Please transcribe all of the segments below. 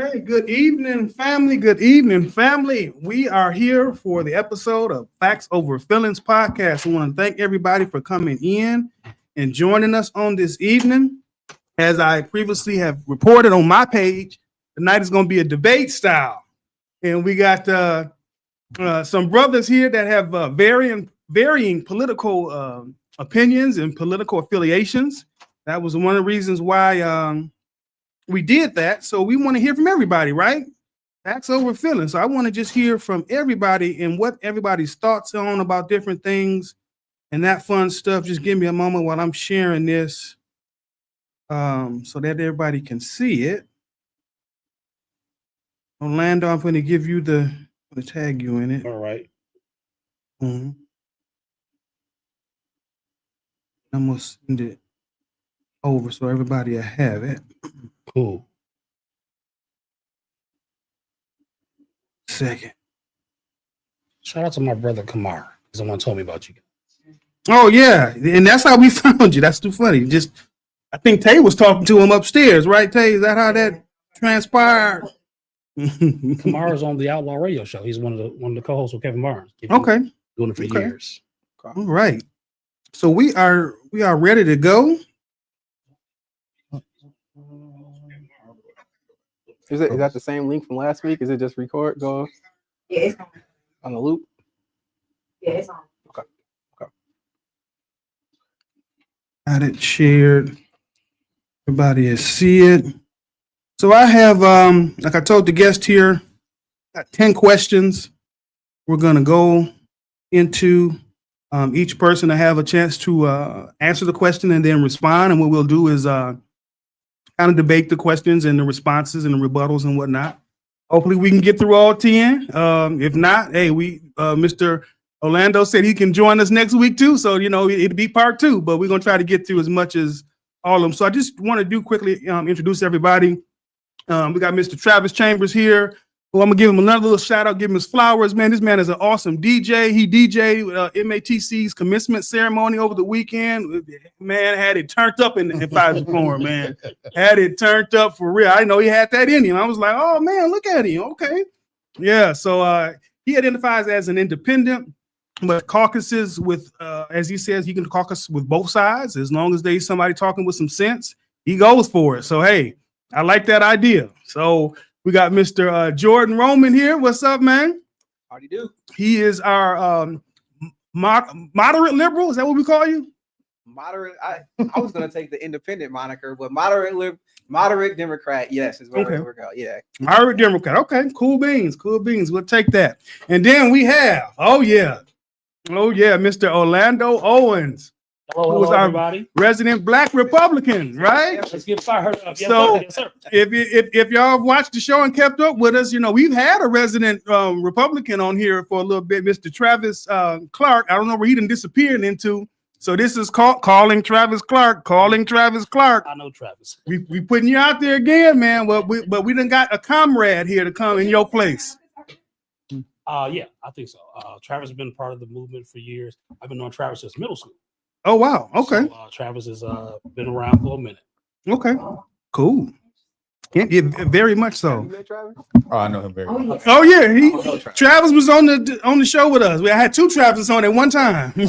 Hey, good evening, family. Good evening, family. We are here for the episode of Facts Over Feelings podcast. I want to thank everybody for coming in and joining us on this evening. As I previously have reported on my page, tonight is going to be a debate style. And we got some brothers here that have varying political opinions and political affiliations. That was one of the reasons why we did that. So we want to hear from everybody, right? Facts over feelings. So I want to just hear from everybody and what everybody's thoughts on about different things and that fun stuff. Just give me a moment while I'm sharing this so that everybody can see it. Orlando, I'm going to give you I'm going to tag you in it. All right. Mm-hmm. I'm going to send it over so everybody will have it. Cool. Second. Shout out to my brother Kamar. Someone told me about you. Oh yeah, and that's how we found you. That's too funny. I think Tay was talking to him upstairs, right? Tay, is that how that transpired? Kamar is on the Outlaw Radio Show. He's one of the co-hosts with Kevin Barnes. Okay, doing it for years. All right. So we are ready to go. Is that the same link from last week? Is it just record? Go. Yeah, it's on the loop. Yeah, it's on. Okay. Got it shared. Everybody has see it. So I have, like I told the guest here, got 10 questions. We're gonna go into each person to have a chance to answer the question and then respond. And what we'll do is kind of debate the questions and the responses and the rebuttals and whatnot. Hopefully we can get through all 10. If not, hey, Mr. Orlando said he can join us next week too. So, it'll be part 2, but we're going to try to get through as much as all of them. So I just want to quickly introduce everybody. We got Mr. Travis Chambers here. Well, I'm going to give him another little shout out, give him his flowers, man. This man is an awesome DJ. He DJ'd MATC's commencement ceremony over the weekend. Man, had it turned up in Five Forum, man. Had it turned up for real. I know he had that in him. I was like, oh, man, look at him. Okay. Yeah, so he identifies as an independent, but caucuses with, as he says, he can caucus with both sides. As long as there's somebody talking with some sense, he goes for it. So, hey, I like that idea. So, we got Mr. Jordan Roman here. What's up, man? How do you do? He is our moderate liberal. Is that what we call you? Moderate. I was gonna take the independent moniker, but moderate Democrat. Yes, is where we're going. Yeah, moderate Democrat. Okay, cool beans. We'll take that. And then we have, Mr. Orlando Owens. Hello, everybody. Resident Black Republican, right? Let's get fired up. Yes, So, sir. if y'all have watched the show and kept up with us, we've had a resident Republican on here for a little bit, Mr. Travis Clark. I don't know where he done disappeared into. So this is calling Travis Clark. I know Travis. We putting you out there again, man. But we done got a comrade here to come in your place. Yeah, I think so. Travis has been part of the movement for years. I've been knowing Travis since middle school. Oh wow. Okay. So, Travis has been around for a minute. Okay. Cool. Yeah, very much so. You met Travis? Oh, I know him very well. Oh yeah, Travis was on the show with us. I had 2 Travis on at one time. I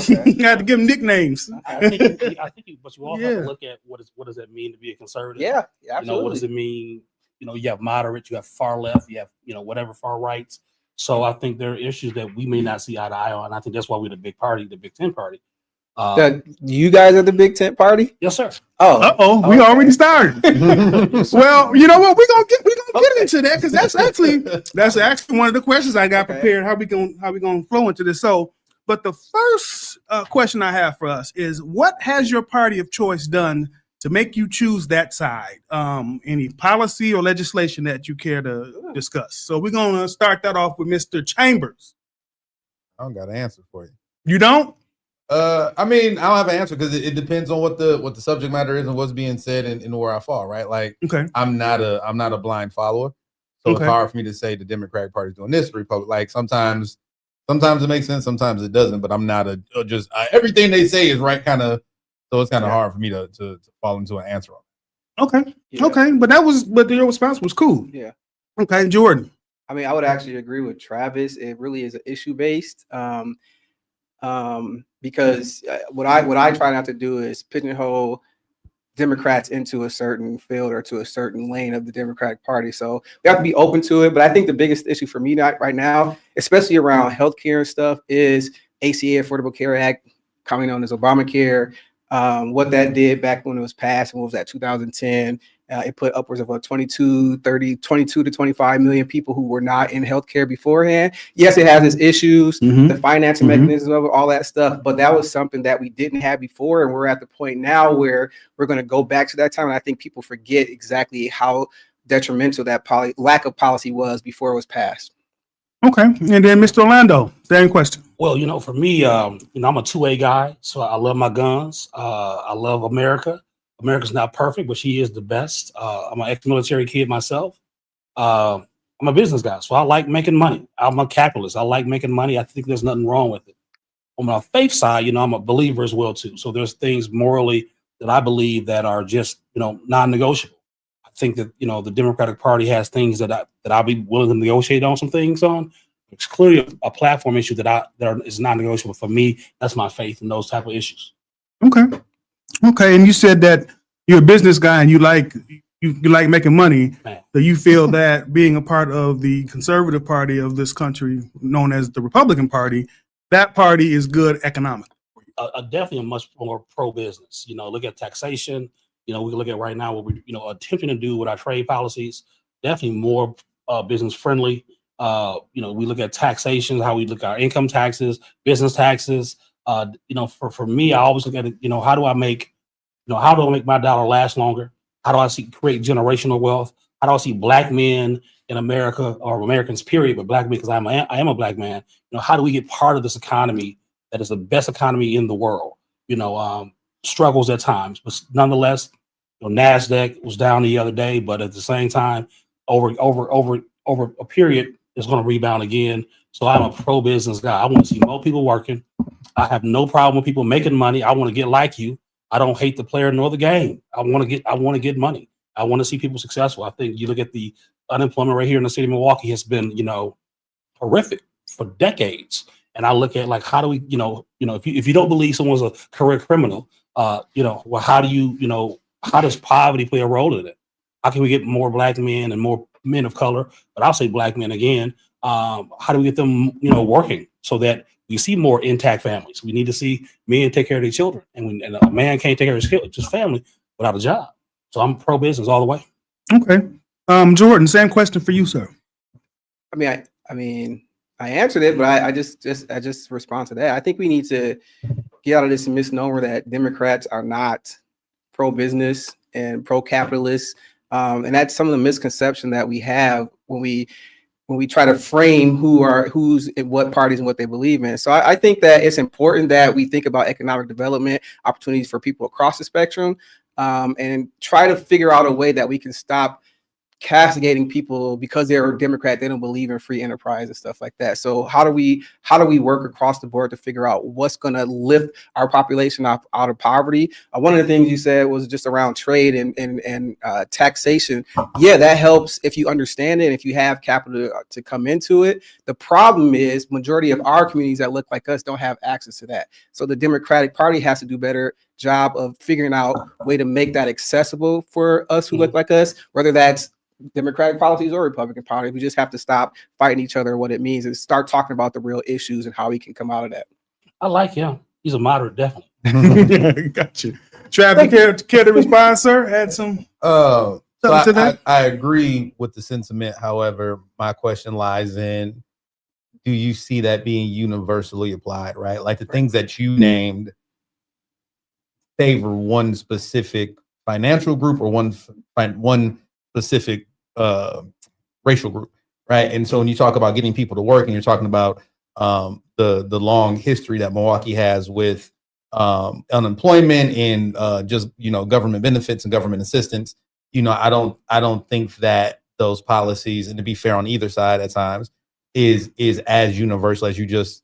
had to give them nicknames. I think, but you also have to look at what does that mean to be a conservative? Yeah, absolutely. What does it mean? You have moderate, you have far left, you have whatever far rights. So I think there are issues that we may not see eye to eye on. I think that's why we're the big party, the Big Ten party. You guys are the Big Tent party? Yes, sir. We already started. Well, you know what? We're gonna get into that because that's actually one of the questions I got prepared. How we gonna flow into this? So, but the first question I have for us is, what has your party of choice done to make you choose that side? Any policy or legislation that you care to discuss? So we're gonna start that off with Mr. Chambers. I don't got an answer for you. You don't? I mean, I don't have an answer because it depends on what the subject matter is and what's being said and where I fall, right? Like, okay, I'm not a blind follower, so it's hard for me to say the Democratic Party's doing this, Republic. Like sometimes it makes sense, sometimes it doesn't. But I'm not everything they say is right, kind of. So it's kind of hard for me to fall into an answer on. Okay, okay, but your response was cool. Yeah. Okay, Jordan. I mean, I would actually agree with Travis. It really is an issue based. Because what I try not to do is pigeonhole Democrats into a certain field or to a certain lane of the Democratic Party. So we have to be open to it. But I think the biggest issue for me right now, especially around healthcare and stuff, is ACA, Affordable Care Act, commonly known as Obamacare. What that did back when it was passed, what was that, 2010? It put upwards of 22 to 25 million people who were not in healthcare beforehand. Yes, it has its issues, the financing mechanism of it, all that stuff, but that was something that we didn't have before. And we're at the point now where we're going to go back to that time. And I think people forget exactly how detrimental that lack of policy was before it was passed. Okay. And then Mr. Orlando, same question. Well, for me, you know, I'm a 2A guy, so I love my guns. I love America. America's not perfect, but she is the best. I'm an ex-military kid myself. I'm a business guy, so I like making money. I'm a capitalist. I like making money. I think there's nothing wrong with it. On my faith side, I'm a believer as well too. So there's things morally that I believe that are just, non-negotiable. I think that, the Democratic Party has things that I'll be willing to negotiate on some things on. It's clearly a platform issue that is non-negotiable for me. That's my faith in those type of issues. Okay. Okay. And you said that you're a business guy and you like making money. Man. So you feel that being a part of the conservative party of this country, known as the Republican Party, that party is good economically. Definitely a much more pro-business. Look at taxation. We can look at right now what we're attempting to do with our trade policies. Definitely more business friendly. We look at taxation, how we look at our income taxes, business taxes. For me, I always look at it. How do I make my dollar last longer? How do I create generational wealth? How do I see Black men in America, or Americans period, but Black men, because I am a Black man. How do we get part of this economy that is the best economy in the world? Struggles at times, but nonetheless, NASDAQ was down the other day, but at the same time, over a period, it's going to rebound again. So I'm a pro-business guy. I want to see more people working. I have no problem with people making money. I want to get like you. I don't hate the player nor the game. I want to get money. I want to see people successful. I think you look at the unemployment rate here in the city of Milwaukee has been, horrific for decades. And I look at how do we, if you don't believe someone's a career criminal, how does poverty play a role in it? How can we get more Black men and more men of color? But I'll say Black men again. How do we get them, working so that we see more intact families? We need to see men take care of their children, and a man can't take care of his family without a job. So I'm pro-business all the way. Okay. Jordan, same question for you, sir. I mean, I answered it, but I just respond to that. I think we need to get out of this misnomer that Democrats are not pro-business and pro-capitalist. And that's some of the misconception that we have when we try to frame who's in what parties and what they believe in. So I think that it's important that we think about economic development opportunities for people across the spectrum, and try to figure out a way that we can stop castigating people because they're a Democrat, they don't believe in free enterprise and stuff like that. So how do we work across the board to figure out what's going to lift our population out of poverty? One of the things you said was just around trade and taxation. Yeah, that helps if you understand it, if you have capital to come into it. The problem is majority of our communities that look like us don't have access to that. So the Democratic Party has to do better job of figuring out a way to make that accessible for us who look like us, whether that's Democratic policies or Republican policies. We just have to stop fighting each other. What it means is start talking about the real issues and how we can come out of that. I like him. He's a moderate, definitely. Gotcha. Travis, care to respond, sir? Add some. So to that? I agree with the sentiment. However, my question lies in: do you see that being universally applied? Right, like the things that you named favor one specific financial group or one specific racial group, right? And so when you talk about getting people to work, and you're talking about the long history that Milwaukee has with unemployment and just government benefits and government assistance, I don't think that those policies, and to be fair on either side at times, is as universal as you just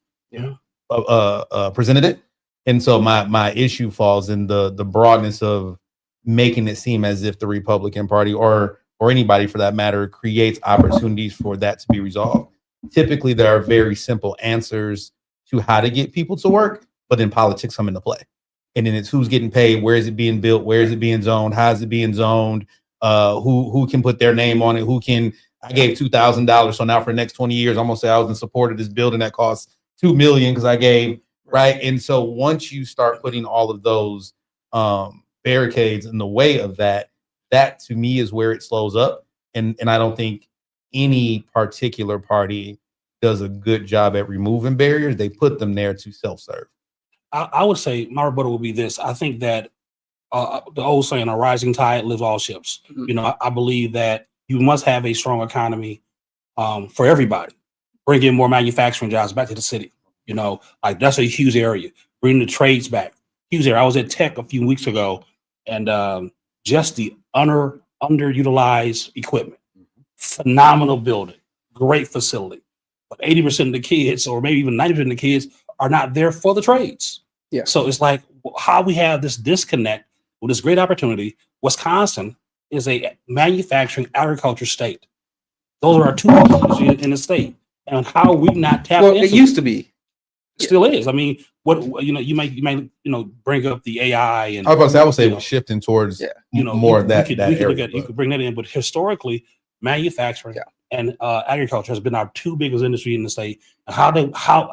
presented it. And so my issue falls in the broadness of making it seem as if the Republican Party or or anybody for that matter, creates opportunities for that to be resolved. Typically, there are very simple answers to how to get people to work, but then politics come into play. And then it's who's getting paid, where is it being built, where is it being zoned, how is it being zoned, who can put their name on it, who can. I gave $2,000, so now for the next 20 years, I'm gonna say I was in support of this building that costs $2 million because I gave, right? And so once you start putting all of those barricades in the way of that, that to me is where it slows up. And I don't think any particular party does a good job at removing barriers. They put them there to self-serve. I would say my rebuttal would be this. I think that the old saying, a rising tide lifts all ships. Mhm. You know, I believe that you must have a strong economy for everybody. Bring in more manufacturing jobs back to the city. You know, like that's a huge area. Bring the trades back. Huge area. I was at Tech a few weeks ago, and just the underutilized equipment. Phenomenal building, great facility. But 80% of the kids, or maybe even 90% of the kids, are not there for the trades. Yeah. So it's like how we have this disconnect with this great opportunity. Wisconsin is a manufacturing agriculture state. Those are our two industries in the state. And how we not tap Well, into it used to be. it still is. I mean, what you may bring up the AI and I was about to say, I would say you we're know, shifting towards Yeah. more of that. we that could look area, at, you but- could bring that in, but historically, manufacturing Yeah. and agriculture has been our two biggest industry in the state. And how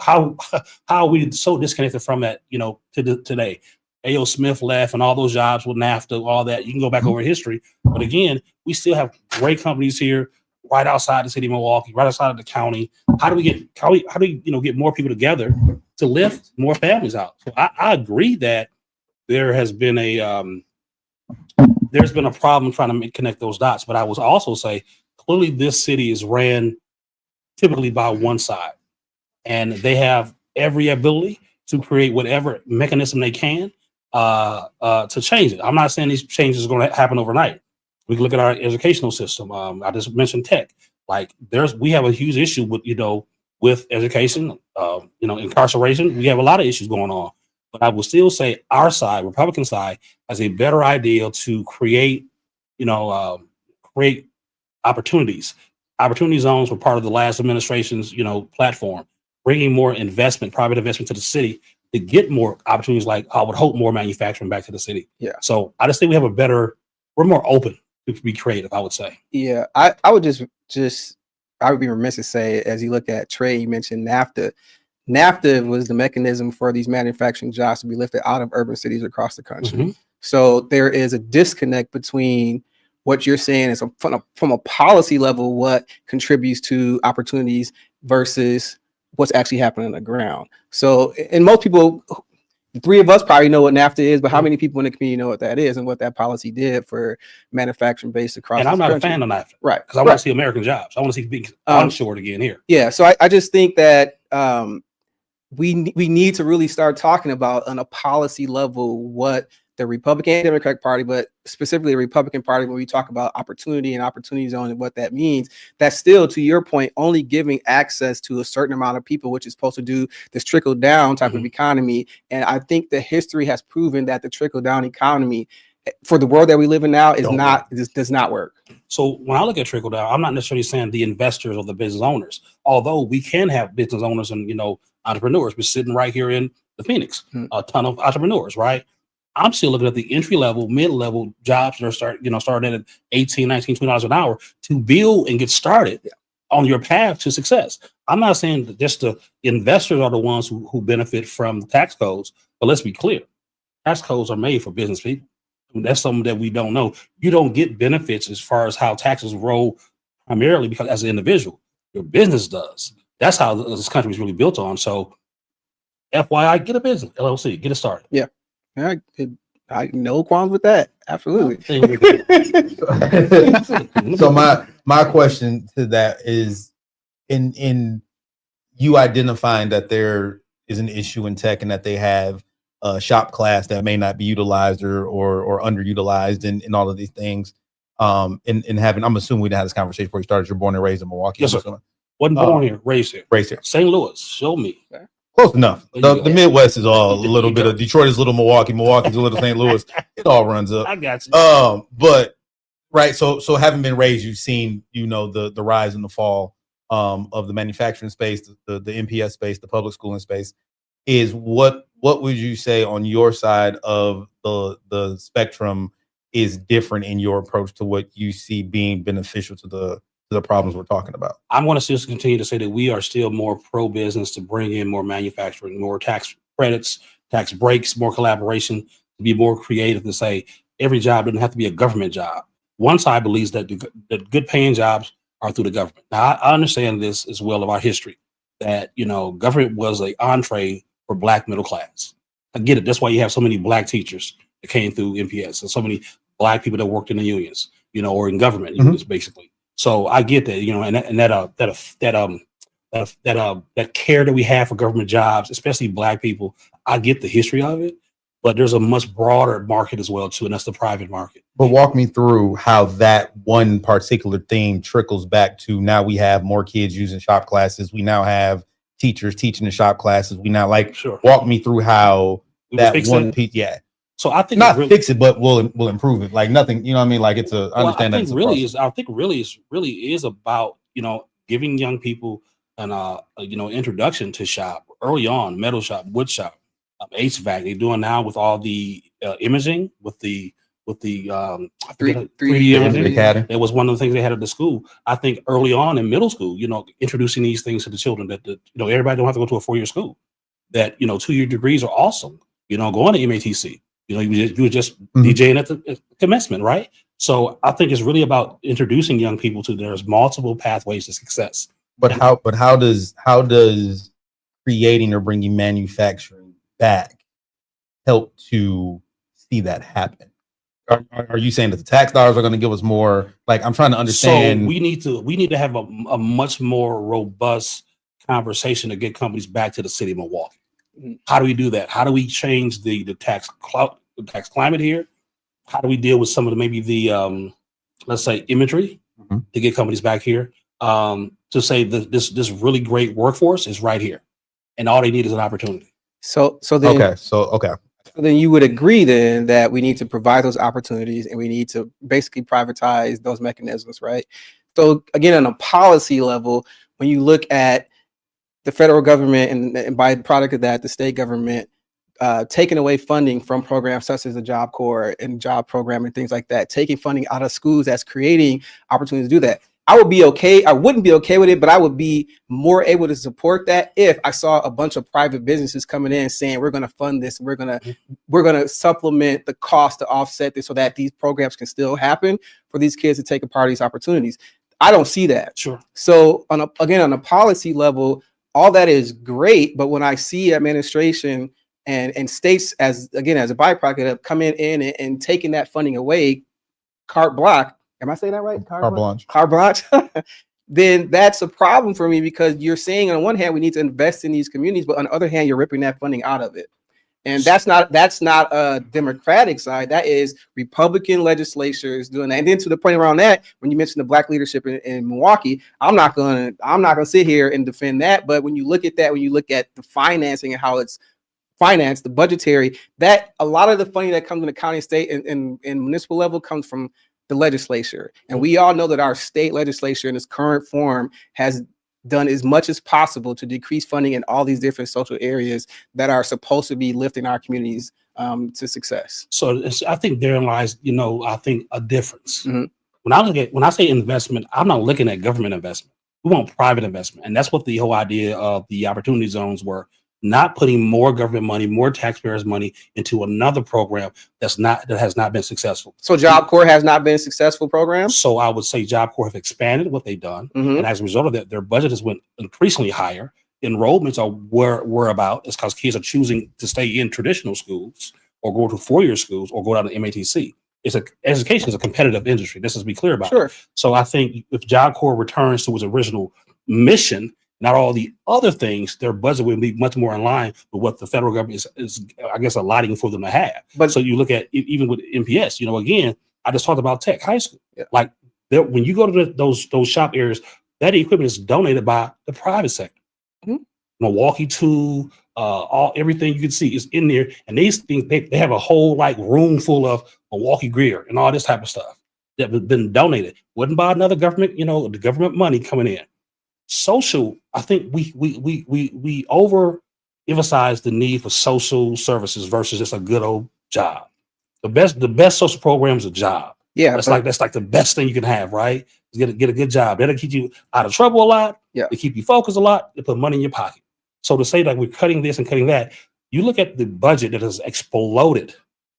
are we so disconnected from that? You know, today, A.O. Smith left, and all those jobs with NAFTA, all that. You can go back over history, but again, we still have great companies here, right outside the city of Milwaukee, right outside of the county. How do we get more people together to lift more families out? So I agree that there has been there's been a problem trying to connect those dots. But I would also say clearly this city is ran typically by one side, and they have every ability to create whatever mechanism they can to change it. I'm not saying these changes are going to happen overnight. We can look at our educational system. I just mentioned Tech. Like we have a huge issue with education, incarceration. We have a lot of issues going on. But I will still say our side, Republican side, has a better idea to create opportunities. Opportunity zones were part of the last administration's, platform, bringing more investment, private investment to the city to get more opportunities. Like I would hope more manufacturing back to the city. Yeah. So I just think we're more open to be creative, I would say. Yeah, I would I would be remiss to say, as you look at trade, you mentioned NAFTA. NAFTA was the mechanism for these manufacturing jobs to be lifted out of urban cities across the country. Mhm. So there is a disconnect between what you're saying is from a policy level, what contributes to opportunities versus what's actually happening on the ground. So, and most people, the three of us probably know what NAFTA is, but how many people in the community know what that is and what that policy did for manufacturing base across And the I'm not country? a fan of that Right. because I want to see American jobs. I want to see being onshored again here. Yeah, so I just think that we need to really start talking about on a policy level what the Republican and Democratic Party, but specifically the Republican Party, when we talk about opportunity and opportunity zone and what that means, that's still, to your point, only giving access to a certain amount of people, which is supposed to do this trickle down type of economy. And I think the history has proven that the trickle down economy for the world that we live in now does not work. So when I look at trickle down, I'm not necessarily saying the investors or the business owners, although we can have business owners and entrepreneurs. We're sitting right here in the Phoenix, a ton of entrepreneurs, right? I'm still looking at the entry level, mid level jobs that are starting at $18, $19, $20 an hour to build and get started on your path to success. I'm not saying that just the investors are the ones who benefit from the tax codes, but let's be clear, tax codes are made for business people. That's something that we don't know. You don't get benefits as far as how taxes roll primarily because as an individual, your business does. That's how this country is really built on. So FYI, get a business, LLC, get it started. Yeah, I no qualms with that. Absolutely. So my question to that is in you identifying that there is an issue in tech and that they have a shop class that may not be utilized or underutilized in all of these things. In having, I'm assuming we didn't have this conversation before you started. You're born and raised in Milwaukee. Yes, sir. Wasn't born here, raised here. Raised here. St. Louis, show me. Close enough. There you The go. Midwest is all a little bit of Detroit is a little Milwaukee. Milwaukee's a little St. Louis. It all runs up. I got you. But Right. So having been raised, you've seen, the rise and the fall of the manufacturing space, the MPS space, the public schooling space. Is what would you say on your side of the spectrum is different in your approach to what you see being beneficial to the problems we're talking about? I'm going to just continue to say that we are still more pro-business to bring in more manufacturing, more tax credits, tax breaks, more collaboration, to be more creative, to say every job doesn't have to be a government job. One side believes that the good paying jobs are through the government. Now, I understand this as well of our history, that, government was an entree for Black middle class. I get it. That's why you have so many Black teachers that came through MPS and so many Black people that worked in the unions, or in government unions, basically. So I get that, that care that we have for government jobs, especially Black people. I get the history of it, but there's a much broader market as well too, and that's the private market. But walk me through how that one particular theme trickles back to now we have more kids using shop classes. We now have teachers teaching the shop classes. We now Sure. walk me through how We that fix one it. piece, yeah. So I think Not really, fix it, but we'll improve it. Like nothing, you know what I mean? Like it's a well, understand that it's a process. I think really is about, giving young people an introduction to shop early on, metal shop, wood shop, HVAC. They're doing now with all the imaging with the I forget 3D imaging. Academy. It was one of the things they had at the school. I think early on in middle school, introducing these things to the children that everybody don't have to go to a 4-year school. That 2-year degrees are awesome. Going to MATC. You were just DJing at the commencement, right? So I think it's really about introducing young people to there's multiple pathways to success. But how does creating or bringing manufacturing back help to see that happen? Are you saying that the tax dollars are going to give us more? Like I'm trying to understand. So we need to have a much more robust conversation to get companies back to the city of Milwaukee. How do we do that? How do we change the tax climate here? How do we deal with some of the let's say imagery to get companies back here? To say that this really great workforce is right here, and all they need is an opportunity. So then okay. So then you would agree then that we need to provide those opportunities and we need to basically privatize those mechanisms, right? So again, on a policy level, when you look at the federal government and by product of that, the state government taking away funding from programs such as the Job Corps and job program and things like that, taking funding out of schools, that's creating opportunities to do that. I would be okay. I wouldn't be okay with it, but I would be more able to support that if I saw a bunch of private businesses coming in saying, we're going to fund this. We're going to supplement the cost to offset this so that these programs can still happen for these kids to take a part of these opportunities. I don't see that. Sure. So on a policy level, all that is great. But when I see administration and states as a byproduct of coming in and taking that funding away, carte blanche. Am I saying that right? Carte blanche. Carte blanche. Then that's a problem for me because you're saying on one hand we need to invest in these communities, but on the other hand you're ripping that funding out of it, and that's not a Democratic side. That is Republican legislatures doing that. And then to the point around that, when you mentioned the Black leadership in Milwaukee, I'm not gonna sit here and defend that. But when you look at that, when you look at the financing and how it's financed, the budgetary, that a lot of the funding that comes in the county, state, and municipal level comes from the legislature. And we all know that our state legislature in its current form has done as much as possible to decrease funding in all these different social areas that are supposed to be lifting our communities to success. So I think therein lies, I think a difference. Mhm. When I say investment, I'm not looking at government investment. We want private investment. And that's what the whole idea of the opportunity zones were. Not putting more government money, more taxpayers' money into another program that has not been successful. So Job Corps has not been a successful program. So I would say Job Corps have expanded what they've done, and as a result of that, their budget has went increasingly higher. Enrollments are where about is because kids are choosing to stay in traditional schools or go to 4-year schools or go down to MATC. Education is a competitive industry. Let's just be clear about it. So I think if Job Corps returns to its original mission, not all the other things, their budget will be much more in line with what the federal government is I guess, allotting for them to have. But so you look at even with MPS, again, I just talked about Tech High School. Yeah. Like when you go to those shop areas, that equipment is donated by the private sector. Milwaukee Tool, everything you can see is in there, and these things they have a whole room full of Milwaukee Greer and all this type of stuff. that have been donated. Wasn't by another government, the government money coming in. Social, I think we overemphasize the need for social services versus just a good old job. The best social program is a job. Yeah, That's like the best thing you can have, right? Is get a good job. That'll keep you out of trouble a lot. Yeah. They keep you focused a lot. They put money in your pocket. So to say that we're cutting this and cutting that, you look at the budget that has exploded.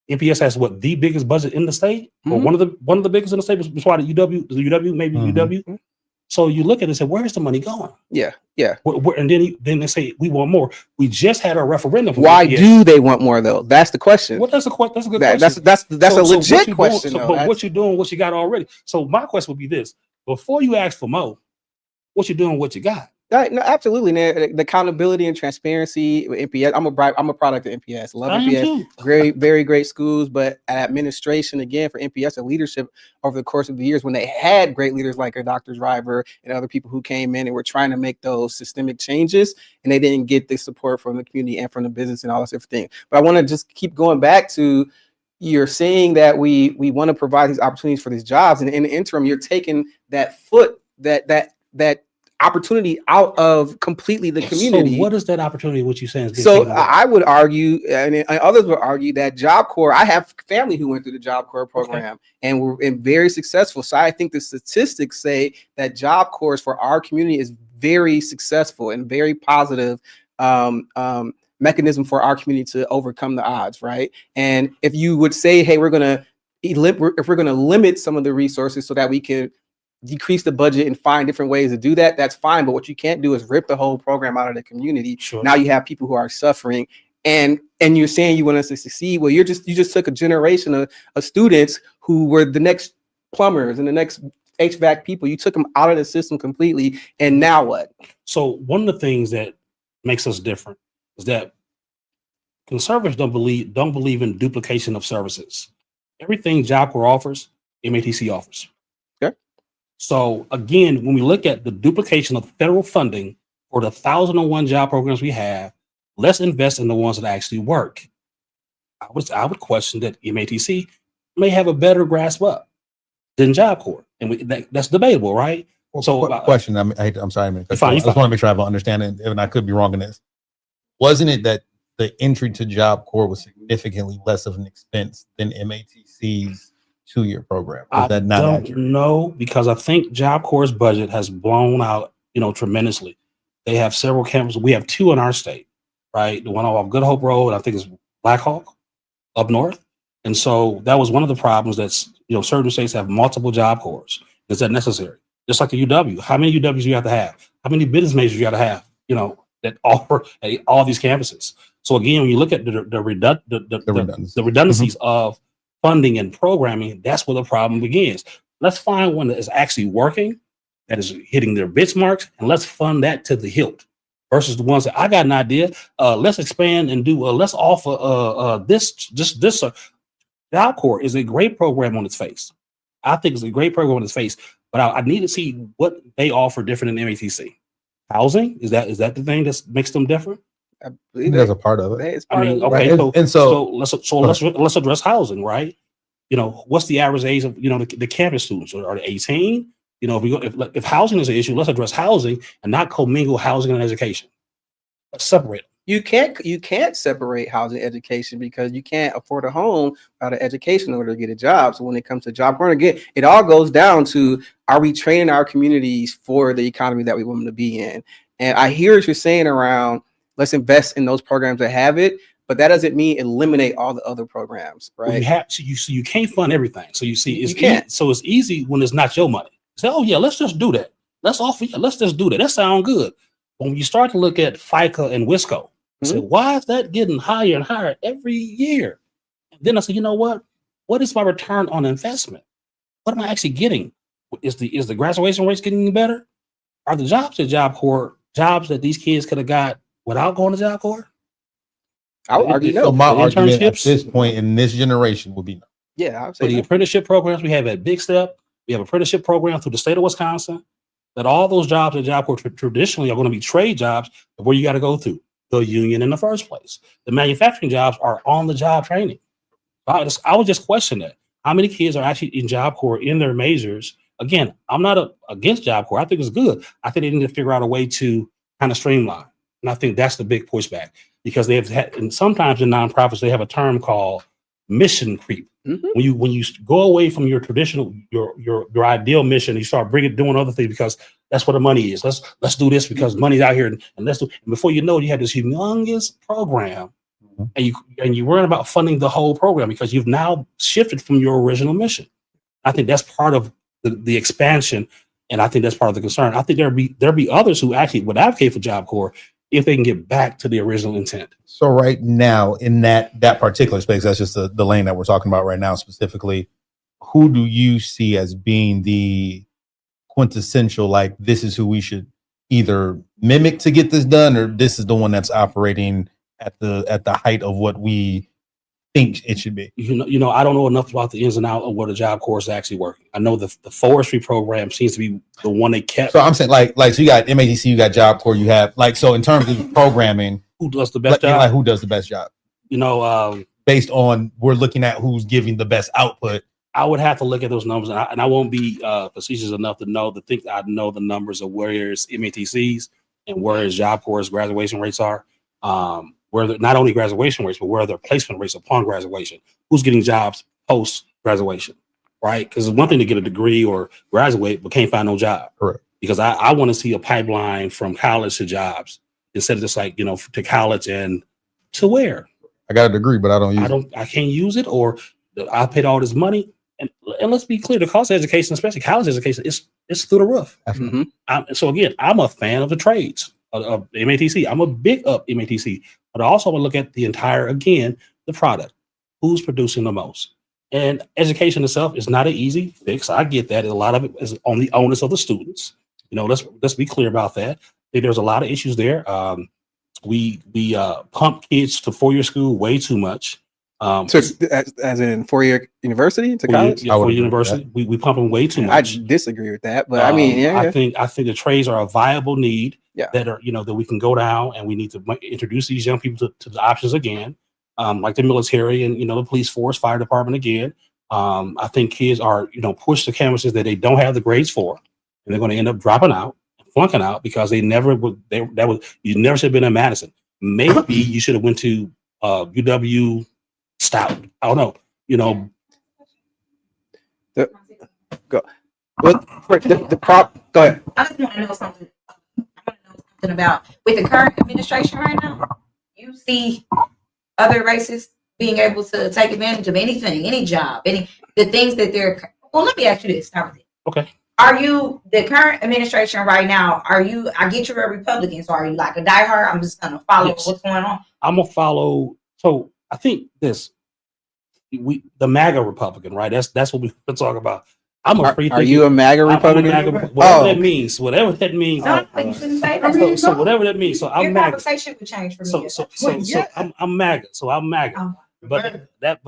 MPS has what, the biggest budget in the state, or one of the biggest in the state. Besides the UW, maybe UW. So you look at it and say, where's the money going? yeah. And then they say we want more. We just had a referendum. Why do they want more though? That's the question. Well, that's a good question. That's a legit question. But what you doing? What you got already? So my question would be this: before you ask for more, what you doing? What you got? Right, no, absolutely, man. The accountability and transparency with MPS. I'm a product of MPS. Love I am MPS. too. Great, very great schools, but administration again for MPS and leadership over the course of the years when they had great leaders like Dr. Driver and other people who came in and were trying to make those systemic changes, and they didn't get the support from the community and from the business and all this different thing. But I want to just keep going back to you're saying that we want to provide these opportunities for these jobs, and in the interim, you're taking that that opportunity out of completely the community. So what is that opportunity? What you saying? So I would argue, and others would argue, that Job Corps. I have family who went through the Job Corps program and were very successful. So I think the statistics say that Job Corps for our community is very successful and very positive mechanism for our community to overcome the odds, right? And if you would say, hey, we're going to limit some of the resources so that we can decrease the budget and find different ways to do that, that's fine. But what you can't do is rip the whole program out of the community. Sure. Now you have people who are suffering, and you're saying you want us to succeed. Well, you just took a generation of students who were the next plumbers and the next HVAC people. You took them out of the system completely, and now what? So one of the things that makes us different is that conservatives don't believe in duplication of services. Everything Job Corps offers, MATC offers. So again, when we look at the duplication of federal funding for the 1,001 job programs we have, let's invest in the ones that actually work. I would question that MATC may have a better grasp up than Job Corps, and that's debatable, right? So question. I'm sorry, man. I Fine, just want to make sure I have an understanding, and I could be wrong in this. Wasn't it that the entry to Job Corps was significantly less of an expense than MATC's 2-year program? Is that not accurate? No, because I think Job Corps' budget has blown out, tremendously. They have several campuses. We have 2 in our state, right? The one off Good Hope Road, I think is Black Hawk up north. And so that was one of the problems that's, certain states have multiple Job Corps. Is that necessary? Just like the UW. How many UWs do you have to have? How many business majors you got to have, that offer at all these campuses? So again, when you look at the redundancies of funding and programming, that's where the problem begins. Let's find one that is actually working, that is hitting their benchmarks, and let's fund that to the hilt versus the ones that I got an idea. Let's expand and do, let's offer this. Job Corps is a great program on its face. I think it's a great program on its face, but I need to see what they offer different than MATC. Housing, is that the thing that makes them different? I believe That's a part of it. it's part of it. Okay, Right. so let's address housing, right? What's the average age of the campus students? Are they 18? If housing is an issue, let's address housing and not commingle housing and education. Let's separate them. You can't separate housing and education because you can't afford a home without an education in order to get a job. So when it comes to Job Corps, again, it all goes down to, are we training our communities for the economy that we want them to be in? And I hear what you're saying around, let's invest in those programs that have it, but that doesn't mean eliminate all the other programs, right? Well, you have to, you can't fund everything. So you see, You can't. So it's easy when it's not your money. Say, oh yeah, let's just do that. Let's just do that. That sounds good. But when you start to look at FICA and WISCO, you say, why is that getting higher and higher every year? And then I said, you know what? What is my return on investment? What am I actually getting? Is the graduation rates getting better? Are the jobs at Job Corps jobs that these kids could have got without going to Job Corps? I would argue So no. my The argument at internships? this point in this generation would be no. Yeah, I would So say the no. apprenticeship programs we have at Big Step, we have apprenticeship program through the state of Wisconsin, that all those jobs at Job Corps traditionally are going to be trade jobs where you got to go through the union in the first place. The manufacturing jobs are on the job training. I would just question that. How many kids are actually in Job Corps in their majors? Again, I'm not against Job Corps. I think it's good. I think they need to figure out a way to kind of streamline. And I think that's the big pushback because they have had, and sometimes in nonprofits, they have a term called mission creep. Mhm. When you go away from your traditional, your ideal mission, you start doing other things because that's where the money is. Let's do this because money's out here, and let's do. And before you know it, you have this humongous program, and you worrying about funding the whole program because you've now shifted from your original mission. I think that's part of the expansion, and I think that's part of the concern. I think there'll be others who actually would advocate for Job Corps if they can get back to the original intent. So right now in that particular space, that's just the lane that we're talking about right now specifically, who do you see as being the quintessential, like this is who we should either mimic to get this done, or this is the one that's operating at the height of what we think it should be? You know, I don't know enough about the ins and outs of what the Job Corps is actually working. I know the forestry program seems to be the one they kept. So I'm saying like so you got MATC, you got Job Corps, you have like, so in terms of programming, Who does the best like, job? like who does the best job You know, based on we're looking at who's giving the best output. I would have to look at those numbers, and I won't be facetious enough to think I know the numbers of where is MATC's and where is Job Corps' graduation rates are. Where not only graduation rates, but where their placement rates upon graduation. Who's getting jobs post graduation, right? Because it's one thing to get a degree or graduate, but can't find no job. Correct. Because I want to see a pipeline from college to jobs instead of just like, to college and to where. I got a degree, but I don't use it. I can't use it, or I paid all this money. And let's be clear, the cost of education, especially college education, it's through the roof. Mhm. So again, I'm a fan of the trades of MATC. I'm a big up MATC, but I also want to look at the entire, again, the product. Who's producing the most? And education itself is not an easy fix. I get that. A lot of it is on the onus of the students. Let's be clear about that. I think there's a lot of issues there. We pump kids to four-year school way too much. So as in four-year university to college? I would For agree with university, we pump them way too I much. disagree with that, but I mean, yeah, I think the trades are a viable need. Yeah. That are that we can go down, and we need to introduce these young people to the options again, like the military and the police force, fire department again. I think kids are pushed to campuses that they don't have the grades for, and they're going to end up dropping out, flunking out because they never would. You never should have been in Madison. Maybe you should have went to UW Stout. I don't know. Well, for the prop. Go ahead. I just want to know something. I want to know something about with the current administration right now. You see other races being able to take advantage of anything, any job, the things that they're. Well, let me ask you this. Start with it. Okay. Are you the current administration right now? I get you're a Republican, so are you like a diehard? I'm just gonna follow Yes. what's going on. I'm gonna follow. So I think the MAGA Republican, right? That's what we're talking about. I'm a free Are you a MAGA I'm a Republican? MAGA, whatever Oh. that means. Whatever that means. No, you shouldn't say that. So whatever that means. So Your I'm MAGA. conversation would change for me. So yeah. I'm MAGA. So I'm MAGA. Oh. But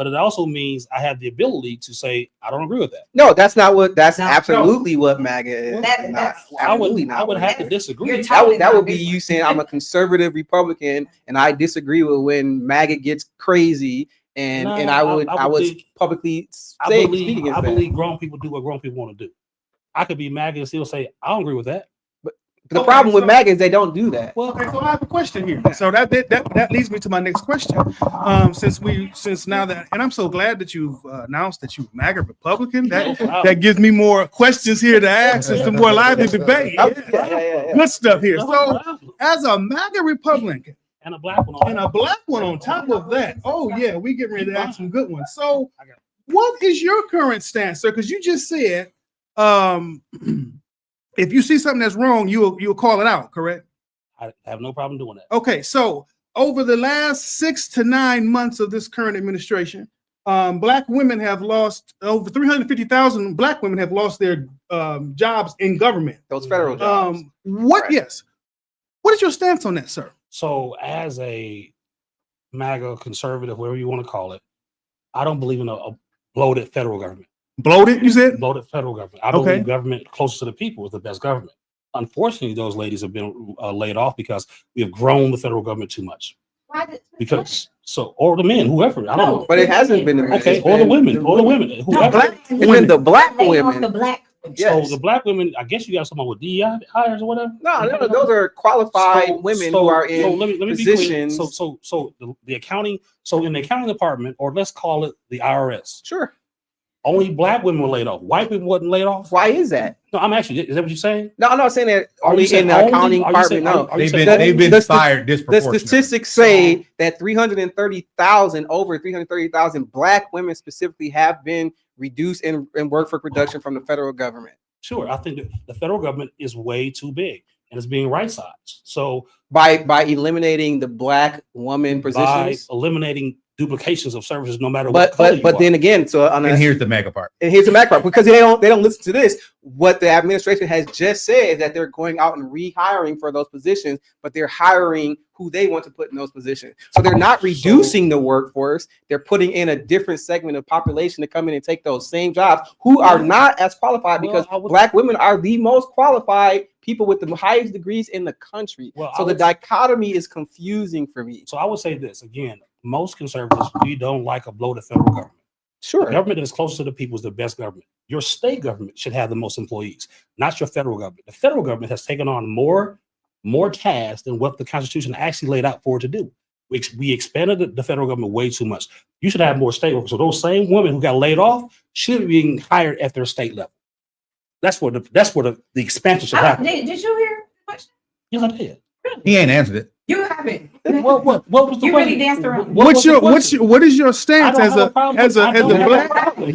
it also means I have the ability to say I don't agree with that. No, that's not what. That's No. absolutely what MAGA is. That's- Not- I would absolutely not I would what have MAGA to is. disagree. You're That would be you saying I'm a conservative Republican and I disagree with when MAGA gets crazy and No, I would believe- publicly I say believe speak against I that. believe grown people do what grown people want to do. I could be MAGA and still say I don't agree with that. The Okay, problem with so- MAGA is they don't do that. Well, Okay, so I have a question here. So that leads me to my next question. Since now that, and I'm so glad that you've announced that you're MAGA Republican. That gives me more questions here to ask and some more lively debate. Yeah. Good stuff here. So as a MAGA Republican and a black one. and a black one on top of that, oh yeah, we get ready to ask some good ones. So what is your current stance, sir? Because you just said if you see something that's wrong, you'll call it out, correct? I have no problem doing that. Okay, so over the last 6 to 9 months of this current administration, black women have lost over 350,000 black women have lost their jobs in government. Those federal jobs. Right. Yes. What is your stance on that, sir? So as a MAGA conservative, whatever you want to call it, I don't believe in a bloated federal government. Bloated, you said? Bloated federal government. I Okay. believe government closest to the people is the best government. Unfortunately, those ladies have been laid off because we have grown the federal government too much. Why did- Because So, or the men, whoever, I don't know. But it hasn't been the men. Okay, It's or the been women, whoever. It's been the black Lay off women. the black. Yes. So the black women, I guess you got someone with DEI hires or whatever. No, those are qualified women who are in let me positions. Be clear. So the accounting, so in the accounting department, or let's call it the IRS, Sure. only black women were laid off. White people wasn't laid off. Why is that? No, I'm actually, is that what you're saying? No, I'm not saying that Are you only saying in the only? accounting Are you department. saying- No. are you They've saying been only? they've been The fired The disproportionately. statistics say that 330,000, over 330,000 black women specifically have been reduced in workforce reduction from the federal government. Sure, I think that the federal government is way too big and it's being right sized. So By eliminating the black woman by positions. eliminating duplications of services, no matter what But color you but are. then again, so And here's the mega part. and here's the back part, because they don't listen to this. What the administration has just said is that they're going out and rehiring for those positions, but they're hiring who they want to put in those positions. So they're not reducing the workforce. They're putting in a different segment of population to come in and take those same jobs who are not as qualified, Well, because I would- black women are the most qualified people with the highest degrees in the country. Well, So I the would- dichotomy is confusing for me. So I would say this again: most conservatives, we don't like a bloated federal government. The Sure. government that is close to the people is the best government. Your state government should have the most employees, not your federal government. The federal government has taken on more tasks than what the Constitution actually laid out for it to do. We expanded the federal government way too much. You should have more state workers. So those same women who got laid off should be being hired at their state level. That's where the expansion should happen. Did you hear the question? Yes, I did. He ain't answered it. You haven't. What was the You really question? danced around. What was the What is your I stance don't as have a a problem as with- a I as don't a have a black? problem.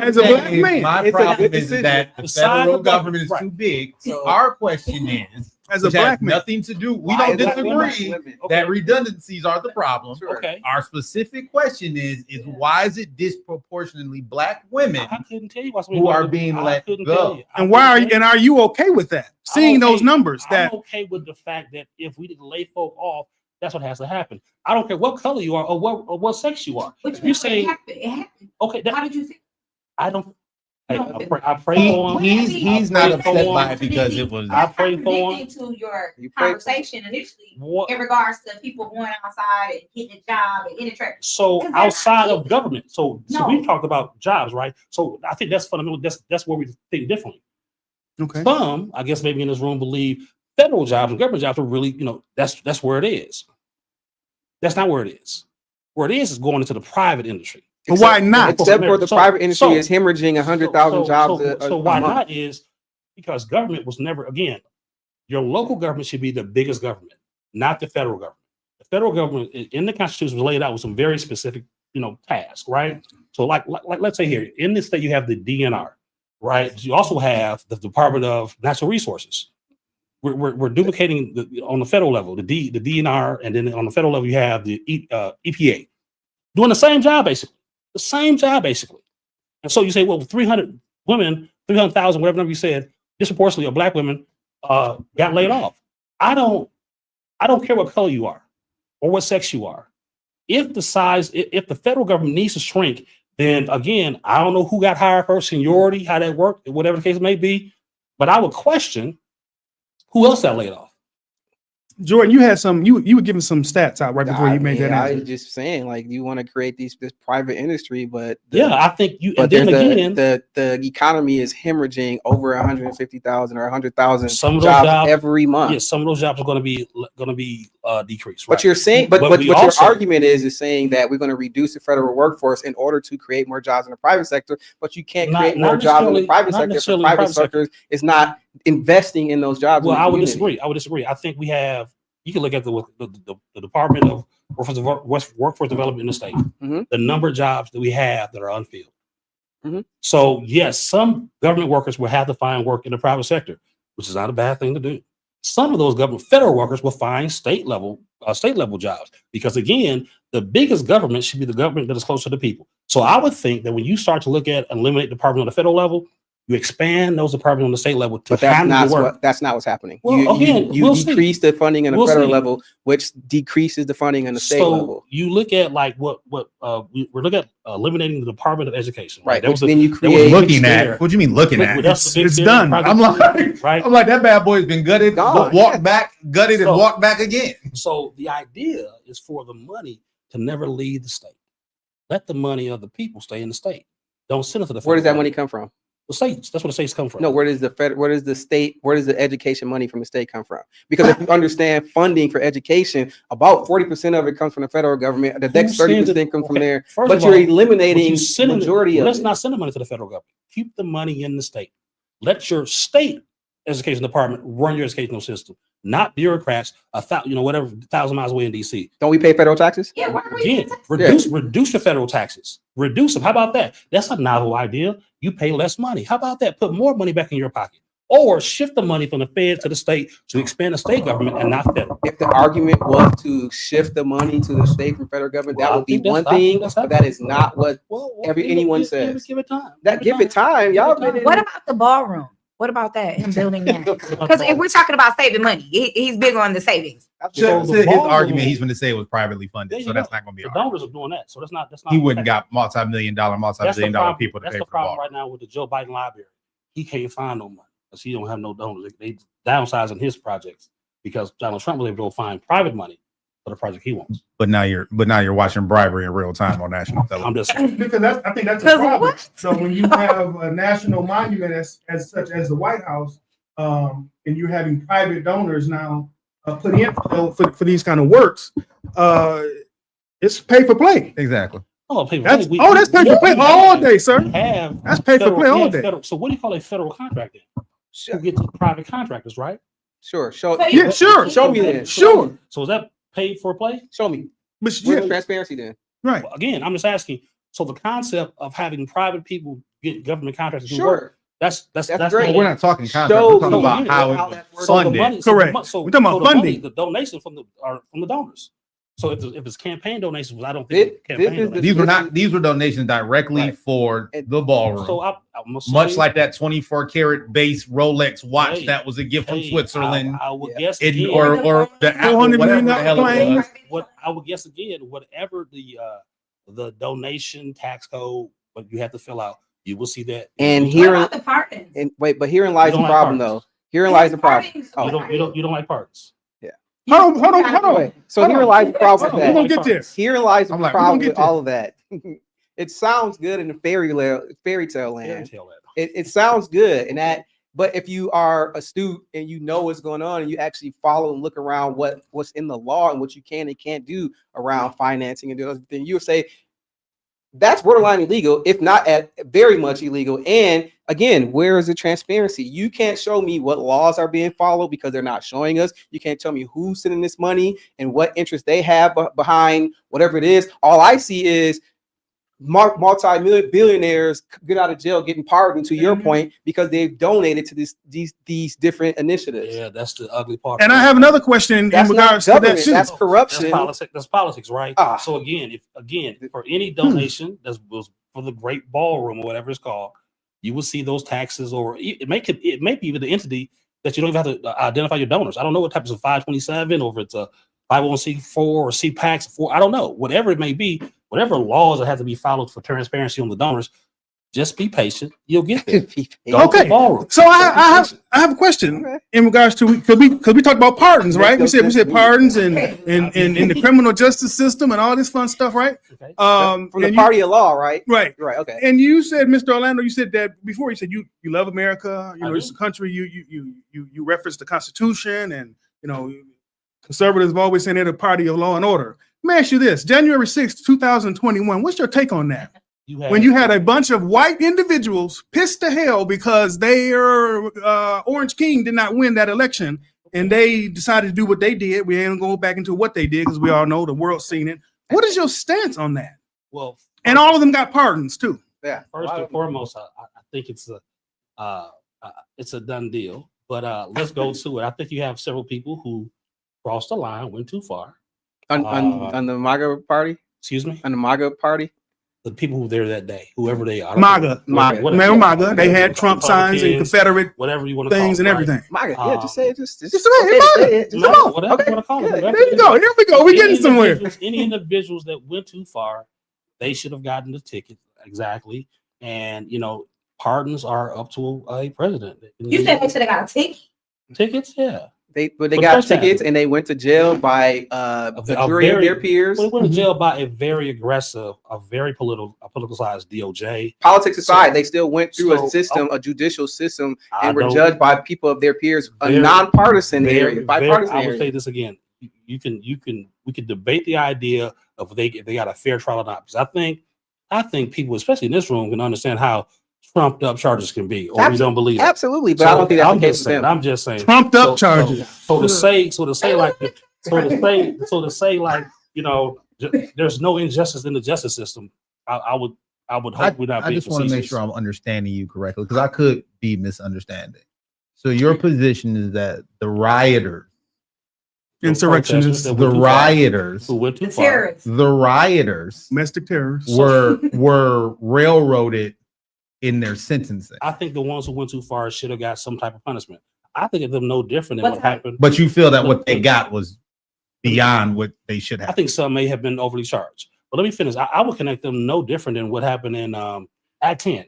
As a black man. My It's a problem good is decision. that the The size federal of the government is right. too big. So- Our question is, As a which has black man. nothing to do. We Why don't is that disagree women? that redundancies are the problem. Sure. Okay. Our specific question is why is it disproportionately black women I couldn't tell you why who are being let go? And why are you and are you okay with that? Seeing those numbers that I'm okay with the fact that if we didn't lay folk off, that's what has to happen. I don't care what color you are or what sex you are. But If you say it happened. okay, How did you think? I don't. Hey, No, I pray for him. He's not I pray upset for by him. it because it was. I pray for him. Contradicting to your You pray- conversation initially What? in regards to people going outside and getting a job and getting a track. So Because they're outside not of government, so No. we talked about jobs, right? So I think that's fundamental. That's where we think differently. okay. Some, I guess, maybe in this room believe federal jobs and government jobs are really, that's where it is. That's not where it is. Where it is going into the private industry. But why not? Except for the So- private industry so- is hemorrhaging 100,000 jobs. So why not is because government was never, again, your local government should be the biggest government, not the federal government. The federal government in the Constitution was laid out with some very specific, tasks, right? So like let's say here in this state you have the DNR, right? You also have the Department of Natural Resources. We're duplicating on the federal level, the DNR, and then on the federal level you have the EPA, doing the same job basically. The same job, basically. And so you say, well, 300 women, 300,000, whatever number you said, disproportionately of black women got laid off. I don't care what color you are or what sex you are. If the federal government needs to shrink, then again, I don't know who got hired first, seniority, how that worked, whatever the case may be. But I would question who else got laid off. Jordan, you had some you were giving some stats out right before you made that I answer. was just saying, like, you want to create this private industry, but I think you. But And then there's again, the economy is hemorrhaging over 150,000 or 100,000 some of jobs, those jobs every month. yes, some of those jobs are going to be decreased. But right? you're saying, but But we your also- argument is saying that we're going to reduce the federal workforce in order to create more jobs in the private sector. But you can't Not- create not more jobs in the necessarily- private not sector if the necessarily in the private private sector. sector is not investing in those jobs. Well, in the I would community. disagree. I think we have. You can look at the Department of Workforce Development in the state. Mhm. The number of jobs that we have that are unfilled. Mhm. So yes, some government workers will have to find work in the private sector, which is not a bad thing to do. Some of those federal workers will find state level jobs because again, the biggest government should be the government that is close to the people. So I would think that when you start to look at eliminate department on the federal level, you expand those departments on the state level to But that's handle not the work. that's not what's happening. Well, again, you we'll see. decrease the funding on the We'll federal see. level, which decreases the funding on the state So level. you look at like we're looking at eliminating the Department of Education. Right. That was Which then you was create. look- Looking scare. at what do you mean looking at? that's the big It's scare done. project, I'm like, right. I'm like that bad boy's been gutted, Gone, walked back, gutted, and So- walked back again. So the idea is for the money to never leave the state. Let the money of the people stay in the state. Don't send it to the Where does that federal money government. come from? The states. That's where the states come from. No, where does the education money from the state come from? Because if you understand funding for education, about 40% of it comes from the federal government. The next 30% comes from there. First But of you're all, eliminating you send it- majority of let's it. not send the money to the federal government. Keep the money in the state. Let your state education department run your educational system, not bureaucrats. Whatever 1,000 miles away in DC. Don't we pay federal taxes? Yeah, why are we? Again, reduce your federal taxes. Reduce them. How about that? That's a novel idea. You pay less money. How about that? Put more money back in your pocket, or shift the money from the Fed to the state to expand the state government and not federal. If the argument was to shift the money to the state from federal government, Well, that I would be think that's- one I think thing, that's but that is not what anyone says. Give it time. give it time. Y'all been in What about the ballroom? What about that? Him building that? Because if we're talking about saving money, he's big on the savings. So His the ballroom- argument, he's going to say it was privately There funded, you so that's go. not going to be. The a argument. donors are doing that, so that's not. He wouldn't got multi-million dollar people to That's pay the for the problem ball. right now with the Joe Biden library. He can't find no money because he don't have no donors. They downsizing his projects because Donald Trump was able to find private money for the project he wants. But now you're watching bribery in real time on national television. I'm just saying. Because I think that's a Because problem. what? So when you have a national monument as such as the White House, and you're having private donors now put in for these kind of works, it's pay for play. Exactly. Oh, people, That's pay for play all day, sir. That's pay for play all day. So what do you call a federal contract then? You get to private contractors, right? Sure. Show Yeah, sure. Show me then. Sure. So is that paid for play? Show me. But Where's yeah, the transparency then? right. Well, again, I'm just asking. So the concept of having private people get government contractors to do work, Sure. that's great. But we're not talking contract. Show We're talking me about how how it that was works. So the funded. money, Correct. We're talking about funding. The donation from the donors. So if it's campaign donations, I don't This- think campaign this is the- donations. These were donations directly Right. for And- the ballroom. So I'm gonna Much say, like that 24 karat base Rolex watch Hey, that was a gift from hey, Switzerland, I would Yeah. guess and, again, or the Apple, $400 whatever million the hell it plane. was. what I would guess again, whatever the donation tax code, what you have to fill out, you will see that. And you here- What about the pardons? And wait, but herein lies You the don't like problem, pardons. though. Herein lies the problem. Pardons. you don't like pardons. Hold on. Wait, so Hold herein on. lies the problem We're with gonna that. get there. Herein lies the I'm like, we're problem gonna with get there. all of that. It sounds good in the fairy tale Fairy land. tale that. It sounds good and that, but if you are astute and you know what's going on and you actually follow and look around what's in the law and what you can and can't do around financing and those things, you'll say that's borderline illegal, if not at very much illegal. And again, where is the transparency? You can't show me what laws are being followed because they're not showing us. You can't tell me who's sending this money and what interest they have behind whatever it is. All I see is multi-million billionaires get out of jail getting pardoned, to your point, because they've donated to these different initiatives. Yeah, that's the ugly part. And I have another question in That's not regards to that government, too. that's corruption. That's politics, right? Ah. So again, for any donation that was for the Great Ballroom or whatever it's called, you will see those taxes, or it may be even the entity that you don't even have to identify your donors. I don't know what type of 527 or if it's a 501c4 or CPAC4. I don't know. Whatever it may be, whatever laws that have to be followed for transparency on the donors, just be patient. You'll get there. Go to the Okay. ballroom. So I have a question Okay. in regards to because we talked about pardons, right? We said pardons and in the criminal justice system and all this fun stuff, right? Okay. From the and party of law, right? right. Right. Okay. And you said, Mr. Orlando, you said that before. You said you love America. You I know, it's do. a country. You reference the Constitution, and you know, conservatives have always saying they're the party of law and order. Let me ask you this: January 6th, 2021. What's your take on that? When you had a bunch of white individuals pissed to hell because their Orange King did not win that election, and they decided to do what they did. We ain't gonna go back into what they did because we all know the world's seen it. What is your stance on that? well, And all of them got pardons too. Yeah. first and foremost, I think it's a done deal. But let's go to it. I think you have several people who crossed the line, went too far. On the MAGA party, Excuse me, on the MAGA party. the people who were there that day, whoever they are, MAGA. Remember MAGA? They had Trump signs and Confederate whatever you want to things call and it, right? everything. MAGA. Yeah. Just say it. Just Just say it, say it. Come No, on. whatever Okay, you want to call it. good. whatever There you go. Here we go. We're getting somewhere. Any individuals that went too far, they should have gotten the ticket. Exactly. And, pardons are up to a president. You said they should have got a ticket. Tickets? Yeah. They For got trespassing. tickets and they went to jail by a jury of their peers. Well, they went to jail by a very aggressive, a very politicized DOJ. Politics aside, they still went through so, a system, a judicial system, I and were don't- judged by people of their peers, a Very- nonpartisan area, Very- bipartisan I would area. say this again. We could debate the idea of if they got a fair trial or not. Because I think people, especially in this room, can understand how trumped up charges can be, or we don't believe it. Absolutely, but I don't think that's I'm the case just with saying. them. I'm just saying. Trumped up charges. So to say like, you know, there's no injustice in the justice system. I would hope we're not I being just want to make facetious. sure I'm understanding you correctly because I could be misunderstanding. So your position is that the rioters, Insurrectionists, That the went too far. rioters, Who went too The far. terrorists. the rioters domestic terrorists. were railroaded in their sentencing. I think the ones who went too far should have got some type of punishment. I think of them no different than What what type? happened. But you feel that what they got was beyond what they should I have. think some may have been overly charged. But let me finish. I would connect them no different than what happened in Act 10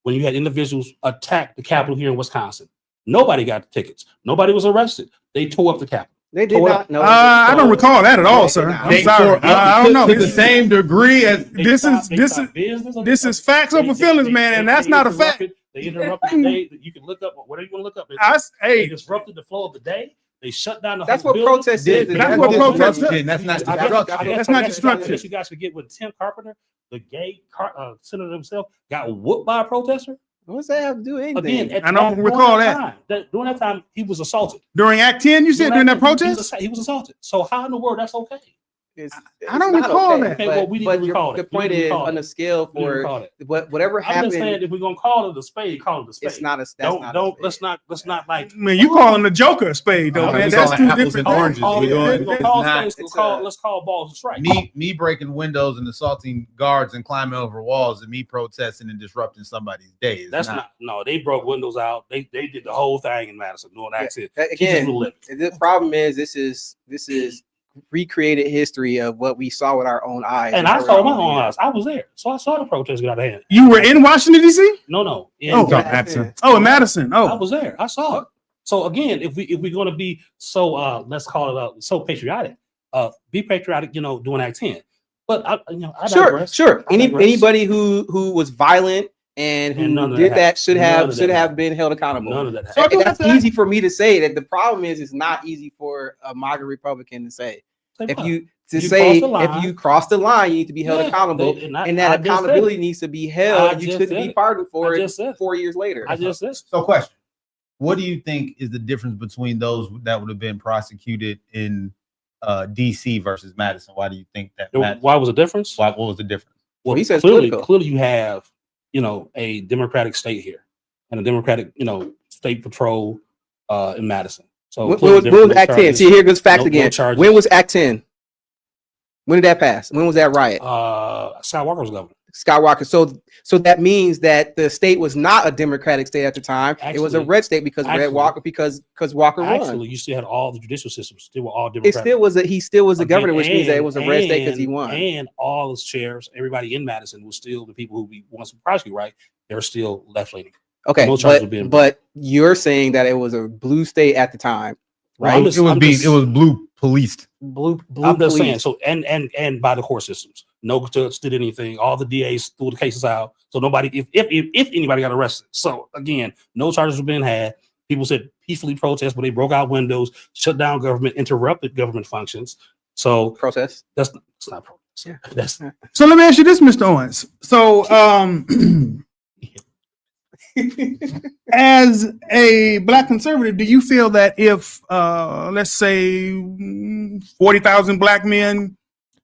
when you had individuals attack the Capitol here in Wisconsin. Nobody got tickets. Nobody was arrested. They tore up the Capitol. They did not know. I don't recall that at all, They sir. did not. I'm sorry. I don't know. To the same degree as This is facts over feelings, man, and that's not a fact. They interrupted the day. You can look up whatever you want to look up. They Hey, disrupted the flow of the day. They shut down the That's whole what building. protest is. That's what protest is. That's not I guess- destruction. That's not I destruction. guess you guys forget when Tim Carpenter, the gay senator himself, got whooped by a protester. What's that have to do with anything? Again, I don't recall that. During that time, he was assaulted. during Act 10, you said during that protest? He was assaulted. So how in the world that's okay? I don't not recall that. Okay, well, we didn't recall it. The We point didn't is, recall on it. the scale We didn't for recall it. whatever I'm just saying, happened, if we're gonna call it a spade, call it a spade. it's not a. That's Don't not don't. a spade. Let's not like. Man, you calling the Joker a spade, though, Okay, man. we That's calling two apples different and things. oranges. Call We it- doing- we're gonna call it's not- spades, it's let's call balls and strike. Me breaking windows and assaulting guards and climbing over walls and me protesting and disrupting somebody's day. is That's not. No, they broke windows out. They did the whole thing in Madison doing accident. Again, the problem is this is recreated history of what we saw with our own eyes. And I saw my own eyes. I was there, so I saw the protest get out of hand. You were in Washington, D.C.? No. Oh, Madison. Oh, in Madison. I Oh, was there. I saw it. So again, if we're going to be so let's call it so patriotic, be patriotic. Doing Act 10. But I digress. Sure. I digress. Anybody who was violent and And none who of did that that should happened. None of have that been held accountable. None of that. So happened. And that's easy for me to say. That the problem is, it's not easy for a MAGA Republican to say. Say If what? you cross the line. if you cross the line, you need to be held Yeah, accountable, and and I that just said accountability needs to be held. I And you just shouldn't said be it. pardoned for I it just said 4 years later. I just said. So, question: what do you think is the difference between those that would have been prosecuted in D.C. versus Madison? Why do you think that? Why was the difference? What was the difference? Well, he says clearly political. you have a Democratic state here and a Democratic state patrol in Madison. So When clearly was no Act 10? charges. See, here goes facts No again. charges. When was Act 10? When did that pass? When was that riot? Skywalker was governor. Skywalker. So that means that the state was not a Democratic state at the time. It was a Actually- red state because Walker won. Actually, you still had all the judicial systems. They were all It Democratic. still was he still was the Okay, governor, which means that it was a red state because he and- won. And all the chairs, everybody in Madison was still the people who we want to prosecute, right? They were still left leaning. Okay, no charges were being but you're saying that it was a blue state at the time, Well, right? I'm just- it was blue policed. blue I'm just saying. police. So and by the court systems, no judge did anything. All the DAs threw the cases out. So nobody, if anybody got arrested. So again, no charges were being had. People said peacefully protest, but they broke out windows, shut down government, interrupted government functions. So Protest. that's not protest. Yeah. That's so let me ask you this, Mr. Owens. So, as a black conservative, do you feel that if, let's say, 40,000 black men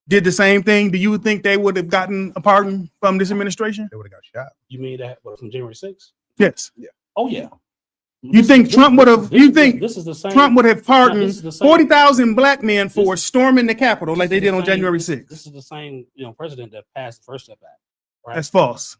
did the same thing, do you think they would have gotten a pardon from this administration? They would have got shot. you mean that from January 6th? Yes. Oh yeah. You think Trump would have? You think this is the same? Trump would have this pardoned is the same- 40,000 black men for This- storming the Capitol like this they is did the on same- January this- 6th? This is the same, president that passed the First Step Act. Right? That's false.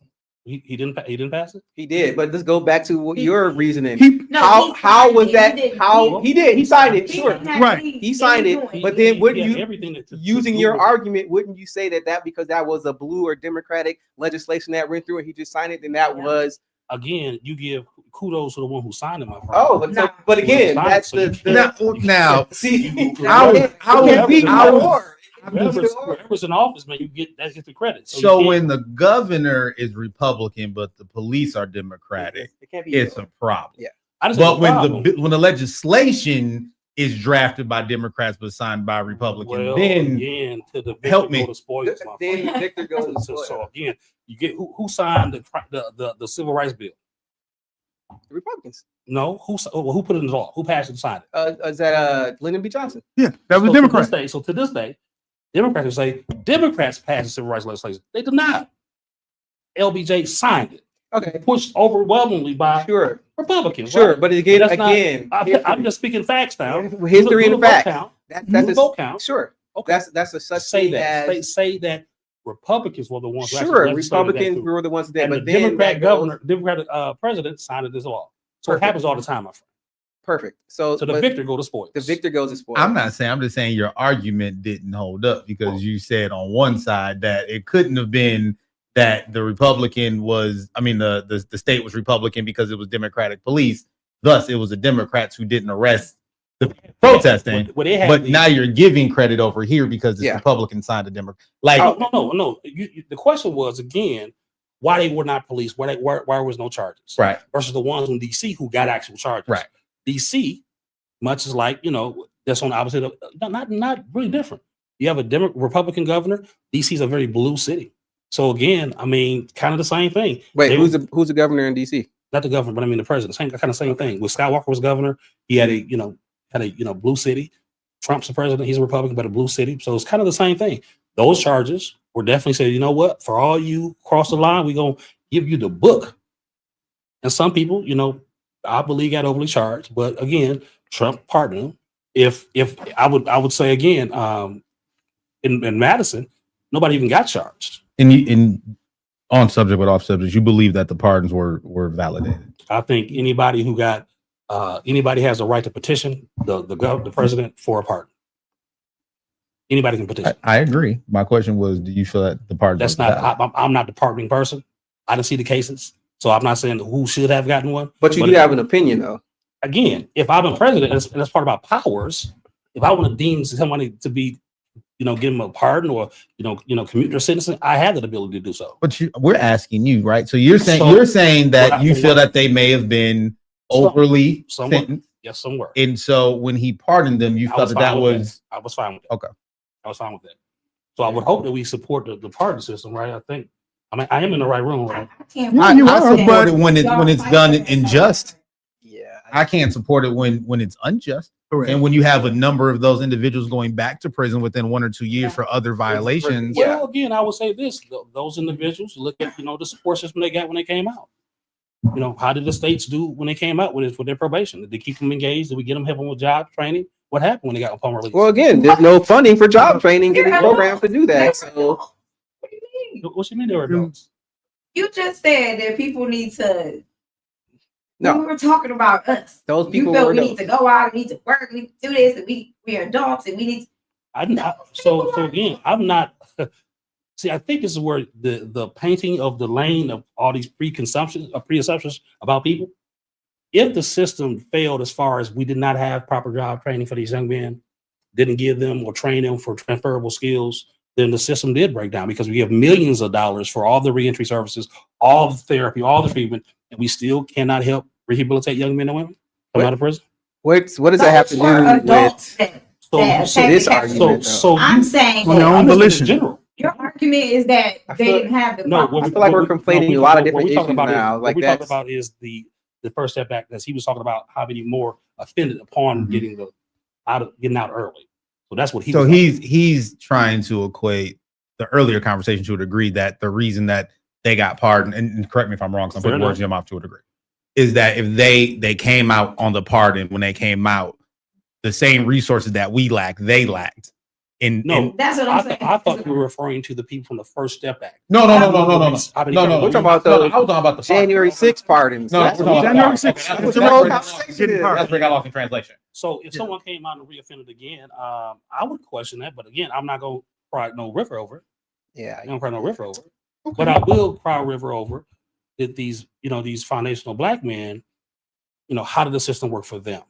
He didn't pass it. He did, but let's go back to what your reasoning. He, No, How he was signed that? it. How he did? He signed it. He Sure. didn't have Right. to be- He signed it, doing but then wouldn't He had you- everything to Using your move it. argument, wouldn't you say that because that was a blue or Democratic legislation that went through and he just signed it, then that Yeah. was again, you give kudos to the one who signed it, my friend. Oh, but, so, but again, Fine, that's so you the Now, see. How that's would it. we- Either would- or. Whoever's in office, man, you get that gets the credit. so you can't- when the governor is Republican, but the police are Democratic, It can't be it's either a problem. Yeah. I just But when problem. the legislation is drafted by Democrats but signed by Republicans, well, then again, to the help victor me. go the spoils, my Then friend. Victor goes to So, spoil. again, you get who signed the civil rights bill? The Republicans. No, who put it into law? Who passed it and signed it? Is that Lyndon B. Johnson? Yeah, that was So Democrat. To this day, Democrats will say Democrats passed the civil rights legislation. They did not. LBJ signed it, Okay, pushed overwhelmingly by sure, Republicans. sure, right? but again, That's not- again, I'm just speaking facts now. history Do and the vote facts. count. That's Do the a, vote count. sure. Okay. That's a such Say thing that. as Say that Republicans were the ones. who actually sure. legislated that Republicans through. were the ones that did, And the but then Democrat that goes- governor, Democratic president signed it as law. So Perfect. it happens all the time, my friend. perfect. So, So the but victor go to spoils. the victor goes to spoil. I'm not saying, I'm just saying your argument didn't hold up because you said on one side that it couldn't have been that the Republican was, I mean, the state was Republican because it was Democratic police. Thus, it was the Democrats who didn't arrest the protesting. Well, they had But the- now you're giving credit over here because it's Yeah. Republican signed a Democrat. Like, Oh, no. The question was again why they were not police, why was no charges, right, versus the ones in DC who got actual charges. Right. DC, much as like that's on the opposite of not really different. You have a Republican governor. DC is a very blue city. So again, I mean, kind of the same thing. Wait, They- who's the governor in DC? Not the governor, but I mean the president. Same thing. When Scott Walker was governor, he had a blue city. Trump's the president. He's a Republican, but a blue city. So it's kind of the same thing. Those charges were definitely said, you know what? For all you cross the line, we're gonna give you the book. And some people, I believe got overly charged. But again, Trump pardoned him. If I would say again, in Madison, nobody even got charged. in on subject but off subject, you believe that the pardons were validated. I think anybody who got anybody has a right to petition the president for a pardon. Anybody can petition. I agree. My question was, do you feel that the pardons? That's were not. valid? I'm not the pardoning person. I didn't see the cases, so I'm not saying who should have gotten one. But you do have an opinion, though. Again, if I'm a president, and that's part of my powers. If I want to deem somebody to be, give them a pardon or commute their sentence, I have that ability to do so. But we're asking you, right? So you're saying So- that you feel that they may have been overly Somewhat. sentenced, Yes, some were. and so when he pardoned them, you I felt was that fine with was I was fine with that. Okay. I was fine with that. So I would hope that we support the pardon system, right? I am in the right room, right? Can't Yeah, I, you I are, support but- it when it's done unjust. Yeah. I can't support it when it's unjust. Correct. And when you have a number of those individuals going back to prison within 1 or 2 years for other violations, Yeah. Well, again, I would say this: those individuals look at the support system they got when they came out. How did the states do when they came out with their probation? Did they keep them engaged? Did we get them help them with job training? What happened when they got upon release? Well, again, there's no funding for job training in these programs to do that. So What do you mean? What you mean they were adults? You just said that people need to. No. We were talking about us. those You people feel were we need to go out, we need to work, we need to do this, and we are adults, and we need. So again, I'm not. See, I think this is where the painting of the lane of all these preassumptions about people. If the system failed as far as we did not have proper job training for these young men, didn't give them or train them for transferable skills, then the system did break down because we have millions of dollars for all the reentry services, all the therapy, all the treatment, and we still cannot help rehabilitate young men and women come out of prison. what does that have to do For with adults that- So, that so, take this the- argument? I'm saying On their that own I'm just volition. in general. your argument is that I they feel- didn't have the. No, proper- I feel like we're conflating a lot of different what we're talking issues about now, Is, like what we're talking that's- about is the First Step Act, as he was talking about how many more offended upon Mhm. getting out early. So that's what he. so was talking he's trying to equate the earlier conversation to a degree that the reason that they got pardoned, and correct me if I'm wrong, some Fair people words enough. in your mouth to a degree, is that if they came out on the pardon when they came out, the same resources that we lack, they lacked. No. That's what I'm saying. I thought you were referring to the people from the First Step Act. No. How many We're counties- talking about No, the I was talking about the January 6th pardons. No, That's we're what talking January about- 6th. that's That's where the whole it got conversation Getting is. pardoned. That's where it got lost in translation. So if someone came out and reoffended again, I would question that. But again, I'm not going to cry no river over it. Yeah. I don't cry no river over it. But I will cry a river over that these, these foundational black men, how did the system work for them?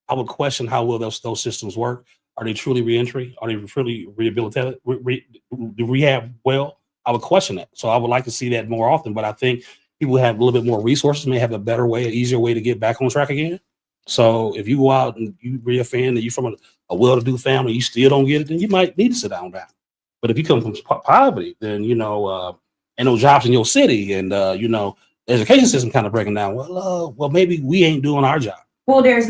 I would question how well those systems work. Are they truly reentry? Are they truly rehabilitated, rehab well? I would question that. So I would like to see that more often, but I think people who have a little bit more resources may have a better way, an easier way to get back on track again. So if you go out and you reoffend and you're from a well-to-do family, you still don't get it, then you might need to sit down. But if you come from poverty, then, ain't no jobs in your city, and, the education system kind of breaking down. Well, maybe we ain't doing our job. Well, there's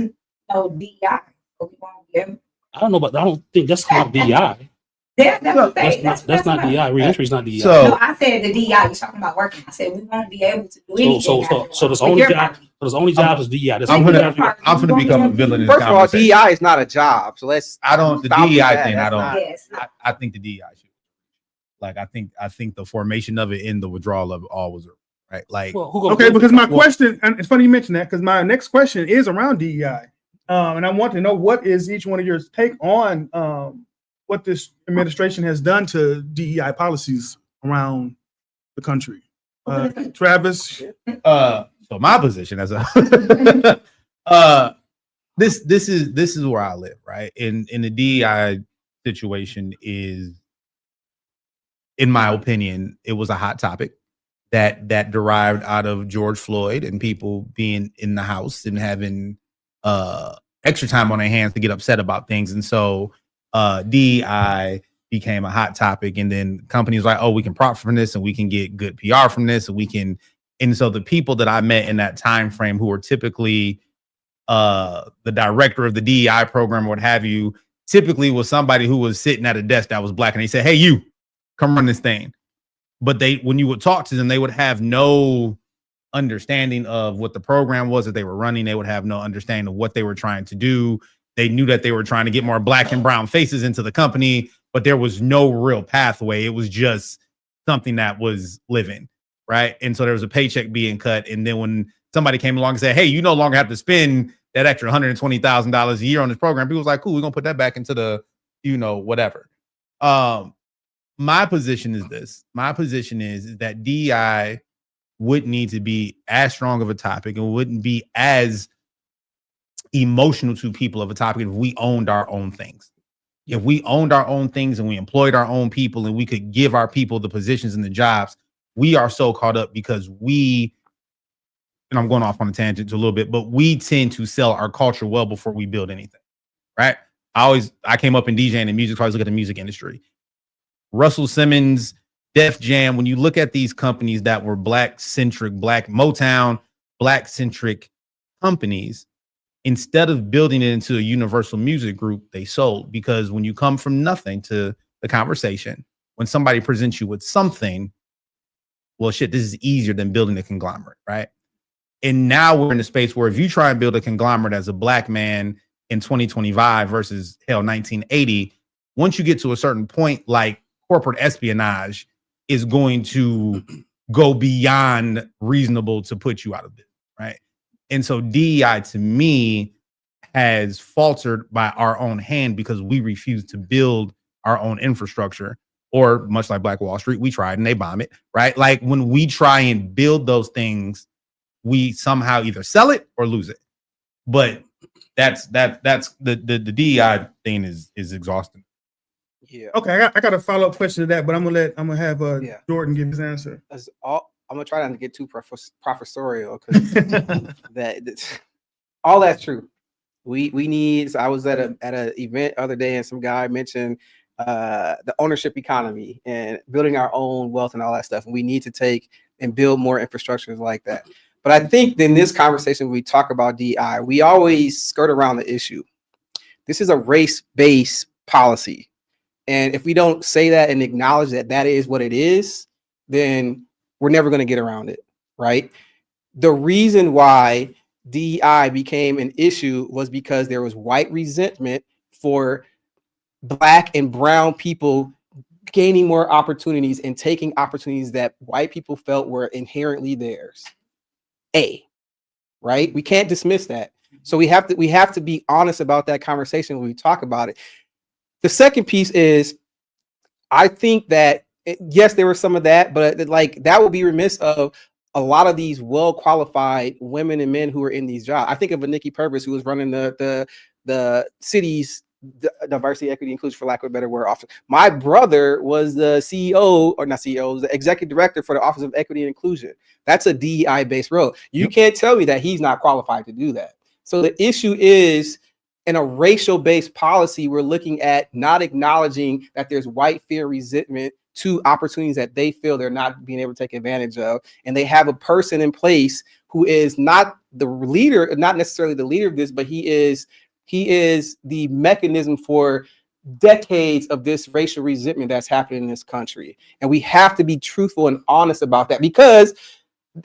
no DEI. So we won't be able. I don't know, but I don't think that's not DEI. That's not DEI. Reentry is not DEI. No, I said the DEI. You're talking about working. I said we won't be able to do anything. So there's only job. So there's only jobs is DEI. I'm gonna become a villain in this First of all, conversation. DEI is not a job. So let's. I don't. The stop with DEI that. thing. I That's don't. not- Yes. I think the DEI should. Like I think the formation of it and the withdrawal of it all was right. Like Okay, because my question, and it's funny you mentioned that, because my next question is around DEI. And I want to know, what is each one of your take on what this administration has done to DEI policies around the country? Travis? so my position as a this is where I live, right? In the DEI situation is, in my opinion, it was a hot topic that derived out of George Floyd and people being in the house and having extra time on their hands to get upset about things. And so DEI became a hot topic, and then companies like, oh, we can profit from this and we can get good PR from this, and so the people that I met in that time frame, who were typically the director of the DEI program or what have you, typically was somebody who was sitting at a desk that was black, and they said, hey, you come run this thing. But when you would talk to them, they would have no understanding of what the program was that they were running. They would have no understanding of what they were trying to do. They knew that they were trying to get more black and brown faces into the company, but there was no real pathway. It was just something that was living, right? And so there was a paycheck being cut. And then when somebody came along and said, hey, you no longer have to spend that extra $120,000 a year on this program, people was like, cool, we're going to put that back into the, whatever. My position is this. My position is that DEI would need to be as strong of a topic and wouldn't be as emotional to people of a topic if we owned our own things. If we owned our own things and we employed our own people and we could give our people the positions and the jobs, we are so caught up because and I'm going off on a tangent a little bit, but we tend to sell our culture well before we build anything, right? I came up in DJing and music, so I always look at the music industry. Russell Simmons, Def Jam, when you look at these companies that were black-centric, Black Motown, black-centric companies, instead of building it into a universal music group, they sold. Because when you come from nothing to the conversation, when somebody presents you with something, well, shit, this is easier than building a conglomerate, right? And now we're in a space where if you try and build a conglomerate as a black man in 2025 versus 1980, once you get to a certain point, like corporate espionage is going to go beyond reasonable to put you out of business, right? And so DEI to me has faltered by our own hand because we refuse to build our own infrastructure, or much like Black Wall Street, we tried and they bomb it, right? Like when we try and build those things, we somehow either sell it or lose it. But that's the DEI thing is exhausting. Yeah. Okay, I got a follow-up question to that, but I'm gonna have Jordan give his answer. I'm gonna try not to get too professorial because all that's true. We need. So I was at an event the other day, and some guy mentioned the ownership economy and building our own wealth and all that stuff. And we need to take and build more infrastructures like that. But I think in this conversation, we talk about DEI, we always skirt around the issue. This is a race-based policy. And if we don't say that and acknowledge that that is what it is, then we're never going to get around it, right? The reason why DEI became an issue was because there was white resentment for Black and brown people gaining more opportunities and taking opportunities that white people felt were inherently theirs. Right? We can't dismiss that. So we have to be honest about that conversation when we talk about it. The second piece is, I think that yes, there was some of that, but like that would be remiss of a lot of these well-qualified women and men who are in these jobs. I think of a Nikki Purvis who was running the city's diversity, equity, inclusion, for lack of a better word, office. My brother was the CEO, or not CEO, was the executive director for the Office of Equity and Inclusion. That's a DEI based role. You can't tell me that he's not qualified to do that. So the issue is, in a racial based policy, we're looking at not acknowledging that there's white fear, resentment to opportunities that they feel they're not being able to take advantage of. And they have a person in place who is not the leader, not necessarily the leader of this, but he is the mechanism for decades of this racial resentment that's happening in this country. And we have to be truthful and honest about that, because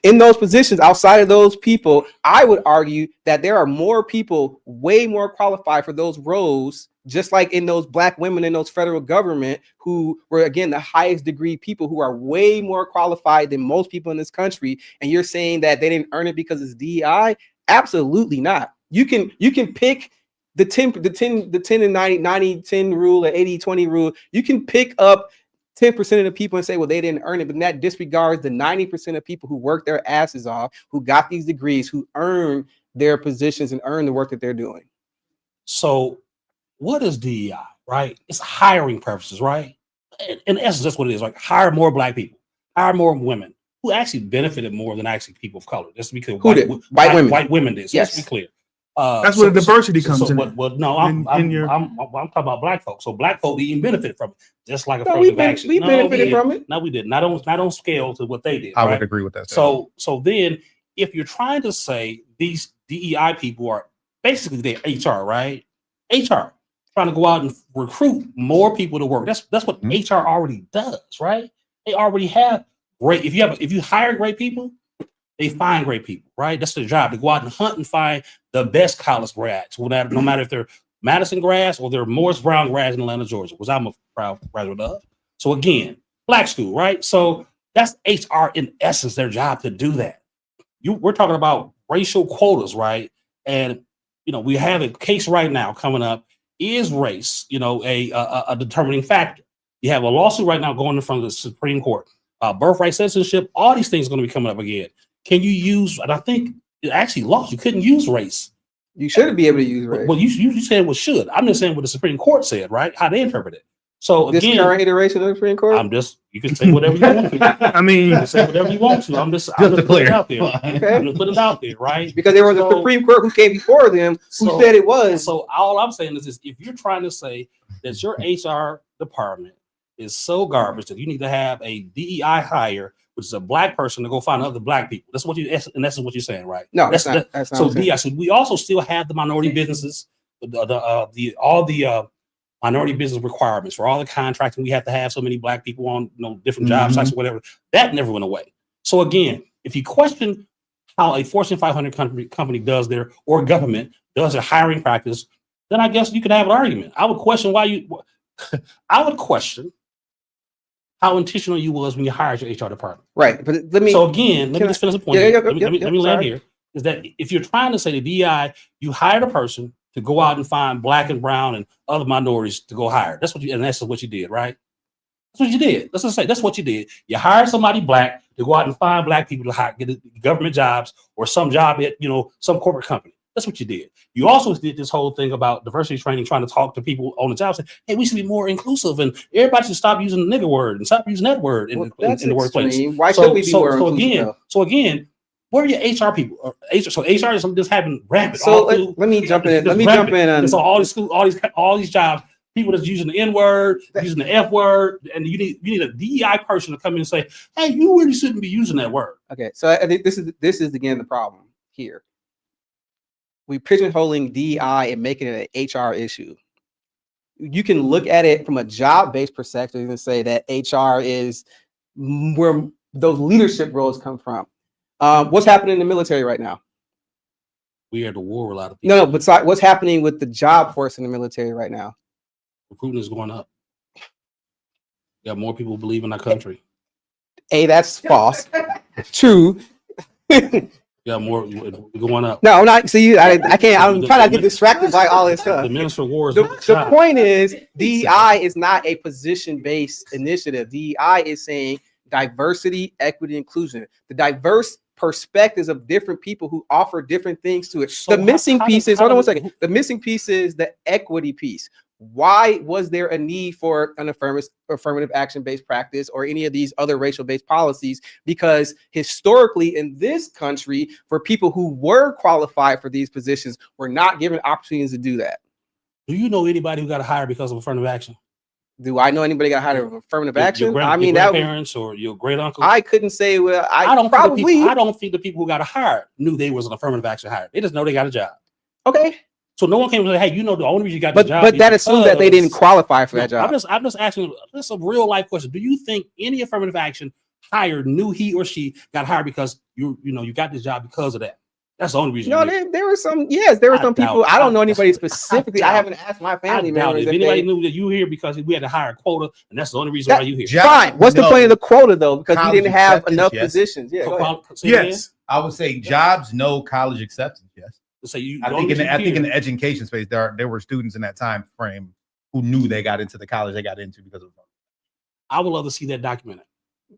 in those positions, outside of those people, I would argue that there are more people way more qualified for those roles, just like in those Black women in those federal government, who were, again, the highest degree people who are way more qualified than most people in this country. And you're saying that they didn't earn it because it's DEI? Absolutely not. You can pick the 10 and 90 rule, the 80-20 rule. You can pick up 10% of the people and say, well, they didn't earn it, but that disregards the 90% of people who work their asses off, who got these degrees, who earn their positions and earn the work that they're doing. So what is DEI, right? It's hiring purposes, right? In essence, that's what it is. Like, hire more Black people, hire more women who actually benefited more than actually people of color. Just because white women did. So yes. Let's be clear. That's where the diversity comes in. Well, no, I'm talking about Black folks. So Black folk didn't benefit from it, just like affirmative action. We benefited from it. No, we didn't. Not on scale to what they did. I right? would agree with that. So then, if you're trying to say these DEI people are basically they're HR, right? HR trying to go out and recruit more people to work. That's what HR already does, right? They already have great. If you hire great people, they find great people, right? That's their job, to go out and hunt and find the best college grads, no matter if they're Madison grads or they're Morris Brown grads in Atlanta, Georgia, which I'm a proud graduate of. So again, Black school, right? So that's HR in essence, their job to do that. We're talking about racial quotas, right? And we have a case right now coming up. Is race, a determining factor? You have a lawsuit right now going in front of the Supreme Court. Birthright citizenship, all these things are going to be coming up again. Can you use, and I think it actually lost, you couldn't use race. You shouldn't be able to use race. Well, you said what should. I'm just saying what the Supreme Court said, right? How they interpret it. So this again, current iteration of the Supreme Court? You can say whatever you want to. I mean, you can say whatever you want to. I'm just putting it out there. Okay. I'm just putting it out there, right? Because there was a Supreme Court who came before them who said it was. So all I'm saying is this: if you're trying to say that your HR department is so garbage that you need to have a DEI hire, which is a Black person, to go find other Black people. That's what and what you're saying, right? No, that's not so DEI. So we also still have the minority businesses, all the minority business requirements for all the contracting. We have to have so many Black people on different job sites or whatever. That never went away. So again, if you question how a Fortune 500 company does or government does their hiring practice, then I guess you could have an argument. I would question I would question how intentional you was when you hired your HR department. Right. But let me just finish the point. Let me land here. Is that if you're trying to say the DEI, you hired a person to go out and find Black and brown and other minorities to go hire. That's what you did, right? That's what you did. Let's just say that's what you did. You hired somebody Black to go out and find Black people to get government jobs or some job at some corporate company. That's what you did. You also did this whole thing about diversity training, trying to talk to people on the job, saying, "Hey, we should be more inclusive, and everybody should stop using the nigger word and stop using that word in the workplace." Why should we be more inclusive? So again, where are your HR people? So HR is just having rampant. So let me jump in. Let me jump in. So all these jobs, people that's using the N word, using the F word, and you need a DEI person to come in and say, "Hey, you really shouldn't be using that word." Okay, so I think this is again the problem here. We pigeonholing DEI and making it an HR issue. You can look at it from a job-based perspective and say that HR is where those leadership roles come from. What's happening in the military right now? We are at the war with a lot of people. No, but what's happening with the job force in the military right now? Recruiting is going up. You got more people believe in our country. That's false. True. Yeah, more going up. No, I'm not. See, I can't. I'm trying not to get distracted by all this stuff. The Minister of War is the point is, DEI is not a position-based initiative. DEI is saying diversity, equity, inclusion. The diverse perspectives of different people who offer different things to it. So The missing how piece does- is, how hold on one does- second. The missing piece is the equity piece. Why was there a need for an affirmative action-based practice or any of these other racial-based policies? Because historically in this country, for people who were qualified for these positions, were not given opportunities to do that. Do you know anybody who got hired because of affirmative action? Do I know anybody got hired of affirmative action? Your I mean, your that grandparents or your great uncle. I couldn't say. Well, I don't probably Think I don't think the people who got hired knew they was an affirmative action hire. They just know they got a job. okay. So no one came and said, "Hey, you know the only reason you got But the job." but that is assumes that they didn't because-" qualify for No, that job. I'm just asking. This is a real life question. Do you think any affirmative action hired knew he or she got hired because you got this job because of that? That's the only reason. No, you did. there were some. Yes, there were I some people. doubt- I don't know anybody I specifically. I doubt- haven't asked my family I doubt members it. If if anybody they. knew that you here because we had to hire a quota, and that's the only reason That- why you here. Fine. What's the No. point of the quota though? Because we College didn't have acceptance, enough yes. positions. Yeah. go ahead. Say it again? Yes. I would say jobs, no college acceptance. Yes. So you. I the think only in reason you the education space, there were students in that time frame who knew they got into the college they got into because of I would love to see that documented.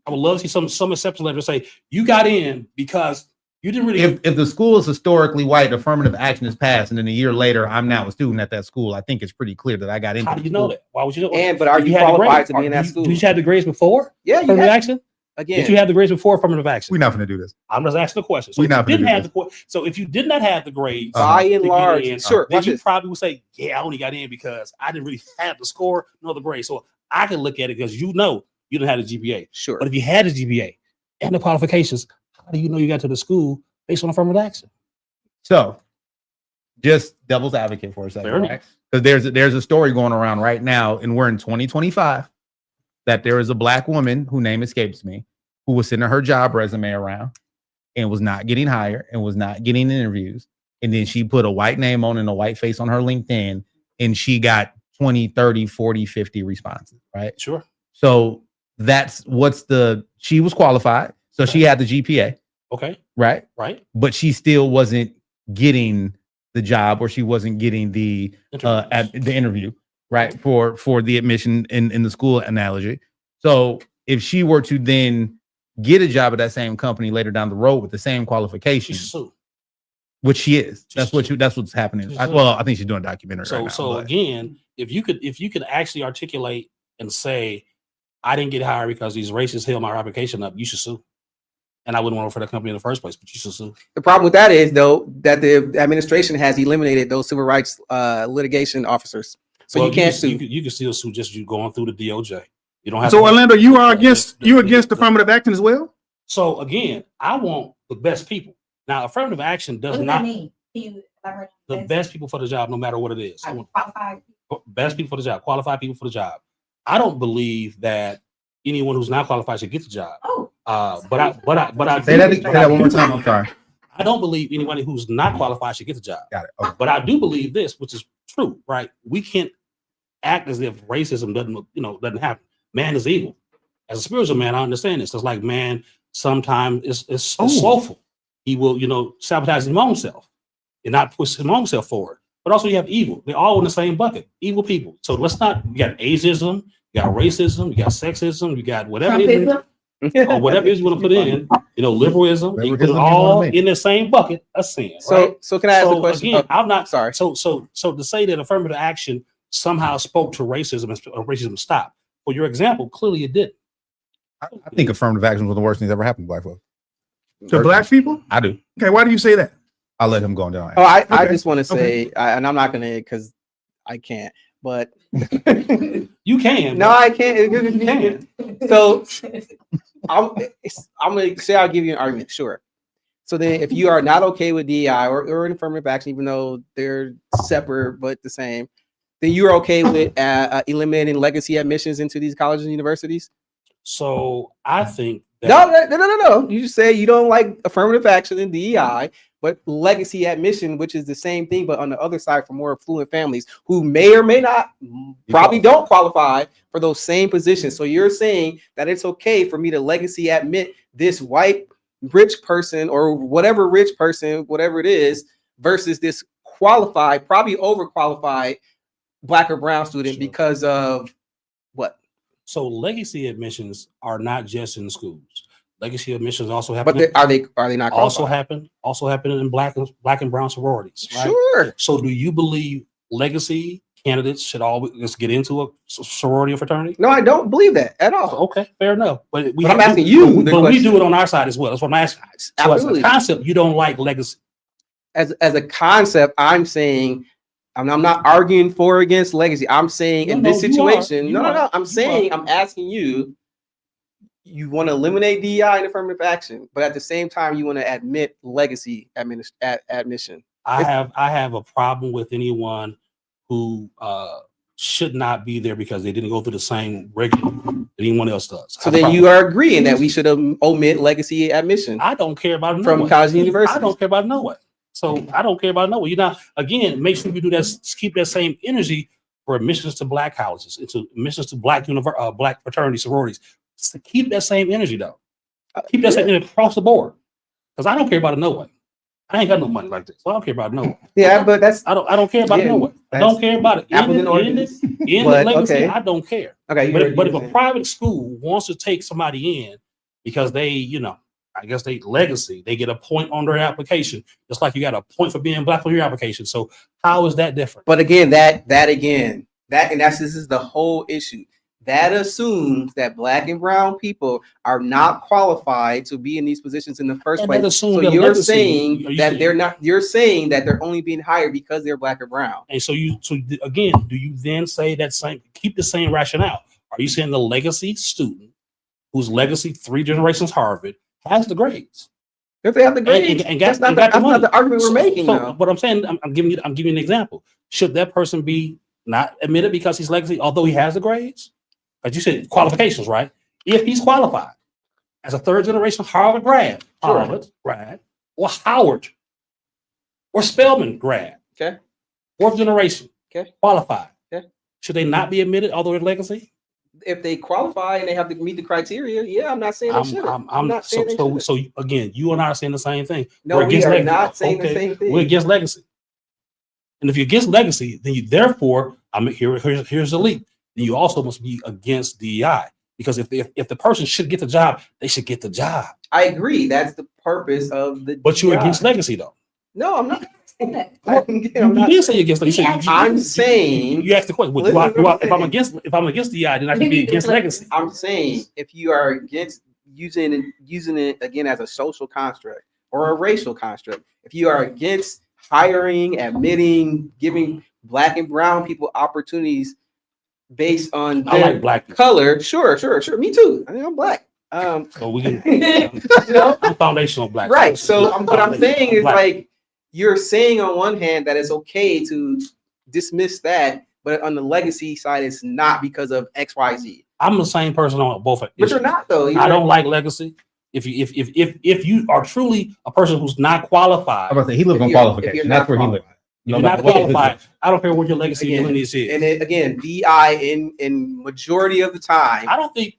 I would love to see some acceptance letter say you got in because you didn't really. if the school is historically white, affirmative action is passed, and then a year later I'm now a student at that school, I think it's pretty clear that I got into How do the you know school. that? Why would you know? And but are you had the qualified grades. to be in that school? Did you have the grades before Yeah, you affirmative have, action? Did you again. have the grades before affirmative action? We're not going to do this. I'm just asking a question. So We if you not gonna didn't do have the so if you did not have the grades, By to and get large, in, sure. then Watch you this. probably would say, "Yeah, I only got in because I didn't really have the score nor the grade." So I can look at it because you didn't have the GPA. Sure. But if you had the GPA and the qualifications, how do you know you got to the school based on affirmative action? So, just devil's advocate for a second, Fair right? enough. Because there's a story going around right now, and we're in 2025, that there is a black woman whose name escapes me, who was sending her job resume around and was not getting hired and was not getting interviews. And then she put a white name on and a white face on her LinkedIn, and she got 20, 30, 40, 50 responses, right? Sure. So she was qualified. So she had the GPA, Okay. right? Right. But she still wasn't getting the job, or she wasn't getting the at the interview, right? For the admission in the school analogy. So if she were to then get a job at that same company later down the road with the same She's qualifications, sued. which she is, that's She's- what's happening. she's- I think she's doing a documentary So right now. so but- again, if you could actually articulate and say, I didn't get hired because these racists held my application up, you should sue. And I wouldn't want to work for the company in the first place, but you should sue. The problem with that is though that the administration has eliminated those civil rights litigation officers, so Well, you can't can- sue. You can still sue just you going through the DOJ. You don't have So to. Orlando, you against affirmative action as well? So again, I want the best people. Now, affirmative action What does does that not mean? Can you elaborate on the this? best people for the job, no matter what it is. I Like want qualified? best people for the job, qualified people for the job. I don't believe that anyone who's not qualified should get the job. Oh, But I Say that one more time. I'm sorry. I don't believe anybody who's not qualified should get the job. Got it. Okay. But I do believe this, which is true, right? We can't act as if racism doesn't happen. Man is evil. As a spiritual man, I understand this. It's like man sometimes is slothful. He will, sabotage his own self and not push his own self forward. But also you have evil. They're all in the same bucket. Evil people. So let's not. You got ageism, you got racism, you got sexism, you got whatever it is, or whatever it is you want to put in. Liberalism. You put it Liberalism you all wanna make. in the same bucket of sin. So right? so can I ask a So question? again, I'm not sorry. So to say that affirmative action somehow spoke to racism and racism stopped. For your example, clearly it did. I think affirmative action was one of the worst things ever happened to black folks. To black people? I do. Okay, why do you say that? I'll let him go on down. Oh, I Okay. just want to Okay. say, and I'm not gonna because I can't. But You can. no, but I can't. You can. So I'm gonna say I'll give you an argument. Sure. So then, if you are not okay with DEI or an affirmative action, even though they're separate but the same, then you're okay with eliminating legacy admissions into these colleges and universities? So I think that No. You just say you don't like affirmative action and DEI, but legacy admission, which is the same thing, but on the other side for more affluent families who may or may not, probably don't qualify for those same positions. So you're saying that it's okay for me to legacy admit this white rich person or whatever rich person, whatever it is, versus this qualified, probably overqualified black or brown student Sure. because of what? So legacy admissions are not just in schools. Legacy admissions also happen. But are they not also qualified? happen in black and brown sororities, right? Sure. So do you believe legacy candidates should always get into a sorority or fraternity? No, I don't believe that at all. Okay, fair enough. But I'm asking you the but we question. do it on our side as well. That's what I'm asking. So Absolutely. as a concept, you don't like legacy. As a concept, I'm saying I'm not arguing for or against legacy. I'm saying in No, this no, you are. situation, You no. are. I'm You saying are. I'm asking you. You want to eliminate DEI and affirmative action, but at the same time, you want to admit legacy admission. I have a problem with anyone who should not be there because they didn't go through the same rigor that anyone else does. So then you are agreeing that we should omit legacy admission I don't care about it from no way. college and university. I don't care about it no way. So I don't care about it no way. You're not, again, make sure you do that, keep that same energy for admissions to black colleges, into admissions to black fraternity sororities. So keep that same energy though. Keep that same energy across the board. Because I don't care about it no way. I ain't got no money like this. So I don't care about it no way. Yeah, but that's I don't care about it no way. I don't care about it. apples and In oranges. the But, legacy, okay. I don't care. Okay, But if a private school wants to take somebody in because they, I guess they legacy, they get a point on their application, just like you got a point for being black on your application. So how is that different? But again, this is the whole issue. That assumes that black and brown people are not qualified to be in these positions in the first And place. that assumes So that you're legacy- saying are you that saying- they're not. You're saying that they're only being hired because they're black or brown. And so again, do you then say that keep the same rationale? Are you saying the legacy student whose legacy 3 generations Harvard has the grades? If they have the grades, and that's got not money. the argument we're making. So, though. but I'm saying, I'm giving you an example. Should that person be not admitted because he's legacy, although he has the grades? But you said qualifications, right? If he's qualified as a 3rd generation Harvard grad, Sure. or Howard, or Spelman grad, Okay. 4th generation, Okay. qualified, Okay. should they not be admitted, although they're legacy? If they qualify and they have to meet the criteria, yeah, I'm not saying they should. I'm not saying they shouldn't. so again, you and I are saying the same thing. No, We're we against are legacy. not saying the Okay, same thing. We're against legacy. And if you're against legacy, then here's the leap. Then you also must be against DEI. Because if the person should get the job, they should get the job. I agree. That's the purpose of the. But you're DEI. against legacy, though. No, I'm not. I'm You not. did say you're against legacy. I'm saying. You asked the question. If I'm against DEI, then I should be against legacy. I'm saying if you are against using it again as a social construct or a racial construct, if you are against hiring, admitting, giving black and brown people opportunities based on I their like black people. color, sure. Me too. I mean, I'm black. So we can. You know, I'm foundational black. right. So what I'm saying is Black. like you're saying on one hand that it's okay to dismiss that, but on the legacy side, it's not because of XYZ. I'm the same person on both. But you're issues. not though. I don't like legacy. If you are truly a person who's not qualified, I'm about to say he lives If on you're- if qualification. you're That's not where he lives. you're not qualified. I don't care what your legacy Again, and lineage is. And then again, DI in majority of the time I don't think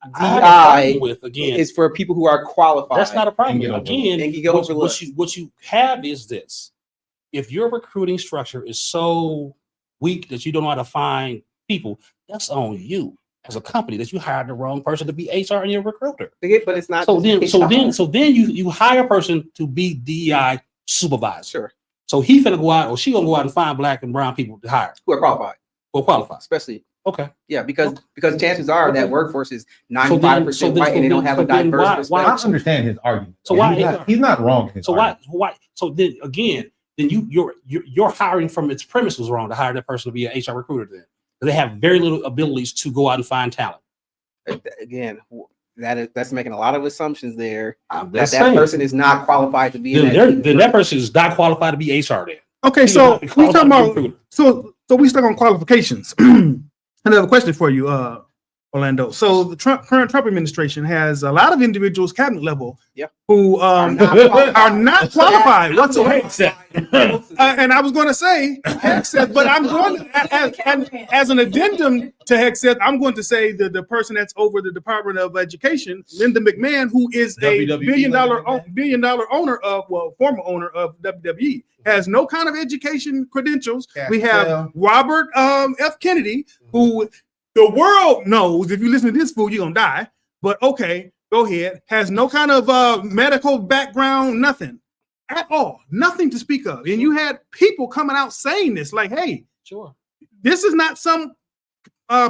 I have a DI problem with again. is for people who are qualified. That's not a problem. And get Again, and you get overlooked. what you have is this: if your recruiting structure is so weak that you don't know how to find people, that's on you as a company that you hired the wrong person to be HR and your recruiter. But it's not. So just then you hire a person to be DEI supervisor. sure So he finna go out or she gonna go out and find black and brown people to hire who are qualified, or qualify. especially Okay. yeah, because chances are that workforce is So then- 95% white and they don't have a so then diverse why- I perspective. understand his argument. So And why- he's not wrong in his So argument. why? So then again, then you're hiring from its premise was wrong to hire that person to be an HR recruiter. Then they have very little abilities to go out and find talent. Again, that's making a lot of assumptions there. I'm That just that saying. person is not qualified to be in that. Then that person is not qualified to be HR. Then Okay, He's so not we qualified talking to be about recruiter. so we stuck on qualifications. Another question for you, Orlando. So the current Trump administration has a lot of individuals, cabinet level, Yeah. who are not qualified whatsoever. whatsoever. And I was going to say Hegseth, but I'm going to, as an addendum to Hegseth, I'm going to say the person that's over the Department of Education, Linda McMahon, who is a WWE billion dollar owner of, former owner of WWE, has no kind of education credentials. We have Well. Robert F. Kennedy, who the world knows if you listen to this fool, you're gonna die. But okay, go ahead. Has no kind of medical background, nothing at all, nothing to speak of. And you had people coming out saying this, like, "Hey, Sure. this is not some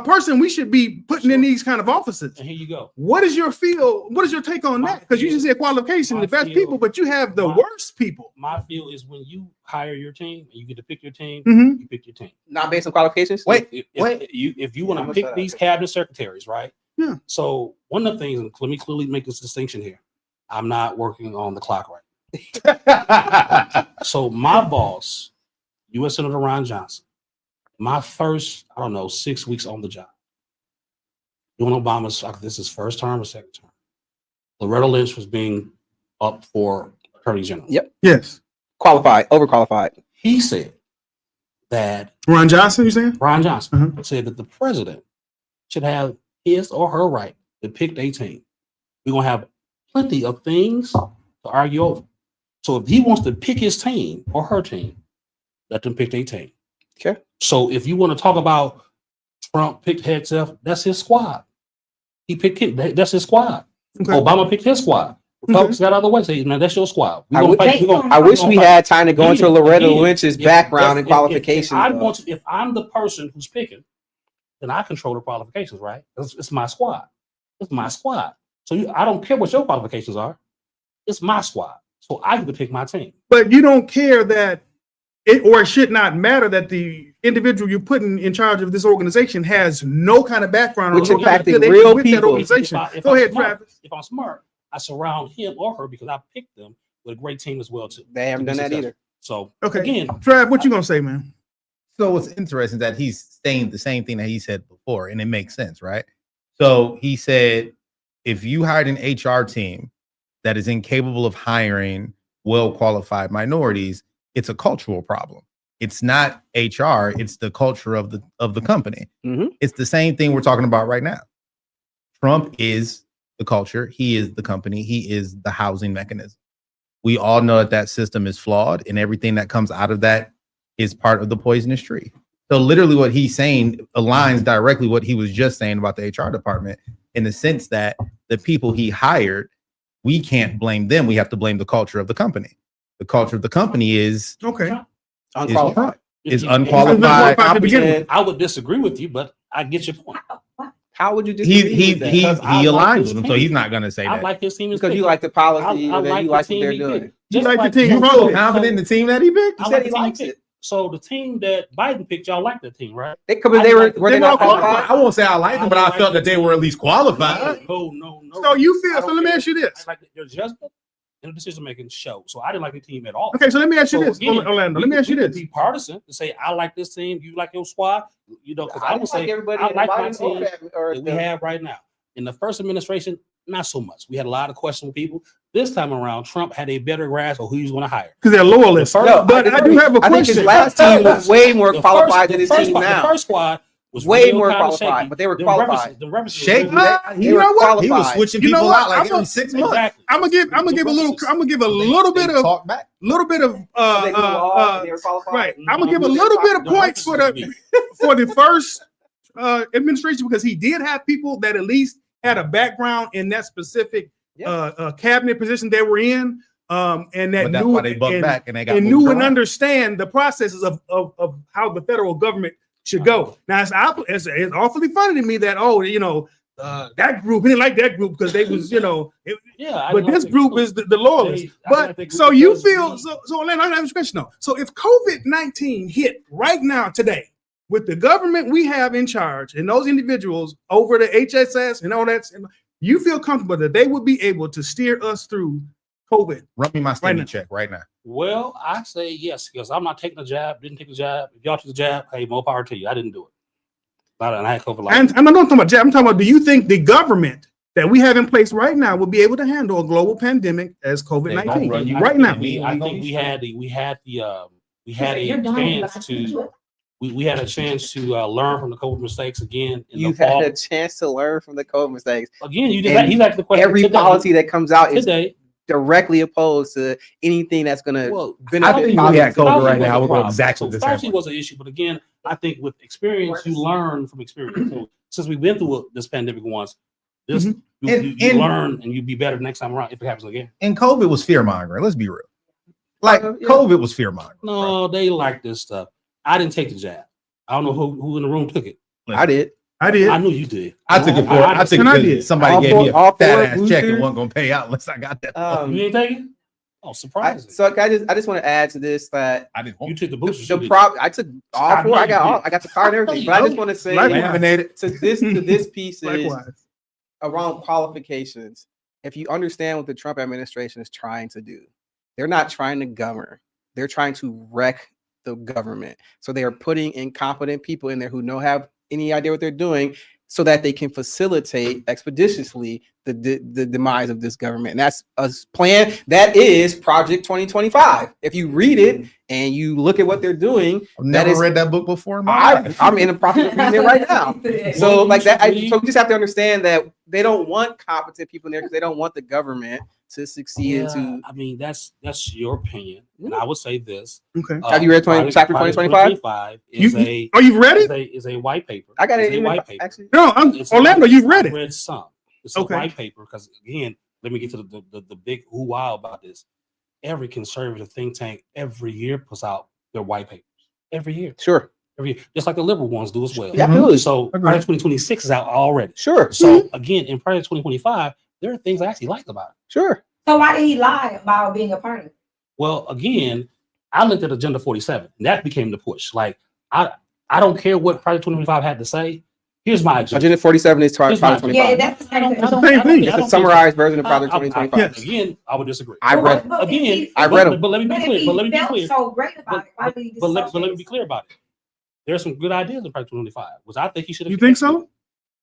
person we should be putting in these kind of offices." And here you go. What is your feel? What is your take on My that? Because you feel- just said qualification, my the best feel- people, but you have the my- worst people. My feel is when you hire your team and you get to pick your team, Mhm. you pick your team. Not based on qualifications. Wait, If you want Yeah, to I'm pick gonna these shut up. cabinet secretaries, right? Yeah. So one of the things, and let me clearly make this distinction here. I'm not working on the clock right. So my boss, U.S. Senator Ron Johnson, my first, 6 weeks on the job. During Obama's, this is his first term or second term. Loretta Lynch was being up for Attorney General. Yep. Yes, Qualified, overqualified. He said that Ron Johnson. You saying? Ron Johnson Uh-huh. said that the president should have his or her right to pick their team. We're gonna have plenty of things to argue over. So if he wants to pick his team or her team, let them pick their team. Okay. So if you want to talk about Trump picked himself, that's his squad. He picked it. That's his squad. Okay. Obama picked his squad. Republicans got out of the way. Say, man, that's your squad. We I gonna would- fight- we gonna- I wish gonna we fight. had time to go into Again, Loretta again, Lynch's if- background and if- qualifications. If I'm the person who's picking, then I control the qualifications, right? It's my squad. It's my squad. So I don't care what your qualifications are. It's my squad. So I get to pick my team. But you don't care that it, or it should not matter that the individual you're putting in charge of this organization has no kind of background Which or no kind of impacting affiliation real with that people. organization. If Go I'm ahead, smart, Travis. If I'm smart, I surround him or her because I picked them with a great team as well too. They haven't to be done that successful. either. So Okay. again, Trav, what you gonna say, man? So what's interesting is that he's saying the same thing that he said before, and it makes sense, right? So he said, if you hired an HR team that is incapable of hiring well-qualified minorities, it's a cultural problem. It's not HR, it's the culture of the company. Mhm. It's the same thing we're talking about right now. Trump is the culture, he is the company, he is the housing mechanism. We all know that that system is flawed, and everything that comes out of that is part of the poisonous tree. So literally what he's saying aligns directly what he was just saying about the HR department, in the sense that the people he hired, we can't blame them. We have to blame the culture of the company. The culture of the company is Okay. Unqualified. is if- unqualified. Unqualified to begin with. Competent. I would disagree with you, but I get your point. How would you disagree He with that? he Because I he like aligns his with them, so team. he's not gonna say I that. like his team Because you like the policy and then you like what they're doing. You like the team You you feel voted. confident in the team that he picked? He I said like he the team likes pick. it. So the team that Biden picked, y'all like that team, right? Because I they were like- were they They not were qualified? I won't say I liked them, but I like felt the that they team. were at least qualified. No. So you feel? I So don't let me care. ask you this. I like their judgment and the decision making show. So I didn't like the team at all. Okay, so let me ask you So this, again, Orlando. we Let me could- ask you we could this. Be partisan to say I like this team, you like your squad. You know, because I would just like say everybody I in like my Biden or team that- or that we the- have right now. In the first administration, not so much. We had a lot of questionable people. This time around, Trump had a better grasp of who he was going to hire. Because they're loyalists. The first- No, But I do have a I think his question. last team was way more The qualified first- than the his first team squad- now. The first squad was Way real more kinda qualified, shaky. but they were Them qualified. references- them references were Shaky. real- They You were know what? He was qualified. switching You know people what? out like I'm every a- 6 months. Exactly. I'm gonna give a little bit of Talk back. They knew law, and they were qualified. right. I'm gonna give a little bit of points for the first administration, because he did have people that at least had a background in that specific cabinet position they were in, and that But that's knew why they bucked and, back and they got and moved knew and around. understand the processes of how the federal government should go. Now it's awfully funny to me that that group, he didn't like that group because they was Yeah, I but didn't this like group the- is the loyalists. I like But that so group you because feel we- so Orlando, I have a question though. So if COVID-19 hit right now today with the government we have in charge and those individuals over the HSS and all that, you feel comfortable that they would be able to steer us through COVID? Run me my now. stimmy check right now. Well, I say yes, because I'm not taking the jab, didn't take the jab. If y'all took the jab, hey, more power to you. I didn't do it. And I had COVID like And I'm not talking about jab. I'm talking about, do you think the government that we have in place right now will be able to handle a global pandemic as COVID-19 right now? I think we had a chance to learn from the COVID mistakes again in You've the fall. had a chance to learn from the COVID mistakes. Again, you And did. He's asked the question. Every today. policy that comes out is today. directly opposed to anything that's going to Well, benefit I think Fauci. we had COVID Fauci right was now. a We're going problem. exactly So the same Fauci way. was an issue, but again, I think with experience, you learn from experience. So since we've been through this pandemic once, this Mhm. you learn and you be better next time around if it happens again. And COVID was fear mongering. Let's be real. Like Yeah. COVID was fear mongering. No, they like this stuff. I didn't take the jab. I don't know who in the room took it. I did. I did. I knew you did. I took it for. I I took it and I because did. somebody All gave four- me a all fat four ass check and boosters. wasn't gonna pay out unless I got that. You didn't take it? Oh, surprising. So I just want to add to this that I didn't. You took the the, boosters. you did. I took all I four. know I you got all. did. I got the card and everything. But I just want to say Likewise. Laminated. to this piece is Likewise. around qualifications. If you understand what the Trump administration is trying to do, they're not trying to govern. They're trying to wreck the government. So they are putting incompetent people in there who don't have any idea what they're doing, so that they can facilitate expeditiously the demise of this government. And that's a plan that is Project 2025. If you read it and you look at what they're doing, I've never read that book before in my life. I'm in the process of reading it right now. So Well, like you that, should read- so we just have to understand that they don't want competent people in there because they don't want the government to succeed Yeah, into. I mean, that's your opinion. And I would say this. Okay. Have you read chapter 2025? 2025 is You, oh, you've read it? is a white paper. I got It's it a in white the, paper. actually. No, It's a Orlando, white- you've read I've it. read some. It's Okay. a white paper because again, let me get to the big wow about this. Every conservative think tank every year puts out their white papers. Every year. Sure. Every year. Just like the liberal ones do as well. Yeah, absolutely. So Agreed. Project 2026 is out already. Sure. So again, in Project 2025, there are things I actually like about it. Sure. So why did he lie about being a part of it? Well, again, I looked at Agenda 47, and that became the push. Like, I don't care what Project 2025 had to say. Here's my agenda. Agenda 47 is Here's Project my- 2025. Yeah, that's the same thing. It's the same thing. It's a summarized version of Project 2025. Yes. Again, I would disagree. I read. But if Again, he- I read them. But let me But be if clear. he But let me be felt clear. so great about it, why did he But let me dissociate? be clear about it. There's some good ideas in Project 2025, which I think he should have. You think so?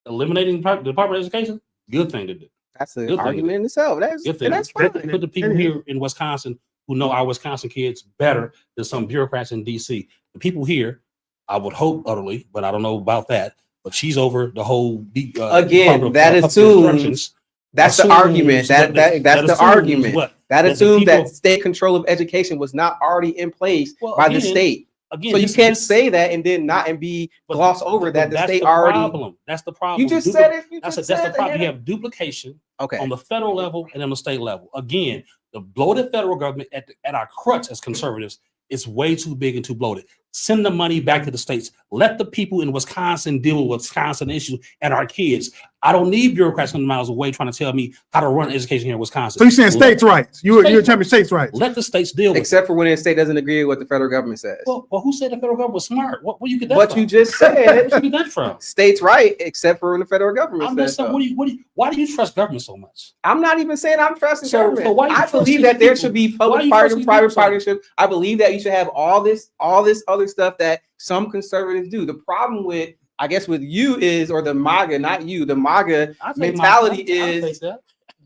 Eliminating the Department of Education, good thing to do. That's an Good thing. argument in itself. That's Good thing. and that's fine. Put the people here in Wisconsin who know our Wisconsin kids better than some bureaucrats in DC. The people here, I would hope utterly, but I don't know about that. But she's over the whole. Again, Department of that Public assumes- Instructions. That's the Assumes argument. That's the assumes argument. what? That that the assumes that people- state control of education was not already in place Well, by the again, state. Again, So you this- can't this- say that and then not and be but- gloss over that the that's state the already. Problem. That's the problem. You just Dupli- said it. You That's just that's said the problem. it. You have duplication Okay. on the federal level and on the state level. Again, the bloated federal government at our crutch as conservatives is way too big and too bloated. Send the money back to the states. Let the people in Wisconsin deal with Wisconsin issues and our kids. I don't need bureaucrats 100 miles away trying to tell me how to run education here in Wisconsin. So you're saying Let- states' rights? You're States' champion states' rights. Let the states deal with it. Except for when the state doesn't agree with what the federal government says. Well, who said the federal government was smart? Where you get that But from? you just Where said you get that from? states' right, except for when the federal government I'm says just saying, so. why do you trust government so much? I'm not even saying I'm trusting So government. why you I trust believe these that there people? should be Why public you private trust these private people so much? partnership. I believe that you should have all this other stuff that some conservatives do. The problem with, I guess, with you is, or the MAGA, not you, the MAGA I take mentality I take is that.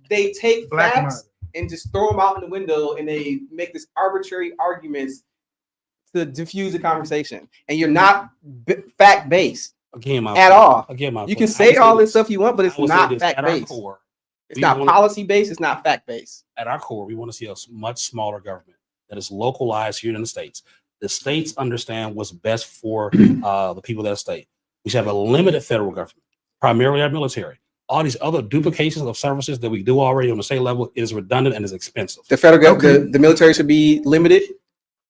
they take Black facts and just throw them out in the window and they make this arbitrary arguments to diffuse the conversation. And you're not fact based Again, my at point. all. Again, my You point. can I say would all this this. stuff you want, but it's I would say not this, fact at our based. core, It's we not wanna- policy based. It's not fact based. At our core, we want to see a much smaller government that is localized here in the states. The states understand what's best for the people of that state. We should have a limited federal government, primarily our military. All these other duplications of services that we do already on the state level is redundant and is expensive. The federal government, the military should be limited.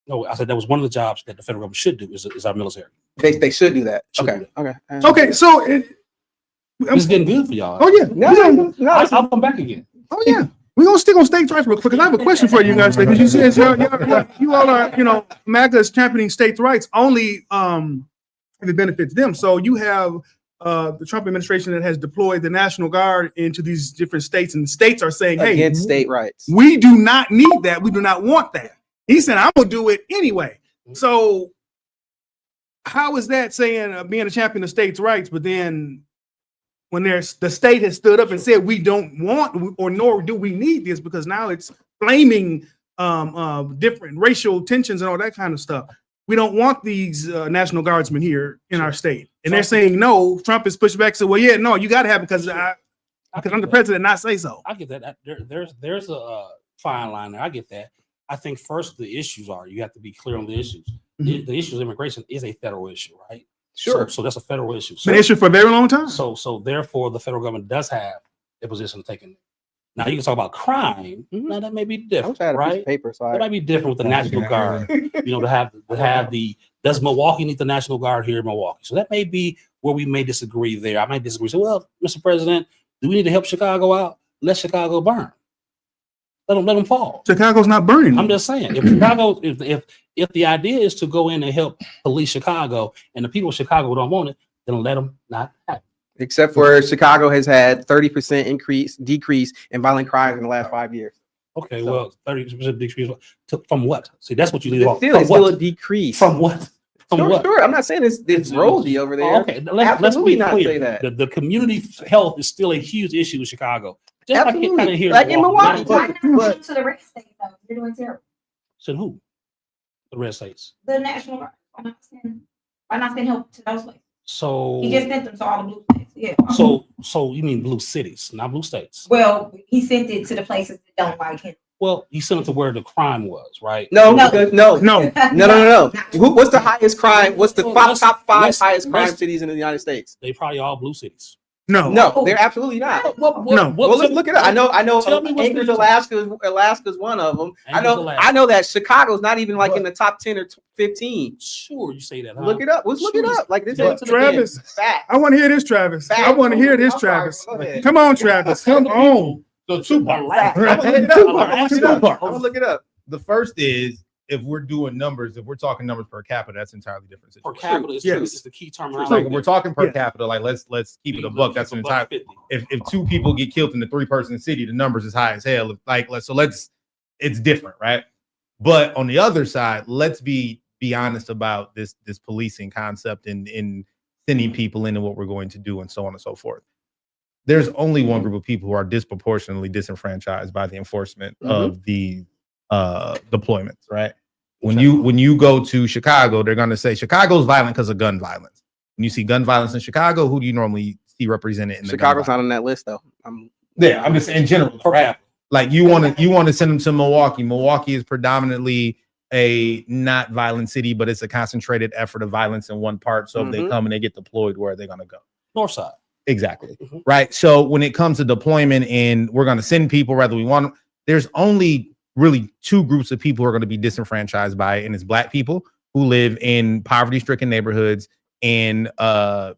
No, I said that was one of the jobs that the federal government should do is our military. They should do that. Should Okay. do Okay. Okay, so It's getting good for y'all. oh yeah, I'll come back again. oh yeah. We're gonna stick on states' rights real quick because I have a question for you guys because you said you all are, MAGA is championing states' rights only if it benefits them. So you have the Trump administration that has deployed the National Guard into these different states, and states are saying, "Hey, Against state rights. we do not need that. We do not want that." He said, "I'm gonna do it anyway." So how is that saying being a champion of states' rights, but then when the state has stood up and said we don't want or nor do we need this because now it's flaming different racial tensions and all that kind of stuff. We don't want these National Guardsmen here in our state, and they're saying no. Trump has pushed back, said, "Well, yeah, no, you got to have it because I'm the president, not say so." I get that. There's a fine line there. I get that. I think first the issues are you have to be clear on the issues. Mhm. The issues of immigration is a federal issue, right? Sure. So that's a federal issue. It's been issued for a very long time. So therefore, the federal government does have a position taken. Now you can talk about crime. Mhm. Now that may be I wish different, I had a piece right? of paper, so That might be different with the National Guard. To have the does Milwaukee need the National Guard here in Milwaukee? So that may be where we may disagree there. I might disagree. So, well, Mr. President, do we need to help Chicago out? Let Chicago burn. Let them fall. Chicago's not burning. I'm just saying, if Chicago, if the idea is to go in and help police Chicago, and the people of Chicago don't want it, then let them not happen. except for Chicago has had 30% decrease in violent crimes in the last 5 years. Okay, So- well, 30% decrease from what? See, that's what you need. It's From still a what? decrease. From what? From Sure, what? sure. I'm not saying it's rosy over there. Oh, okay, let's Absolutely be not clear. say that. The community health is still a huge issue in Chicago. Just Absolutely. like kinda here Like in Milwaukee. Why But- not but- go to the red state though? You're doing terrible. Said who? The red states. The National Guard. Why not send help to those places? So, He just sent them to all the blue states. Yeah. so you mean blue cities, not blue states? Well, he sent it to the places that don't like him. Well, he sent it to where the crime was, right? No, No. because no. No. No. What's the highest crime? What's the Well, top five let's- highest crime let's- cities in the United States? They probably all blue cities. No. No, they're absolutely not. What, No. Well, let's look it up. I know. Tell me what's Anchorage, the- Alaska's one of them. Anchorage, Alaska. I know that Chicago's not even like in the top 10 or 15. Sure, you say that. Huh? Look it up. Let's look it Sure. up. Like this But is Travis, fact. I want to hear this, Travis. I Fact. want to hear this, I'm sorry, Travis. go ahead. Come on, Travis. Come on. So two parts. Fact. Right. I'm gonna look it Two up. parts. I'm Two gonna parts. look it up. The first is if we're doing numbers, if we're talking numbers per capita, that's entirely different. Per situation. capita is, Yes. is the key So terminology. like if we're talking per Yeah. capita, like let's keep it a buck. That's an entire. 50. If two people get killed in the 3-person city, the numbers is high as hell. It's different, right? But on the other side, let's be honest about this policing concept and sending people into what we're going to do and so on and so forth. There's only one group of people who are disproportionately disenfranchised by the enforcement of the deployments, right? When you go to Chicago, they're going to say Chicago's violent because of gun violence. When you see gun violence in Chicago, who do you normally see represented in the gun Chicago's violence? not on that list though. Yeah, I'm just in general, Per right? capita. Like you want to send them to Milwaukee. Milwaukee is predominantly a not violent city, but it's a concentrated effort of violence in one part. So if they come and they get deployed, where are they going to go? North side. Exactly. Mhm. Right. So when it comes to deployment and we're going to send people, whether we want them, there's only really two groups of people who are going to be disenfranchised by it, and it's Black people who live in poverty-stricken neighborhoods and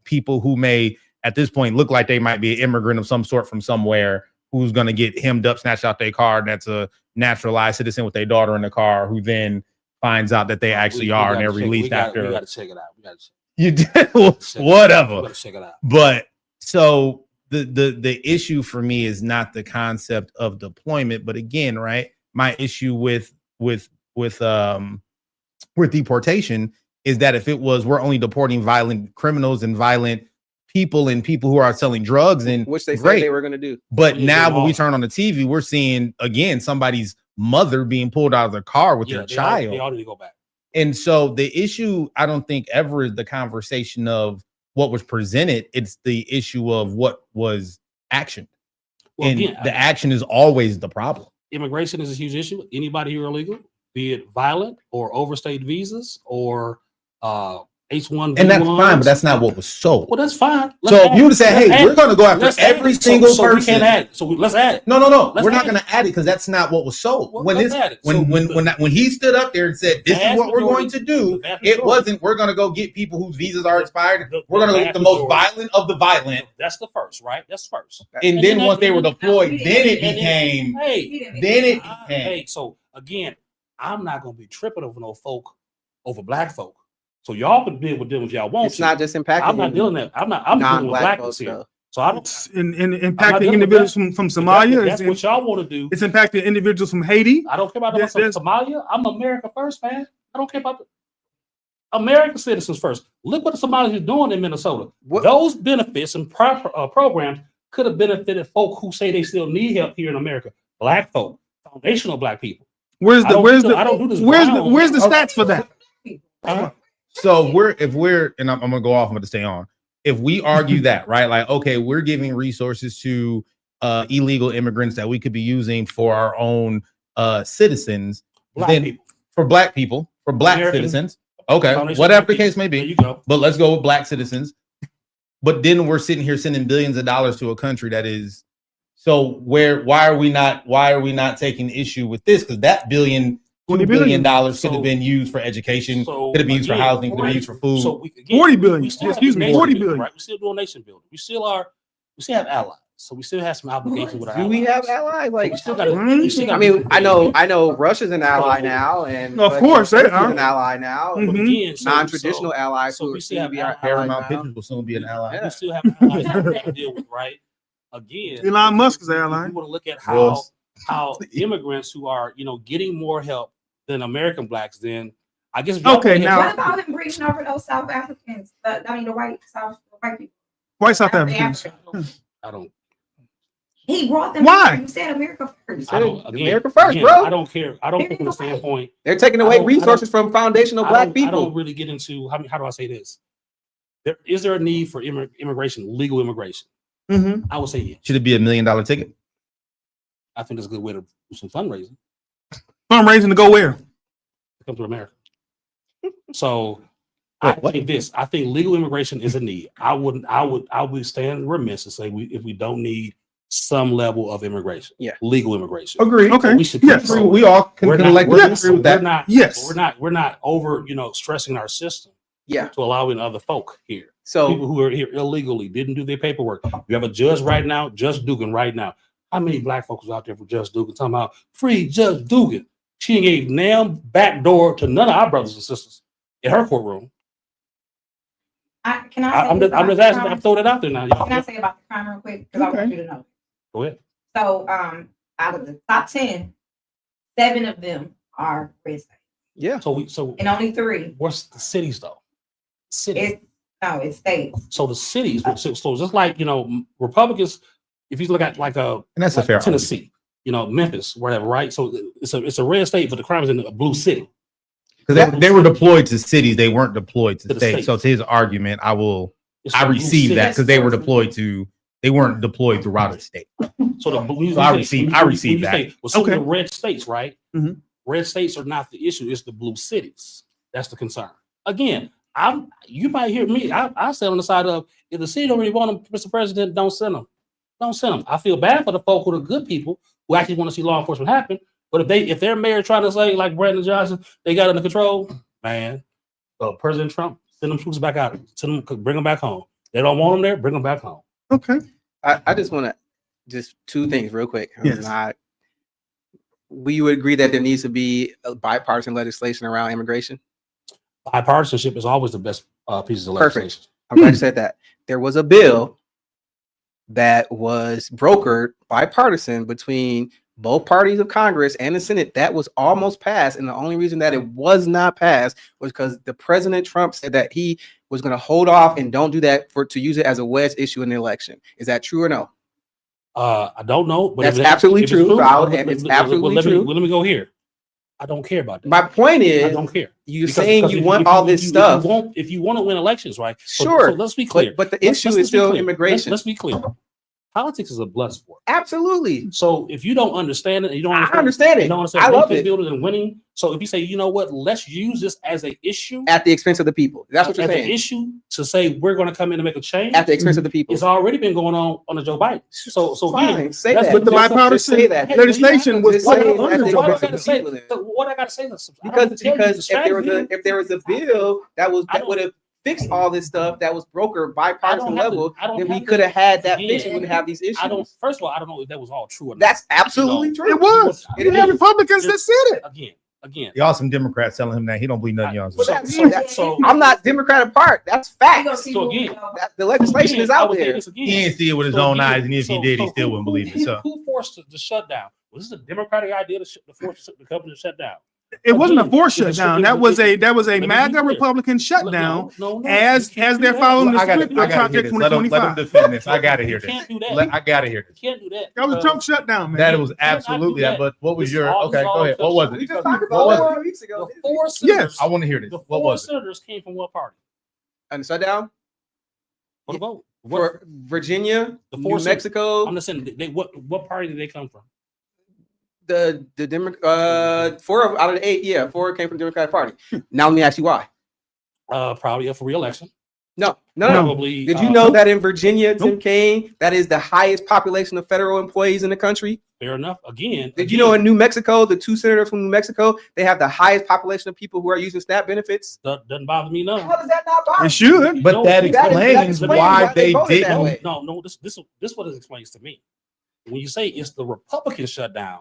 people who may at this point look like they might be an immigrant of some sort from somewhere who's going to get hemmed up, snatched out their car. That's a naturalized citizen with their daughter in the car who then finds out that they actually are and they're released after. We got to check it out. We got to You did check it out. whatever. We got to check it out. But so the issue for me is not the concept of deployment, but again, right? My issue with deportation is that if it was we're only deporting violent criminals and violent people and people who are selling drugs and Which they said great. they were going to do. But Yeah, now they when we are. turn on the TV, we're seeing again somebody's mother being pulled out of their car with their child. They all need to go back. And so the issue, I don't think ever is the conversation of what was presented. It's the issue of what was action. Well, And again, the action is always the problem. immigration is a huge issue. Anybody here illegal, be it violent or overstayed visas or H1B1s. And that's fine, but that's not what was sold. Well, that's fine. So Let's if add you it. would have said, Let's hey, add we're it. going to go after Let's add every it. single so person. we can't add it. So let's add it. No. Let's We're not add going to add it because that's not what was sold. Well, when let's this, add it. So when he stood up there and said, this is vast what we're going majority- to do, the vast it majority- wasn't, we're going to go get people whose visas are expired. the We're going to go get vast the most majority- violent of the violent. That's the first, right? That's first. And And then then once they were that- deployed, and then it then- became, Hey, then it became. hey. So again, I'm not gonna be tripping over no folk over black folk. So y'all can deal with them if y'all want It's to. not just impacting. I'm not dealing that. I'm dealing with non-black blackness folks, here. though. So I don't. It's in I'm not impacting dealing with individuals that. from If Somalia. that's what y'all want to do. It's impacting individuals from Haiti. I don't care about There's- Somalia. I'm America first, man. I don't care about American citizens first. Look what the Somalis are doing in Minnesota. What- Those benefits and programs could have benefited folk who say they still need help here in America. Black folk, foundational black people. Where's I the don't where's do- the I don't do this where's the brown. where's the stats for that? Huh? So if we're, and I'm going to go off, I'm going to stay on. If we argue that, right, like, okay, we're giving resources to illegal immigrants that we could be using for our own citizens, Black then people. for black people, for black American- citizens, Okay, Foundation whatever the Black case may There be. you go. But let's go with black citizens. But then we're sitting here sending billions of dollars to a country that is so why are we not taking issue with this? Because that $2 billion could have been used for education, could have been used for again, housing, could have been used for food. So we, 40 billion. still have Excuse me, nation 40 building, billion. right? We still doing nation building. We still have allies. So we still have some obligations with our Do allies. we have allies? Like, We still gotta I mean, I know Russia's an ally now, and Of course, they Turkey's are. an ally now. Mhm. But again, Non-traditional allies so who we are still have be our allies. Paramount allies Pictures now. will soon be an ally. Yeah. we still have allies that we have to deal with, right? Again, Elon Musk is if ally. you want to look at Well, how immigrants who are getting more help than American blacks, then I guess if y'all Okay, wanna now- What about him bringing over those South Africans? The white people. White South African Africans. I don't. He brought them. Why? Here. He said America first. I don't again, America first, again, bro. I don't care. I don't think from the standpoint. They're taking I away don't- resources from foundational black I don't people. really get into how do I say this? Is there a need for immigration, legal immigration? Mm-hmm. I would say yes. Should it be $1 million ticket? I think it's a good way to do some fundraising Fundraising to go where? to come to America. So I think this. I think legal immigration is a need. I would stand remiss to say if we don't need some level of immigration. Yeah. Legal immigration. Agreed. Okay. We should Yes. control it. We all can We're not, collectively we're, yes. agree with we're that. not, Yes. we're not over, stressing our system Yeah. to allowing other folk here. So People who are here illegally didn't do their paperwork. You have a judge right now, Judge Dugan right now. How many black folks out there for Judge Dugan talking about free Judge Dugan? She ain't gave damn back door to none of our brothers and sisters in her courtroom. I'm just I'm just asking. I'm throwing it out there now, Can I y'all. say about the crime real quick? Because I want you to know. Go ahead. So, out of the top 10, 7 of them are red states, yeah. So and only 3 what's the cities though? Cities. it's states. So the cities. So just like Republicans, if you look at like And that's a like fair Tennessee, Memphis, whatever, right? So it's a red state, but the crime is in a blue city. Because they were deployed to cities, they weren't deployed to To the states. states. So to his argument, I It's I a blue receive city. that because they were deployed to, they weren't deployed throughout a state. So the blue. So I receive that. Well, some Okay. of the red states, right? Mhm. Red states are not the issue; it's the blue cities. That's the concern. Again, you might hear me. I say on the side of if the city don't really want them, Mr. President, don't send them. Don't send them. I feel bad for the folk who are good people who actually want to see law enforcement happen. But if their mayor trying to say like Brandon Johnson, they got it under control, man. President Trump, send them troops back out. Bring them back home. They don't want them there. Bring them back home. Okay. I just want to just 2 things real quick. Yes. We would agree that there needs to be a bipartisan legislation around immigration. Bipartisanship is always the best pieces of Perfect. legislation. I'm glad you said that. There was a bill that was brokered bipartisan between both parties of Congress and the Senate that was almost passed. And the only reason that it was not passed was because the President Trump said that he was going to hold off and don't do that to use it as a wedge issue in the election. Is that true or no? I don't know, but That's if it- absolutely if it's true. let- It's let- absolutely let me- true. Let me go here. I don't care about that. My point I is, don't care. you're Because- saying because you if want if all this if stuff. If you want to win elections, right? Sure. So let's be clear. But the Let's- issue let's is be still clear. immigration. Let's be clear. Politics is a blood sport. Absolutely. So if you don't understand it, you don't I understand, understand you it. don't understand I love nation it. building and winning. So if you say, you know what, let's use this as an issue, At the expense of the people. That's what you're as an saying. issue to say we're going to come in and make a change. At the expense of the people. It's already been going on under Joe Biden. So Fine, again, say that's that. what the Just bipartisan say that. legislation was Just What say put it under at the Joe I expense Biden. gotta of the say, people then. what I gotta say is I don't have to tell you Because the if strategy. there was a bill that would have fixed all this stuff that was brokered bipartisan level, then we could have had that fixed. We wouldn't have these issues. First of all, I don't know if that was all true or not. That's absolutely You know, true. It was. It You had is. Republicans that said it. Again. Y'all some Democrats telling him that he don't believe nothing y'all But saying. So I'm not Democrat apart. That's facts. So again, The legislation is I out would say there. this again. He ain't see it with his So own again, eyes, and if he did, he still wouldn't believe it. So Who forced the shutdown? Was this a Democratic idea to force the company to shut down? It wasn't a forced Again, shutdown. it- That was a let me be MAGA clear. Republican shutdown No, as you can't do they're that. following the I gotta, script of I gotta hear Project this. Let him 2025. defend this. I gotta hear You this. can't do that. I gotta hear this. You can't do that. That was a because Trump shutdown, man. That was cannot do absolutely that. that. But what was This is your all- this okay? is all Go ahead. What was We it? just talked about What was it it? 4 weeks ago. The four senators, I want to hear this. the What four was it? senators came from what party? And the shutdown What vote? for Virginia, The New four senators. Mexico, I'm just saying, what party did they come from? the 4 out of the 8, 4 came from the Democratic Party. Now let me ask you why. Probably up for reelection. No. Probably. Did you know that in Virginia, Tim Nope. Kaine, that is the highest population of federal employees in the country? Fair enough. Again. Did you know in New Mexico, the 2 senators from New Mexico, they have the highest population of people who are using SNAP benefits? Doesn't bother me none. How does that not bother It you? should. But No, that that explains explains why why they they voted that didn't. way. No. This what it explains to me. When you say it's the Republican shutdown,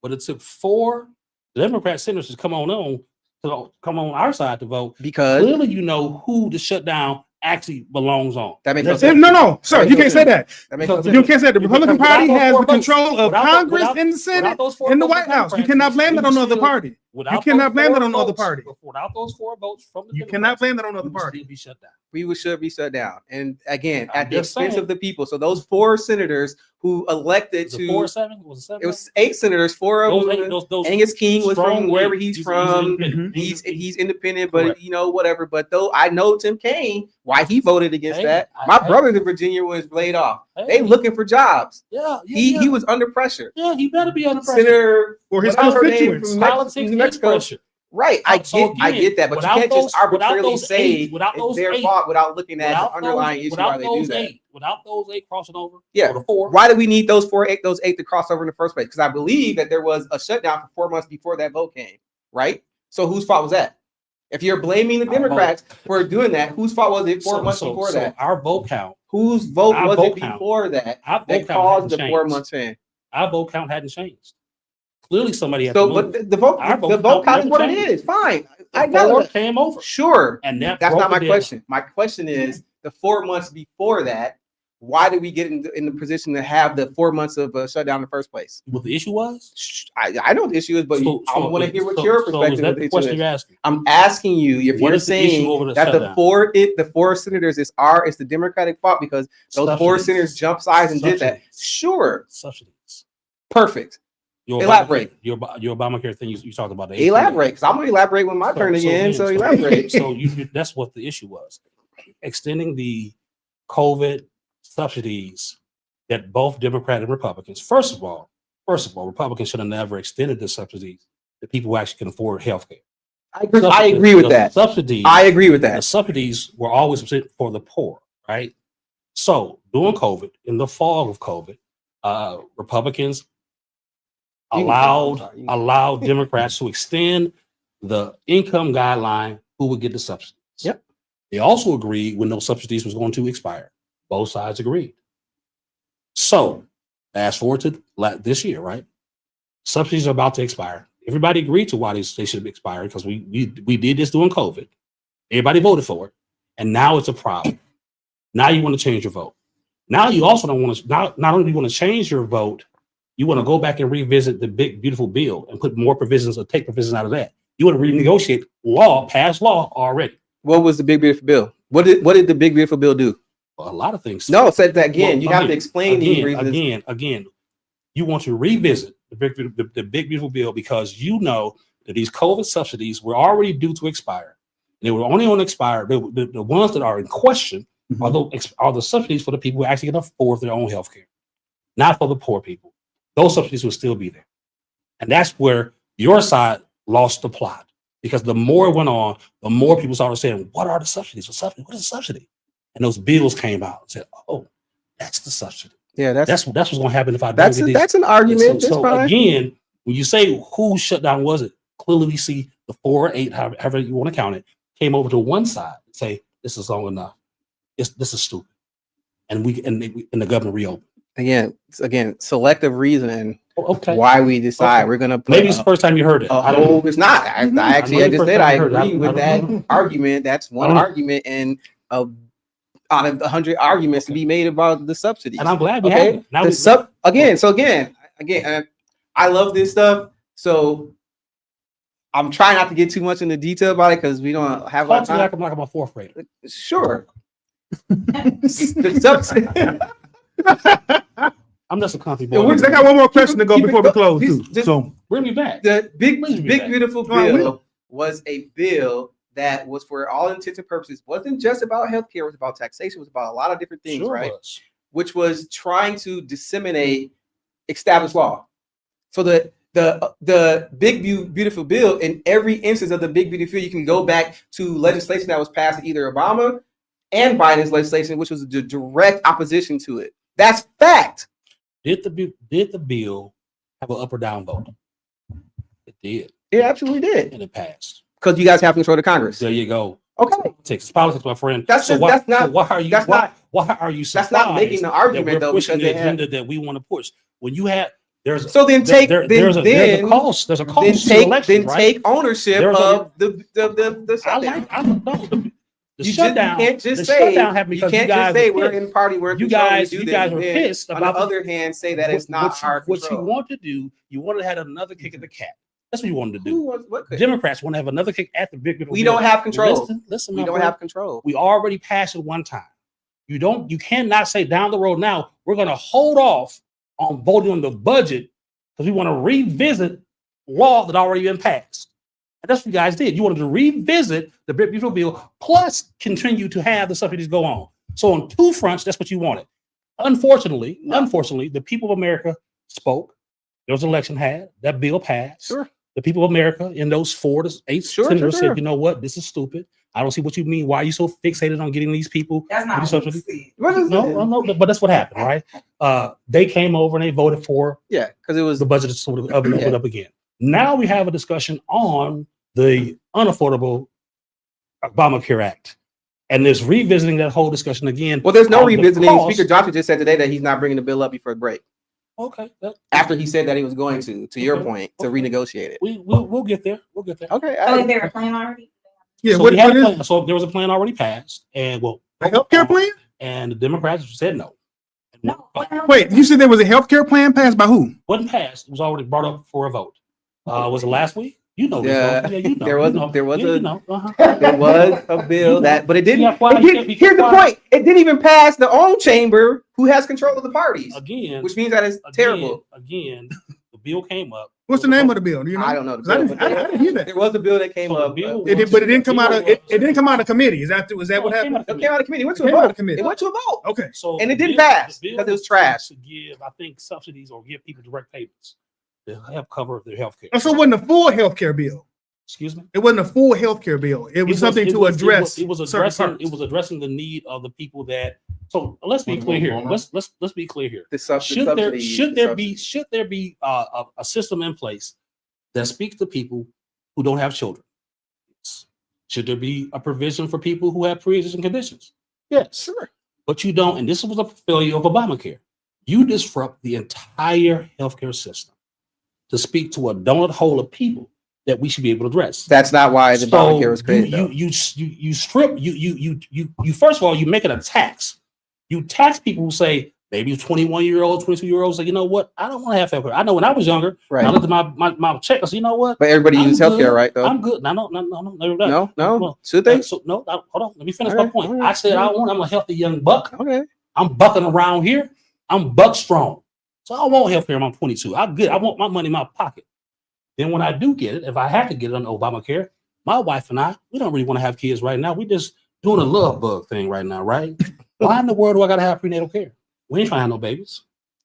but it took 4 Democrat senators to come on our side to vote. Because Clearly, you know who the shutdown actually belongs on. that makes no No, sense. no, sir, you can't say that. That makes no Because sense. You can't say that. The Republican Without Party those has 4 the votes, control of without- Congress without- and the Senate without those 4 and the votes White from House. You Democrats, cannot blame that on the other still- party. Without You cannot those blame 4 that on the other votes- party. Without those 4 votes from the You Democrats, cannot blame that on the other we would party. still be shut down. We should be shut down. And again, I'm at the just expense saying. of the people. So those 4 senators who elected Was it 4 or to, 7? Was it 7? it was 8 senators, 4 of Those, them. those Angus King was strong from wherever eight. he's from. independent. He's independent, but Correct. you know, whatever. But though I know Tim Kaine, why he voted against Hey, that. I- My brother in Virginia was laid off. Hey, They looking for jobs. yeah, He was under pressure. yeah, he better be under pressure. Senator Or his whatever her name constituents. from Politics New is Mexico. pressure. Right, I get that, but you without can't those- just arbitrarily without those say 8 without it's those their 8 fault without looking at without the underlying those, issue without why they do those that. 8 without those 8 crossing over. Yeah. or the 4. Why do we need those 8 to cross over in the first place? Because I believe that there was a shutdown for 4 months before that vote came, right? So whose fault was that? If you're blaming the Our vote. Democrats for doing that, whose fault was it 4 months before so that? our vote count, Whose vote our was vote it count. before that our vote that count caused the hadn't 4 changed. months in? Our vote count hadn't changed. Clearly, somebody had So, to but move. the vote, Our the vote vote count is never what it changed. is. Fine, The I know 4 that. came over, Sure, and that that's broke not my the deadline. question. My question is the 4 months before that. Why did we get in the position to have the 4 months of shutdown in the first place? What the issue was? I know what the issue is, but I want to hear what your So is perspective that of the the issue question is. you're asking? I'm asking you if What you're is the issue over saying the that shutdown? the 4 senators it's the Democratic fault because those 4 Subsidies. senators jumped sides and did that. Subsidies. Sure, Subsidies. perfect. Your Elaborate. Your Obamacare thing you talked about. the Elaborate, because I'm gonna elaborate when my turn again. So elaborate. So that's what the issue was. Extending the COVID subsidies that both Democrat and Republicans. First of all, Republicans should have never extended the subsidies to people who actually can afford health care. I agree with that. Subsidies. I agree with The that. subsidies were always for the poor, right? So during COVID, in the fall of COVID, Republicans You can allowed talk. You can- allowed Democrats to extend the income guideline who would get the subsidies. Yep. They also agreed when those subsidies was going to expire. Both sides agreed. So fast forward to this year, right? Subsidies are about to expire. Everybody agreed to why they should expire because we did this during COVID. Everybody voted for it, and now it's a problem. Now you want to change your vote. Now you also don't want to. Not only do you want to change your vote, you want to go back and revisit the big beautiful bill and put more provisions or take provisions out of that. You want to renegotiate past law already. What was the big beautiful bill? What did the big beautiful bill do? A lot of things. No, said that again. Well, You have to explain these reasons. Again. You want to revisit the big beautiful bill because you know that these COVID subsidies were already due to expire. And they were only on expire. The ones that are in question are the subsidies for the people who actually can afford their own health care, not for the poor people. Those subsidies will still be there. And that's where your side lost the plot because the more it went on, the more people started saying, what are the subsidies? What is a subsidy? And those bills came out and said, oh, that's the subsidy. Yeah, That's what's going to happen if I that's don't get that's an argument. That's fine. again, when you say whose shutdown was it, clearly we see the 4 or 8, however you want to count it, came over to one side and say this is long enough. This is stupid, and the government reopened. Again, selective reasoning. Okay, Why we decide Okay. we're gonna put maybe it's the first time you heard it. I don't know. it's not. I actually I maybe just first said time I I heard it. agree I with that don't know. argument. That's one don't know. argument and out of 100 arguments to be made about the subsidies. And I'm glad we Okay. have it. Now Again, I love this stuff. So I'm trying not to get too much into detail about it because we don't have a lot talk of to me time. like I'm like I'm a 4th grader. Sure. The subsidy. I'm just a country Yeah, boy. I got one more question to go Keep it before we go- close just- too. just- So Bring me back. The big Please be big back. beautiful No, I will. bill was a bill that was for all intents and purposes wasn't just about healthcare, it was about taxation, it was about a lot of different things, Sure right? was. Which was trying to disseminate established law. So that the big beautiful bill, in every instance of the big beautiful bill, you can go back to legislation that was passed in either Obama and Biden's legislation, which was the direct opposition to it. That's fact. Did the bill have an up or down vote? It did, It absolutely did. and it passed. Because you guys have control of the Congress. There you go. Okay. Politics, my friend. That's so just- why, that's not- so why are you that's why, not- why are you That's surprised not making the that argument we're though, pushing because the they have. agenda that we want to push? When you have there's So then take there's a cost. There's a cost then to take election, right? take ownership There's a- of the I shutdown. don't know. The You shutdown. can't just the say shutdown happened you because can't you guys just say were we're pissed. in party, we're in You control, we guys, do you this, guys and were then pissed on about the other hand say that it's not our what you control. want to do. You wanted to have another kick at the cat. That's what you wanted to Who do. wants what could? Democrats want to have another kick at the big. We don't have control. Listen, We my don't friend. have control. We already passed it one time. You cannot say down the road now we're going to hold off on voting on the budget because we want to revisit law that already been passed. And that's what you guys did. You wanted to revisit the big beautiful bill plus continue to have the subsidies go on. So on two fronts, that's what you wanted. Unfortunately, the people of America spoke. There was an election had. That bill passed. Sure. The people of America in those 4 to 8 Sure, senators sure. said, you know what, this is stupid. I don't see what you mean. Why are you so fixated on getting these people? That's not What what is we see. What is No, but that's what happened, right? They came over and they voted for Yeah, because it was the budget to sort of open Yeah. up again. Now we have a discussion on the unaffordable Obamacare Act. And there's revisiting that whole discussion again. well. There's no on the revisiting. cost. Speaker Johnson just said today that he's not bringing the bill up before the break. Okay. After he said that he was going to your Okay. point, to Okay. renegotiate it. We'll get there. We'll get there. Okay. So is there a plan already? Yeah, So what we had what a is plan. So there was a plan already passed, and well, a healthcare plan? and the Democrats said no. No. Wait, you said there was a healthcare plan passed by who? Wasn't passed. It was already brought up for a vote. Was it last week? You know this. Yeah, Though. You know. there was- you know. there was Yeah, a- you know. There was a bill that, but it didn't. Yeah, why- It didn't yeah, here's the why- point. It didn't even pass the own chamber, who has control of the parties, Again, which means that it's terrible. Again, the bill came up. What's the name of the bill? Do you know? I don't know. 'Cause I didn't hear that. There was a bill that came So the up. bill It did, but it didn't come out of it, was- it didn't come out of committee. Is that what It came happened? out of it came out of committee. It went to a Came out of vote. committee. It went to a vote. Okay. So And it the didn't bill- pass the bill because it was was trash. To give, I think, subsidies or give people direct payments to help cover their health care. Oh, so it wasn't a full healthcare bill. Excuse me. It wasn't a full healthcare bill. It was something to address. It was certain addressing. parts. It was addressing the need of the people that. So let's be clear here. Let's be clear here. The sub- the Should subsidy- there be a system in place that speaks to people who don't have children? Should there be a provision for people who have pre-existing conditions? Yes. Sure. But you don't, and this was a failure of Obamacare. You disrupt the entire healthcare system to speak to a donut hole of people that we should be able to address. That's not why the Obamacare was created. though. You strip you first of all you make it a tax. You tax people who say maybe 21-year-olds, 22-year-olds say, you know what, I don't want to have healthcare. I know when I was younger, Right. I looked at my check. I said, you know what, But everybody I'm uses good. healthcare, right? Though. I'm good. No, never done. No. Well, Should they? So no, hold on. Let me finish All my right, point. all right. I said I'm a healthy young buck. Okay. I'm bucking around here. I'm buck strong. So I want health care when I'm 22. I'm good. I want my money in my pocket. Then when I do get it, if I have to get it on Obamacare, my wife and I, we don't really want to have kids right now. We just doing a love bug thing right now, right? Why in the world do I got to have prenatal care? We ain't trying to have no babies.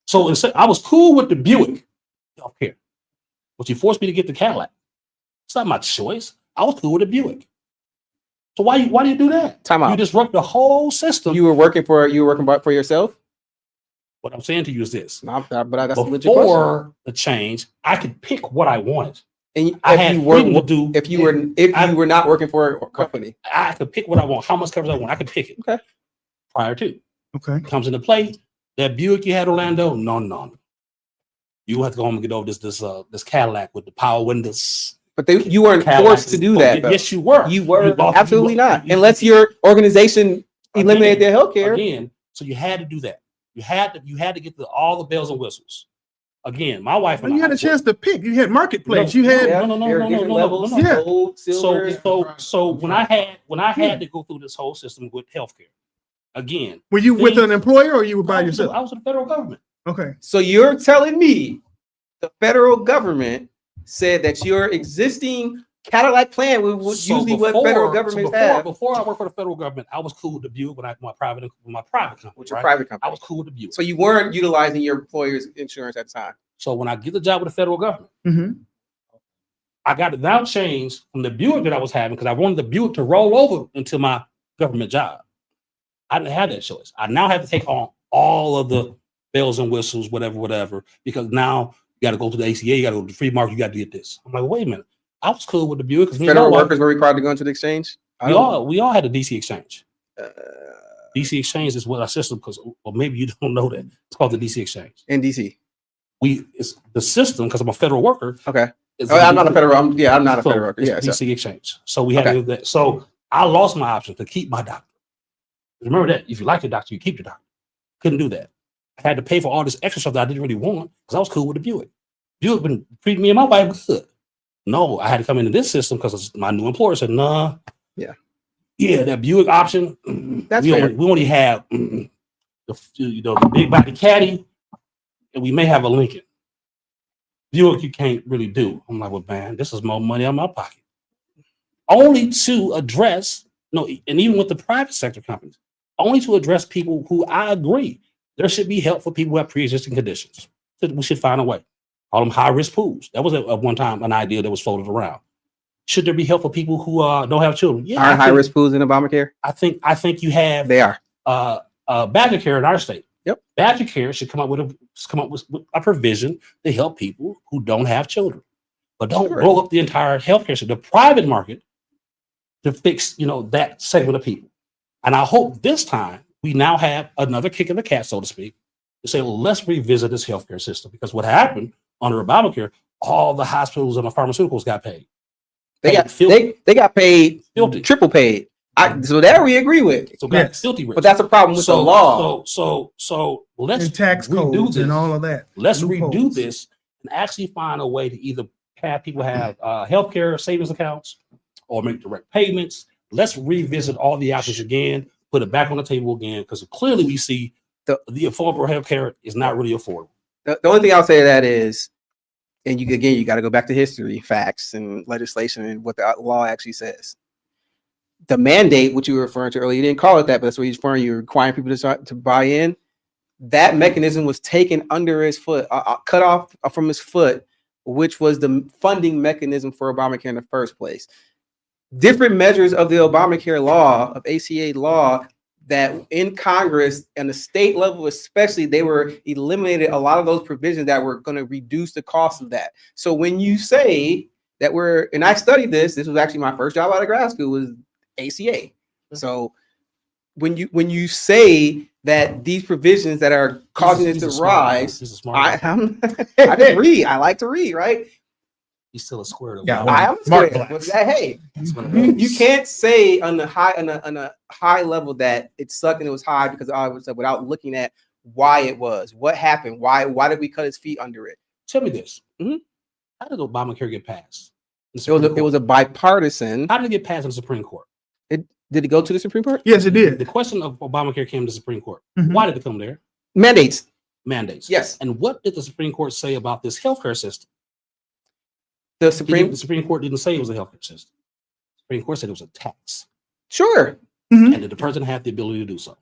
So instead, I was cool with the Buick health care, but you forced me to get the Cadillac. It's not my choice. I was cool with the Buick. So why do you do that? Time You out. disrupt the whole system. You were working for yourself? What I'm saying to you is this. No, but that's a legit question. Before the change, I could pick what I wanted. And I had freedom to do. if you were not working for a company, I could pick what I want, how much coverage I want. I could pick it. Okay. Prior to Okay. comes into play. That Buick you had, Orlando, no. You have to go home and get over this Cadillac with the power windows. but you weren't Cadillac forced to do that. Though. Yes, you were. You were lost- absolutely you- not, you- unless your organization eliminated their health care. Again, so you had to do that. You had to get all the bells and whistles. Again, my wife and Well, you I had a chance to pick. You had marketplace. No, You had Yeah, no, there are different levels. no. Yeah. Gold, silver. So when I had to go through this whole system with healthcare, again, were you with an employer or you were by I was yourself? with the federal government. Okay. So you're telling me the federal government said that your existing Cadillac plan was So usually what federal governments have. Before I worked for the federal government, I was cool with the Buick when I my private company. With your Right? private I company. was cool with the Buick. So you weren't utilizing your employer's insurance at the time. So when I get the job with the federal government, Mhm. I got it now changed from the Buick that I was having because I wanted the Buick to roll over into my government job. I didn't have that choice. I now have to take on all of the bells and whistles, whatever, because now you got to go to the ACA, you got to go to the free market, you got to get this. I'm like, wait a minute. I was cool with the Buick because Federal workers were required to go into the exchange. we all had a DC exchange. Uh, DC exchange is what our system, because well, maybe you don't know that. It's called the DC exchange. in DC. It's the system, because I'm a federal worker. Okay. is Oh, I'm not a federal. I'm not a So federal worker. it's Yeah. So, DC exchange. So we had to Okay. do that. So I lost my option to keep my doctor. Remember that if you like your doctor, you keep your doctor. Couldn't do that. I had to pay for all this extra stuff that I didn't really want because I was cool with the Buick. Buick been treating me and my wife good. No, I had to come into this system because my new employer said, nah. Yeah, that Buick option. That's we fair. only have the big body caddy, and we may have a Lincoln. Buick you can't really do. I'm like, well, man, this is more money out of my pocket. Only to address, and even with the private sector companies, only to address people who I agree there should be help for people who have pre-existing conditions. That we should find a way. Call them high-risk pools. That was at one time an idea that was floated around. Should there be help for people who don't have children? Yeah, are high risk pools in Obamacare? I think you have They are. Badger Care in our state. Yep. Badger Care should come up with a provision to help people who don't have children, but don't Sure. blow up the entire healthcare system, the private market, to fix that segment of people. And I hope this time we now have another kick in the cat, so to speak, to say, well, let's revisit this healthcare system, because what happened under Obamacare, all the hospitals and the pharmaceuticals got paid. They got Filthy. they got paid Filthy. triple paid. So that we agree with. So got Yes. filthy rich. But that's a problem with the law. So let's And tax redo codes this. and all of that. Let's Loopholes. redo this and actually find a way to either have people have healthcare savings accounts or make direct payments. Let's revisit all the options again, put it back on the table again, because clearly we see the affordable healthcare is not really affordable. The only thing I'll say to that is, and you got to go back to history, facts, and legislation, and what the law actually says. The mandate, which you were referring to earlier, you didn't call it that, but that's what you're referring. You're requiring people to buy in. That mechanism was taken under his foot, cut off from his foot, which was the funding mechanism for Obamacare in the first place. Different measures of the Obamacare law, of ACA law, that in Congress and the state level especially, they were eliminated a lot of those provisions that were going to reduce the cost of that. So when you say that and I studied this was actually my first job out of grad school, was ACA. So when you say that these provisions that are causing it to rise, I didn't read. I like to read, right? He's still a square. Yeah, I am Smart scared. glass. Hey, you can't say on a high level that it sucked and it was high because I was without looking at why it was, what happened, why did we cut his feet under it? Tell me this. Mhm. How did Obamacare get passed? It was a bipartisan. How did it get passed in the Supreme Court? Did it go to the Supreme Court? Yes, it The did. question of Obamacare came to the Supreme Court. Mhm. Why did it come there? Mandates. Mandates. Yes. And what did the Supreme Court say about this healthcare system? The The Supreme. Supreme Court didn't say it was a healthcare system. The Supreme Court said it was a tax, Sure. Mhm. and that the president had the ability to do so.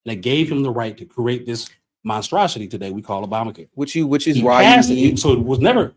And it gave him the right to create this monstrosity today we call Obamacare. Which is He why passed you it, so it was never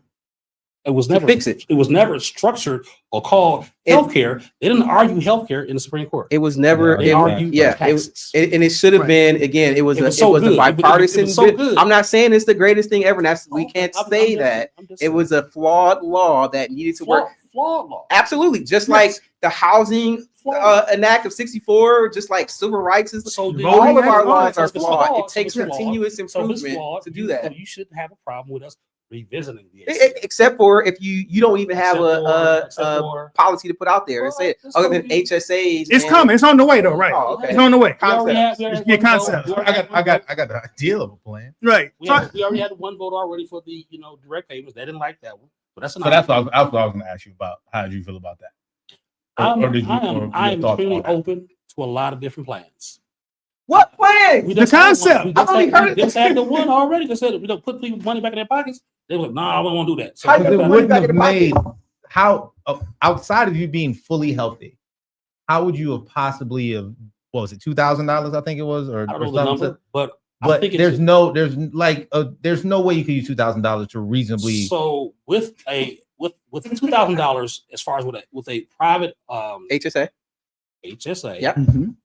fix it. It was never structured or called healthcare. They didn't argue healthcare in the Supreme Court. It was never. They argued yeah. taxes. And it should have Right. been again. It was It a was so good. a It bipartisan. was so bit. good. I'm not saying it's the greatest thing ever. We can't I'm say just- that. I'm just It was a flawed law that needed to work. flawed law. Absolutely, just Yes. like the housing Flawed. enact of '64, just like civil rights is. So then- All of our Voting laws are Act is flawed. flawed. It takes So it's flawed. continuous So it's improvement flawed. to do that. So you shouldn't have a problem with us revisiting the Except for if you don't even have Except a for- policy to put out there and say it, Well, other than it's HSAs. It's and- coming. It's on the way though, right? Oh, okay. It's on the way. We already had- we It's already your had one concept. vote. I got the ideal of a plan. Right. We So already had one vote already for the direct payments. They didn't like that one, but that's So that's what I was going to ask you about. How did you feel about that? I'm or did you- or I your am thoughts extremely on that? open to a lot of different plans. What plan? We The just had one- concept. we I've only heard it. just had the one already that said put people money back in their pockets. They were like, no, I don't want to do that. So How Because you it put money wouldn't back have in the pocket? made how outside of you being fully healthy, how would you have possibly have, what was it, $2,000? I think it was, or I don't know or the something. number, but I But think there's no way you could use $2,000 to reasonably. so with $2,000 as far as with a private HSA. HSA, Yep.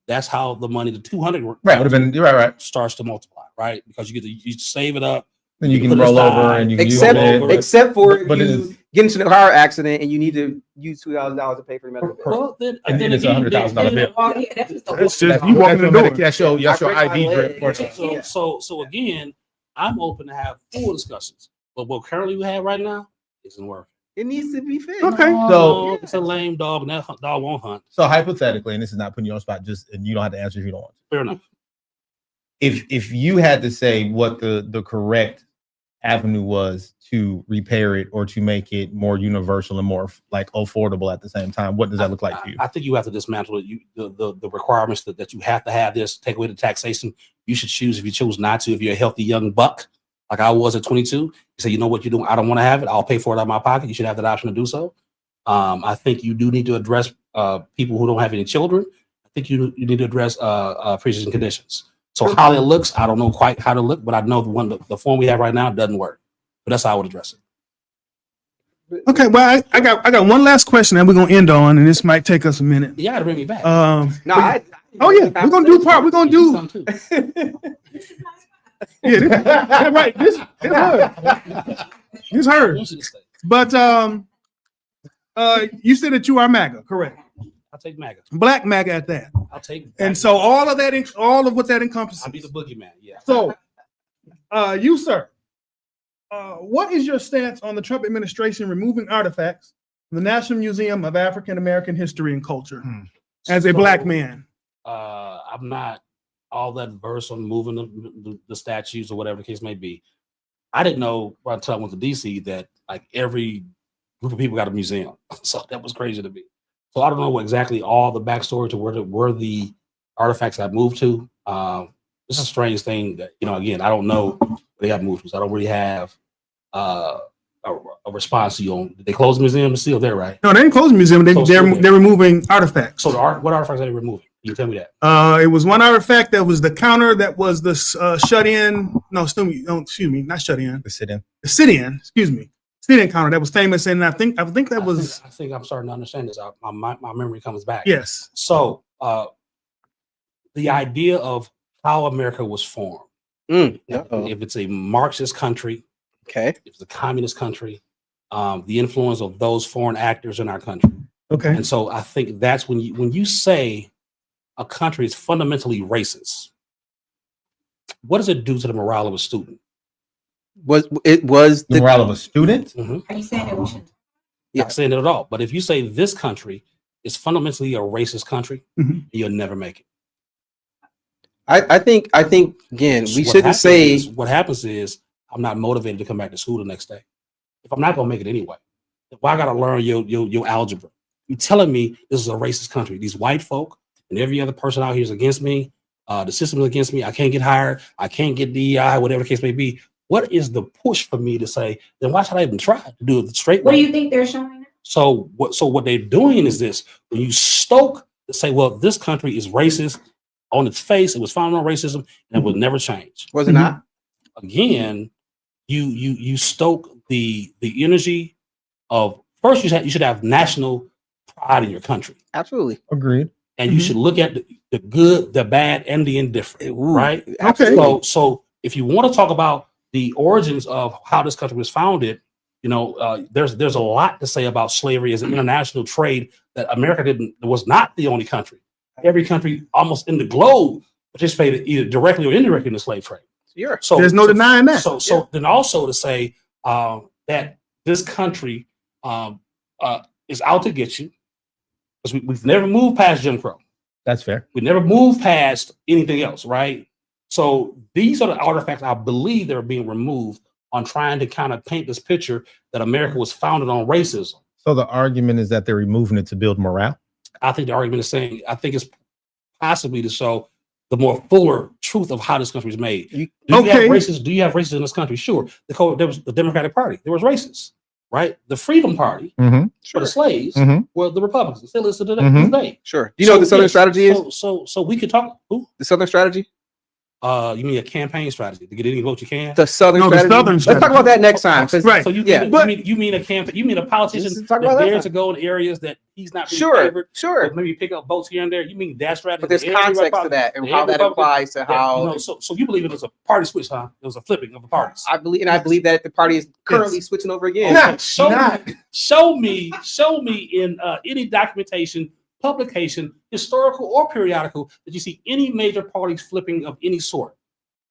that's how the money, the 200 Right, would have been right. starts to multiply, right? Because you save it up. Then you can put it roll over aside, and you can Except, use it. except for But it you is- get into a car accident and you need to use $2,000 to pay for your medical bill. Well, then And then it's a again, $100,000 bill. Oh, yeah, that's just a- It's just you walking the door. That's your I break my ID leg. drip. So again, I'm open to have full discussions, but what currently we have right now isn't working. It needs to be fixed. Okay. No, it's a lame dog, and that dog won't hunt. So hypothetically, and this is not putting you on the spot, and you don't have to answer if you don't want to. Fair enough. If you had to say what the correct avenue was to repair it or to make it more universal and more like affordable at the same time, what does that look like to you? I think you have to dismantle it. The requirements that you have to have this, take away the taxation. You should choose if you choose not to. If you're a healthy young buck, like I was at 22, you say, you know what, I don't want to have it. I'll pay for it out of my pocket. You should have that option to do so. I think you do need to address people who don't have any children. I think you need to address pre-existing conditions. So how it looks, I don't know quite how to look, but I know the form we have right now doesn't work. But that's how I would address it. Okay, well, I got one last question that we're gonna end on, and this might take us a minute. You got to bring me back. No, Oh yeah, we're gonna do part. We're gonna do. Something too. Yeah, yeah, right. This hers. Want you to stay. But you said that you are MAGA, correct? I'll take MAGA. Black MAGA at that. I'll take. And so all of that, all of what that encompasses. I'll be the boogeyman. Yeah. So, you, sir, what is your stance on the Trump administration removing artifacts from the National Museum of African American History and Culture as a black man? I'm not all that versed on moving the statues or whatever the case may be. I didn't know until I went to DC that like every group of people got a museum. So that was crazy to me. So I don't know what exactly all the backstory to where the artifacts got moved to. It's a strange thing that, again, I don't know where they got moved to. So I don't really have a response to you on. Did they close the museum? It's still there, right? No, they didn't close the museum. So They're removing artifacts. So what artifacts are they removing? Can you tell me that? It was one artifact that was the counter that was the shut-in. No, excuse me, not shut-in. The sit-in. The sit-in. Excuse me, sit-in counter that was famous, and I think that was I think I'm starting to understand this. My memory comes back. yes. So the idea of how America was formed. If it's a Marxist country, Okay. if it's a communist country, the influence of those foreign actors in our country. Okay. And so I think that's when you say a country is fundamentally racist, what does it do to the morale of a student? Was The morale of a student? Are you saying that we should? Yeah. Not saying it at all. But if you say this country is fundamentally a racist country, you'll never make it. I think again, we What shouldn't happens say is- what happens is I'm not motivated to come back to school the next day. If I'm not gonna make it anyway, if I gotta learn your algebra, you telling me this is a racist country. These white folk and every other person out here is against me. The system is against me. I can't get hired. I can't get DEI, whatever the case may be. What is the push for me to say, then why should I even try to do it the straight What way? do you think they're showing? So what they're doing is this: when you stoke to say, well, this country is racist on its face, it was founded on racism and it will never change. was it not? Again, you stoke the energy of first you should have national pride in your country. Absolutely. Agreed. And you should look at the good, the bad, and the indifferent, Ooh, right? Okay. So if you want to talk about the origins of how this country was founded, there's a lot to say about slavery as an international trade that America was not the only country. Every country almost in the globe participated either directly or indirectly in the slave trade. Sure. So There's no denying that. So then also to say that this country is out to get you because we've never moved past Jim Crow. That's fair. We never moved past anything else, right? So these are the artifacts I believe that are being removed on trying to kind of paint this picture that America was founded on racism. So the argument is that they're removing it to build morale. I think the argument is saying, I think it's possibly to show the more fuller truth of how this country is made. Do you have racists in this country? Sure. There was the Democratic Party. There was racists. right? The Freedom Party Mhm. for the slaves Mhm. were the Republicans. Still listen to that Mhm. today. Sure. Do you know what the Southern yes, strategy is? So we could talk. Who? The Southern strategy? You mean a campaign strategy to get any vote you can? The Southern No, the strategy. Southern Let's talk strategy. about that next time. 'Cause- Right. So you Yeah, mean, but- you mean a campaign? You mean a politician Let's talk that about that dares time. to go in areas that he's not being Sure, favored, sure. but maybe pick up votes here and there? You mean that strategy? But there's that every context to Republican- that and that how every that Republican- applies to that, how you know, so you believe it was a party switch, huh? It was a flipping of the parties. I believe that the party is currently switching over again. Not- show not- me, show me in any documentation, publication, historical or periodical, that you see any major parties flipping of any sort.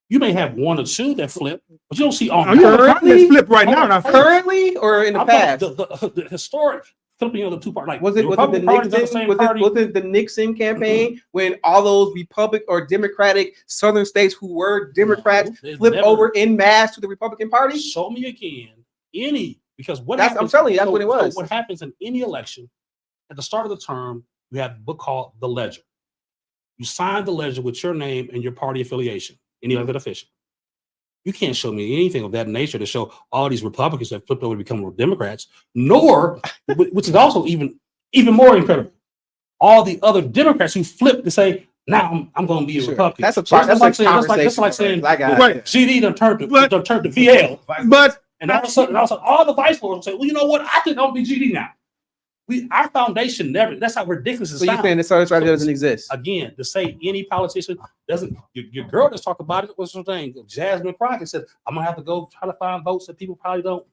You may have one or two that flip, but you don't see on Oh, you have a party that's flipped right now. Now, Currently or in the I'm talking past? the historic flipping of the two parties. Like Was it the was it the Republican Party is not the Nixon? same Was party. it the Nixon campaign when all those Republican or Democratic Southern states who were Democrats No, there's flipped never- over in mass to the Republican Party? Show me again any, because what That's- I'm happens, telling you, that's what it was. So what happens in any election at the start of the term, you have a book called the ledger. You sign the ledger with your name and your party affiliation, any elected official. You can't show me anything of that nature to show all these Republicans that flipped over to become Democrats, nor, which is also even more incredible, all the other Democrats who flipped to say, now I'm going to be a Sure. Republican. That's a So that's like saying, that's like conversation. saying, I got Right. it. GD done turned to, But- VL. but And all of a sudden, all the vice lords will say, well, you know what? I think I'll be GD now. Our foundation never, that's how ridiculous it So you're sounds. saying the Southern strategy doesn't exist? Again, to say any politician doesn't, your girl just talked about it, what's her name? Jasmine Crockett said, I'm gonna have to go try to find votes that people probably don't,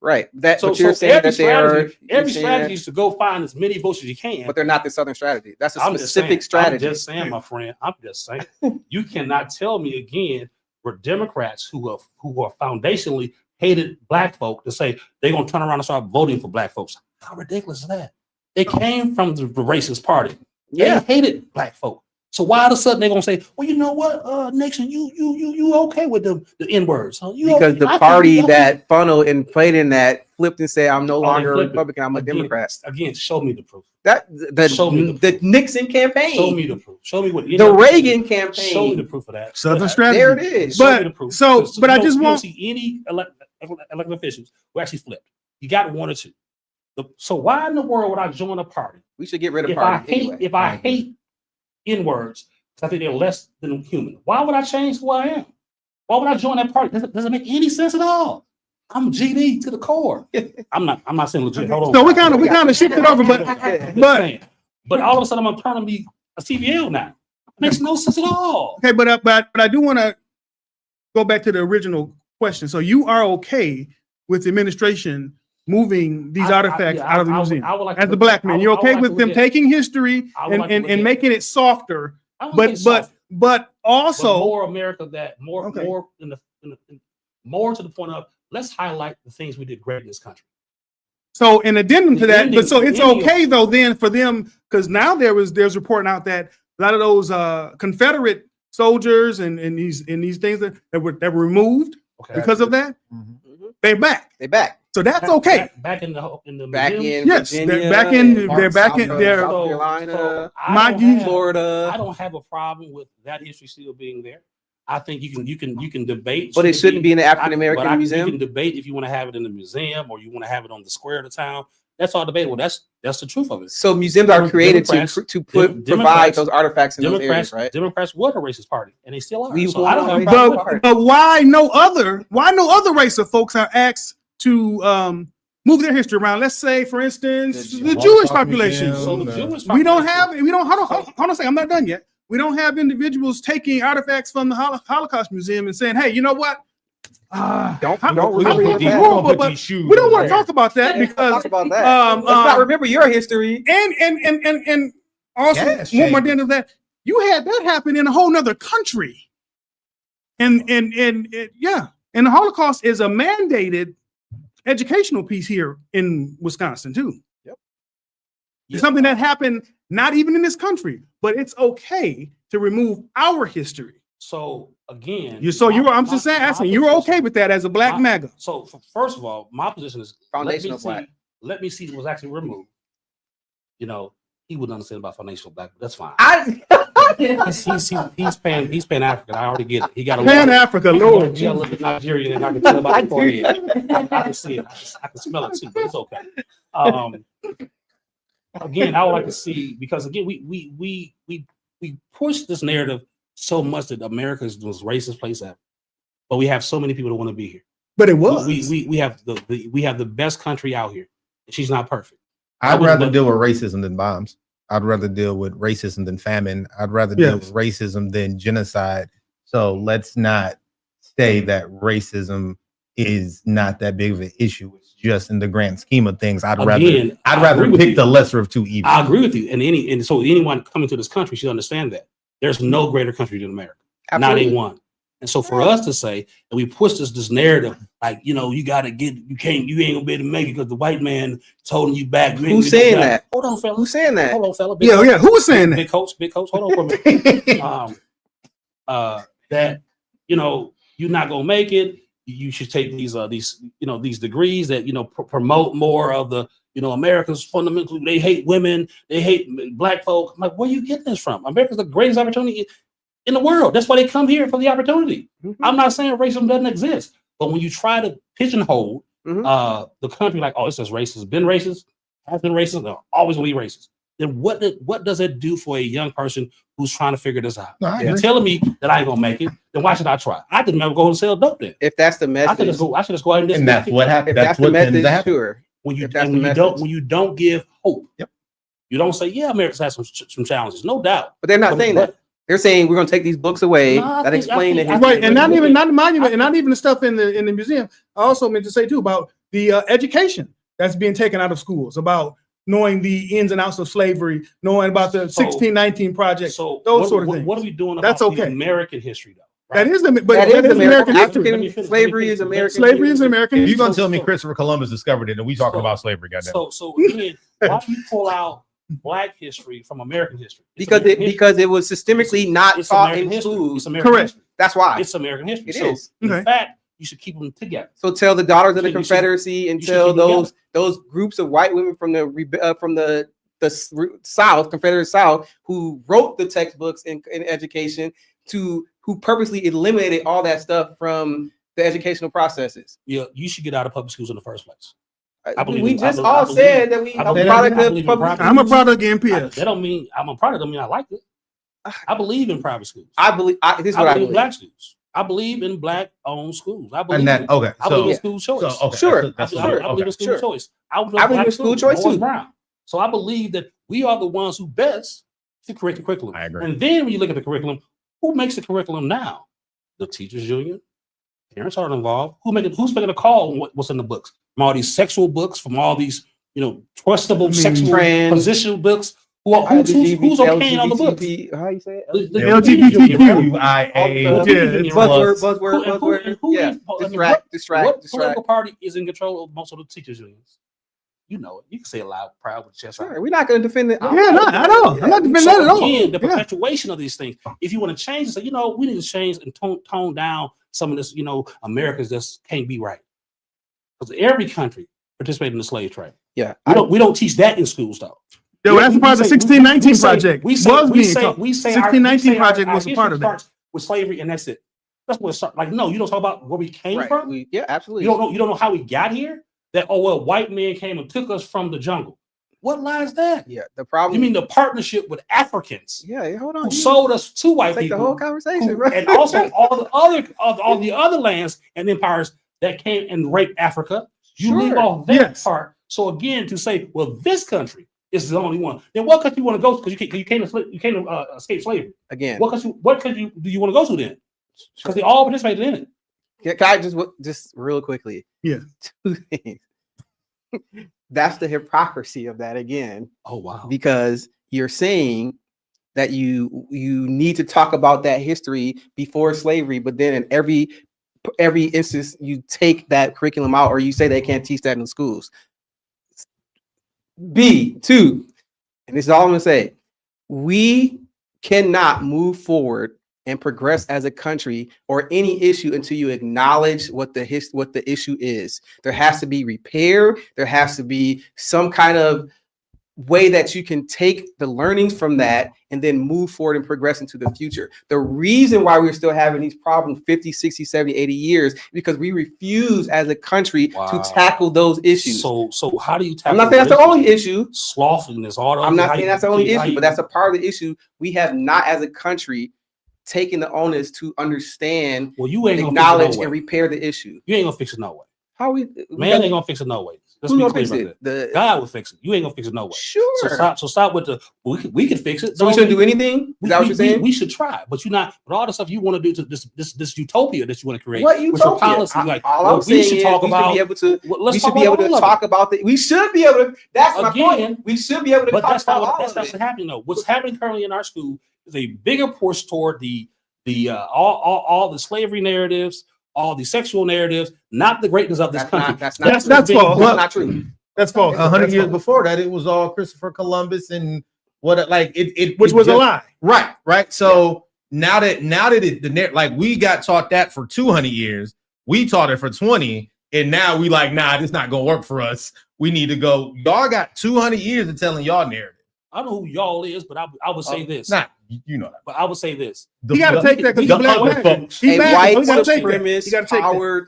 Right. That So, but you're so saying every that they are strategy, every you're saying- strategy is to go find as many votes as you can. but they're not the Southern strategy. That's a I'm just saying, specific strategy. I'm just saying, my friend. I'm just saying. You cannot tell me again where Democrats who are foundationally hated black folk to say they're gonna turn around and start voting for black folks. How ridiculous is that? They came from the racist party. Yeah. They hated black folk. So why all of a sudden they're gonna say, well, you know what, Nixon, you okay with the N words? Huh? You Because okay? the I think party you okay. that funneled and played in that flipped and said, I'm no Oh, they longer a flipped it. Republican, I'm a Again, Democrat. Again, show me the proof. That Show me the Nixon campaign. Show me the proof. Show me what the Reagan Show me the campaign. proof of that. Southern But- strategy. There it is. Show But- me the proof. so, Because but I you don't- just you don't want- see any elected officials who actually flipped. You got one or two. So why in the world would I join a party We should get rid of if I party hate anyway. if I hate N words? Because I think they're less than human. Why would I change who I am? Why would I join that party? Doesn't make any sense at all. I'm GD to the core. I'm not saying legit. Hold on. so we kind of shifted over, but I'm but- saying. But all of a sudden I'm turning to be a CBL now. Makes no sense at all. okay, but I do want to go back to the original question. So you are okay with the administration moving these artifacts out of the museum? I would like As to a black man, you're I would okay like with to them look at- taking history I would like to look and at- making it softer, I don't think it's soft. but But also more America that more Okay. more more to the point of let's highlight the things we did great in this country. so in addendum to The that, ending- but so it's the ending of- okay though then for them, because now there's reporting out that a lot of those Confederate soldiers and these things that were removed Okay. because of that, Mhm. they're back. They back. So that's okay. Back in the Back museum. in Yes, they're Virginia, back in- and they're back in- South they're- Carolina, My view- Florida. I don't have a problem with that history still being there. I think you can debate. But it should shouldn't be in the I- African but American You Museum. can debate if you want to have it in the museum or you want to have it on the square of the town. That's all debatable. That's the truth of it. So museums are created Democrats- to Dem- provide Democrats- those artifacts in those areas, Democrats, right? Democrats were the racist party, and they still are. We So I don't have a won. problem But- with it. But why no other race of folks are asked to move their history around? Let's say, for instance, the Jewish population. So the Jewish We don't population- hold on a second, I'm not done yet. We don't have individuals taking artifacts from the Holocaust Museum and saying, hey, you know what? Don't How- remember how- your but- past. but we don't want to talk about that Let's because talk about that. um, Let's not um, remember your history. and also Gas one more chambers. end of that, you had that happen in a whole nother country. And the Holocaust is a mandated educational piece here in Wisconsin too. It's something that happened not even in this country, but it's okay to remove our history. So again, I'm just saying, asking, you're okay with that as a black my- MAGA? So first of all, my position is Foundational black. Let me see what was actually removed. You know, he wouldn't understand about foundational black, but that's fine. I He's Pan African. I already get it. He got a Pan Africa, Lord. He got a little bit Nigerian, and I can tell about the forehead. I can see it. I can smell it too, but it's okay. Again, I would like to see, because again, we push this narrative so much that America is the most racist place ever, but we have so many people that want to be here. But it was. We have the best country out here. She's not perfect. I'd rather deal with racism than bombs. I'd rather deal with racism than famine. I'd rather deal with racism than genocide. So let's not say that racism is not that big of an issue. It's just in the grand scheme of things. I'd rather pick the lesser of two evils. I agree with you. And so anyone coming to this country should understand that there's no greater country than America. Absolutely. Not a one. And so for us to say, and we push this narrative, like, you ain't gonna be able to make it because the white man is holding you back. Who's saying that? Hold on, fella. Who's saying that? Hold on, fella. Yeah. Who was saying that? Big coach. Hold on for a minute. That you're not gonna make it. You should take these degrees that promote more of the Americans fundamentally. They hate women. They hate black folk. I'm like, where are you getting this from? America's the greatest opportunity in the world. That's why they come here, for the opportunity. Mm-hmm. I'm not saying racism doesn't exist, but when you try to pigeonhole the country like, oh, it's just racist, been racist, has been racist, they're always gonna be racist, then what does it do for a young person who's trying to figure this out? No, If you're telling me that I ain't gonna make it, then why should I try? I could never go and sell dope then. If that's the I message, should just go ahead And that's what happened. if that's the what tends message, to happen. sure. when you If that's when the you don't message. when you don't give hope. Yep. You don't say, yeah, America's had some challenges, no doubt. But they're not saying that. They're saying we're going to take these books away No, I that think- explain I it. think- Right, and not even the monument, and not even the stuff in the museum. I also meant to say too about the education that's being taken out of schools, about knowing the ins and outs of slavery, knowing about the 1619 project. So those what, sort of what, things. what are we doing about That's the okay. American history though? That is the, but That is American American. history. Let me African finish. slavery is American. Slavery is an American If you're history. gonna tell me So- Christopher Columbus discovered it, and we talking So- about slavery, goddamn. So again, why do you pull out Black history from American history? It's Because American history. because it was systemically not It's taught American in history. schools. It's American Correct. history. That's why. It's American history. It so is. Okay. in fact, you should keep them together. So tell the daughters of the You should- Confederacy and you should tell keep them those groups of white women from the South, Confederate South, who wrote the textbooks in education, who purposely eliminated all that stuff from the educational processes. Yeah, you should get out of public schools in the first place. I believe We in- just I all believe- said that we I are believe- product I of believe in public. private- I'm a product of MPS. That don't mean I'm a product. Don't mean I like it. I believe in private schools. I believe. This is I what I believe in believe. black schools. I believe in black-owned schools. I believe And that in, okay. I believe So in school choice. okay, Sure. that's I believe okay. in school sure. choice. I I believe in school choice too. Brown. So I believe that we are the ones who best to create the curriculum. I agree. And then when you look at the curriculum, who makes the curriculum now? The teachers union. Parents aren't involved. Who's making a call on what's in the books? From all these sexual books, from all these trustable sexual trans- positional books. Who's okaying all the books? How you say it? The LGBTQ. LGBTQ. Buzzword. Yeah. Distract. What political party is in control of most of the teachers unions? You know it. You can say it loud, proud with your chest. Sure. We're not going to defend it. Yeah, no, I know. I'm not defending that at all. Again, the Yeah. perpetuation of these things. If you want to change, say, we need to change and tone down some of this. America's just can't be right because every country participated in the slave trade. Yeah. We don't teach that in schools though. Yeah, well, that's part of the 1619 project. We say was being our- taught. we say 1619 our project was a history part of that. starts with slavery, and that's it. That's what it starts. Like, no, you don't talk about where we came Right. from. Yeah, absolutely. You don't know how we got here. That white men came and took us from the jungle. What lie is that? Yeah. The problem. You mean the partnership with Africans Yeah. Hold on. who sold us to white Take the people, whole conversation, who- bro. and also all the other lands and empires that came and raped Africa. You leave Sure. off that Yes. part. So again, to say, well, this country is the only one. Then what country you want to go to? Because you can't escape slavery. Again. What country do you want to go to then? Because they all participated in it. Can I just real quickly? Yeah. Two things. That's the hypocrisy of that again, Oh wow. because you're saying that you need to talk about that history before slavery, but then in every instance you take that curriculum out, or you say they can't teach that in schools. Two, and this is all I'm gonna say: we cannot move forward and progress as a country or any issue until you acknowledge what the issue is. There has to be repair. There has to be some kind of way that you can take the learnings from that and then move forward and progress into the future. The reason why we're still having these problems 50, 60, 70, 80 years because we refuse as a country to tackle those issues. So how do you tackle? I'm not saying that's the only issue. Slothfulness, all those. I'm not saying that's the only issue, but that's a part of the issue. We have not, as a country, taken the onus to understand, well, you ain't acknowledge, and repair the issue. You ain't gonna fix it no way. How we? Man ain't gonna fix it no way. Let's Who's be gonna clear fix about it? that. God will fix it. You ain't gonna fix it no way. Sure. So stop with the. We can fix it. So we shouldn't do anything. Is that what you're saying? We should try, but you're not. But all the stuff you want to do to this utopia that you want to create. What with your utopia? policy, like All well, I'm saying is we should about. be able to. Let's We talk should be able about to all of talk it. about the. We should be able to. That's my Again, point. We should be able to But talk that's not about what all that's of not it. what's happening though. What's happening currently in our school is a bigger push toward the all the slavery narratives, all the sexual narratives, not the greatness of this country. That's not. That's true. false. That's not true. That's false. 100 years before that, it was all Christopher Columbus and what like it Which was a lie. Right. So now that like we got taught that for 200 years, we taught it for 20, and now we like, nah, this not gonna work for us. We need to go. Y'all got 200 years of telling y'all narrative. I don't know who y'all is, but I would say this. Not you know that. But I would say this. You got to take that because the he's black other man. folks. He's A black. white You got to take that. supremacist, You got to take that. powered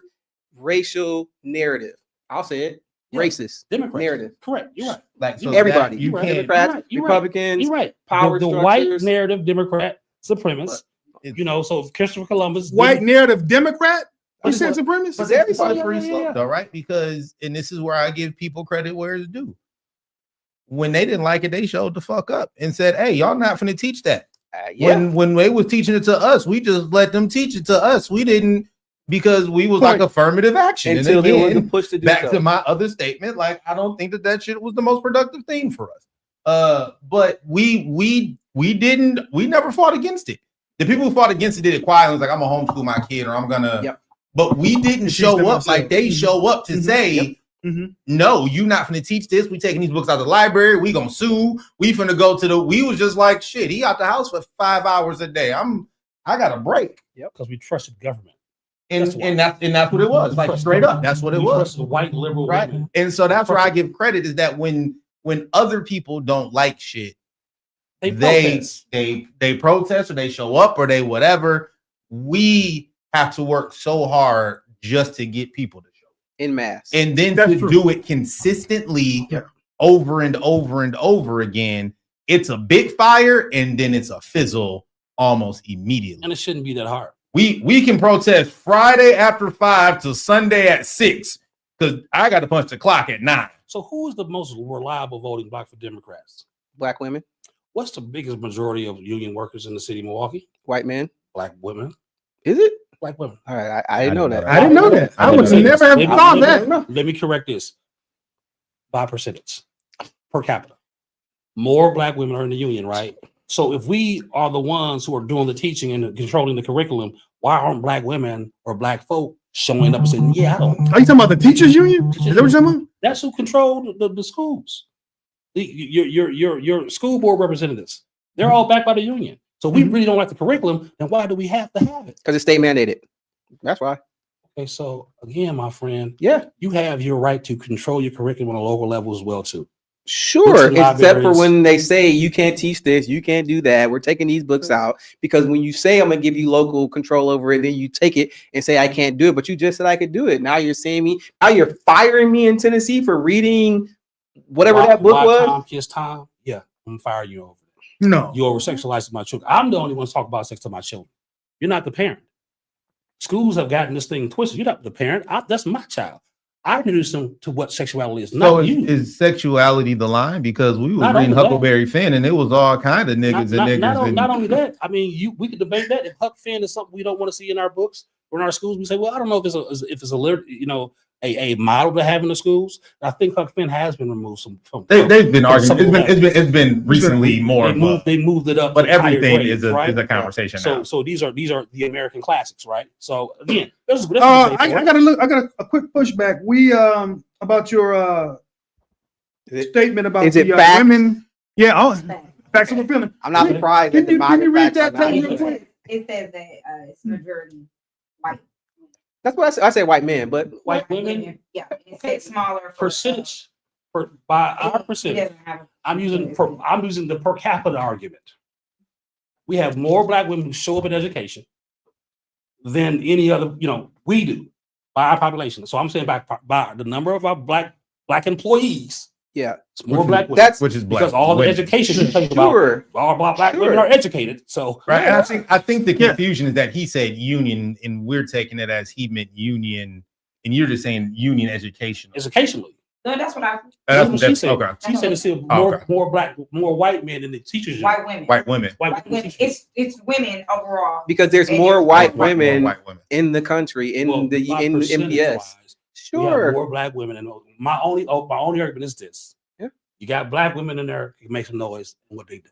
racial narrative. I'll say it. Yeah. Racist Democrats. narrative. Correct. You're right. Like so Everybody. that you You're right. can't. Democrats, You're right. Republicans, You're right. power the white structures. narrative, Democrat, supremacist. It's- So Christopher Columbus, White narrative Democrat. You But- said supremacist. But everybody. it's a slippery Yeah. slope, though, right? Because, and this is where I give people credit where it's due. When they didn't like it, they showed the fuck up and said, "Hey, y'all not finna teach that." When they was teaching it to us, we just let them teach it to us. We didn't because we was like affirmative action. Until and they again, wasn't pushed to do back so. to my other statement, like I don't think that shit was the most productive thing for us. But we never fought against it. The people who fought against it did it quietly. Like I'm gonna homeschool my kid, or I'm gonna. Yep. But we didn't show them up like they ourselves. show up to say, Yep. Mhm. no, you not finna teach this. We taking these books out of the library. We gonna sue. We finna go to the. We was just like shit. He out the house for 5 hours a day. I got a break. because we trusted government. And That's why. and that's what it was. Like straight up, that's what it We was. trusted white liberal Right. women. And so that's where I give credit is that when other people don't like shit, They they protest or they show up or they whatever. We have to work so hard just to get people to show up. in mass. And then That's to true. do it consistently Yeah. over and over and over again. It's a big fire and then it's a fizzle almost immediately. and it shouldn't be that hard. We can protest Friday after 5 to Sunday at 6 because I got to punch the clock at 9. So who is the most reliable voting bloc for Democrats? Black women, What's the biggest majority of union workers in the city of Milwaukee? white men. Black women. Is it? Black women. All right. I didn't know that. I didn't know that. I would never have thought that. Let me correct this. By percentage per capita. More black women are in the union, right? So if we are the ones who are doing the teaching and controlling the curriculum, why aren't black women or black folk showing up and saying, yeah, I don't. Are you talking about the teachers union? Is that what you're talking about? That's who control the schools. Your school board representatives. They're all backed by the union. So we really don't like the curriculum, then why do we have to have it? Because it's state mandated. That's why. Okay, so again, my friend, Yeah. you have your right to control your curriculum on a local level as well, too. Sure, Books and except for libraries. when they say you can't teach this, you can't do that. We're taking these books out because when you say I'm gonna give you local control over it, then you take it and say I can't do it, but you just said I could do it. Now you're saying me, now you're firing me in Tennessee for reading whatever that book was. Tom Kiss Tom, yeah, I'm gonna fire you over it. No. You over sexualizing my children. I'm the only one to talk about sex to my children. You're not the parent. Schools have gotten this thing twisted. You're not the parent. That's my child. I introduced them to what sexuality is, So not is, you. is sexuality the line? Because we was Not reading only that. Huckleberry Finn and it was all kind of niggas and niggas. Not only that, I mean, we could debate that. If Huck Finn is something we don't want to see in our books or in our schools, we say, well, I don't know if it's a model to have in the schools. I think Huck Finn has been removed from. They've been from arguing. some of that. It's been recently more, They moved it up, but to higher everything grades, is right? a conversation now. So these are the American classics, right? So again, there's I gotta look. I got a quick pushback. We about your Is it- statement about is it the facts? women. Yeah, facts of feeling. I'm not surprised that Can the you read facts are that not- thing real quick? It says that it's majority white. That's what I say white men, but white women Yeah, it says smaller. for- percentage by our He percentage. doesn't have a- I'm using the per capita argument. We have more black women who show up in education than any other, we do by our population. So I'm saying by the number of our black employees, Yeah, it's more Which is- black women. that's Which is black. Because all the women. education is talking about sure. all black women Sure. are educated. So Right. And I think the Yeah. confusion is that he said union and we're taking it as he meant union, and you're just saying union education. educationally. No, that's what I, That's what she said. Okay. She said it's Oh, okay. more white men than the teachers. union. white women. White women. White women. It's women overall. Because there's And more it's white More women white women. in the country, in Well, the by in MPS. percentage-wise, we have Sure. more black women. And my only argument is this: Yeah. you got black women in there, you make some noise. And what they do?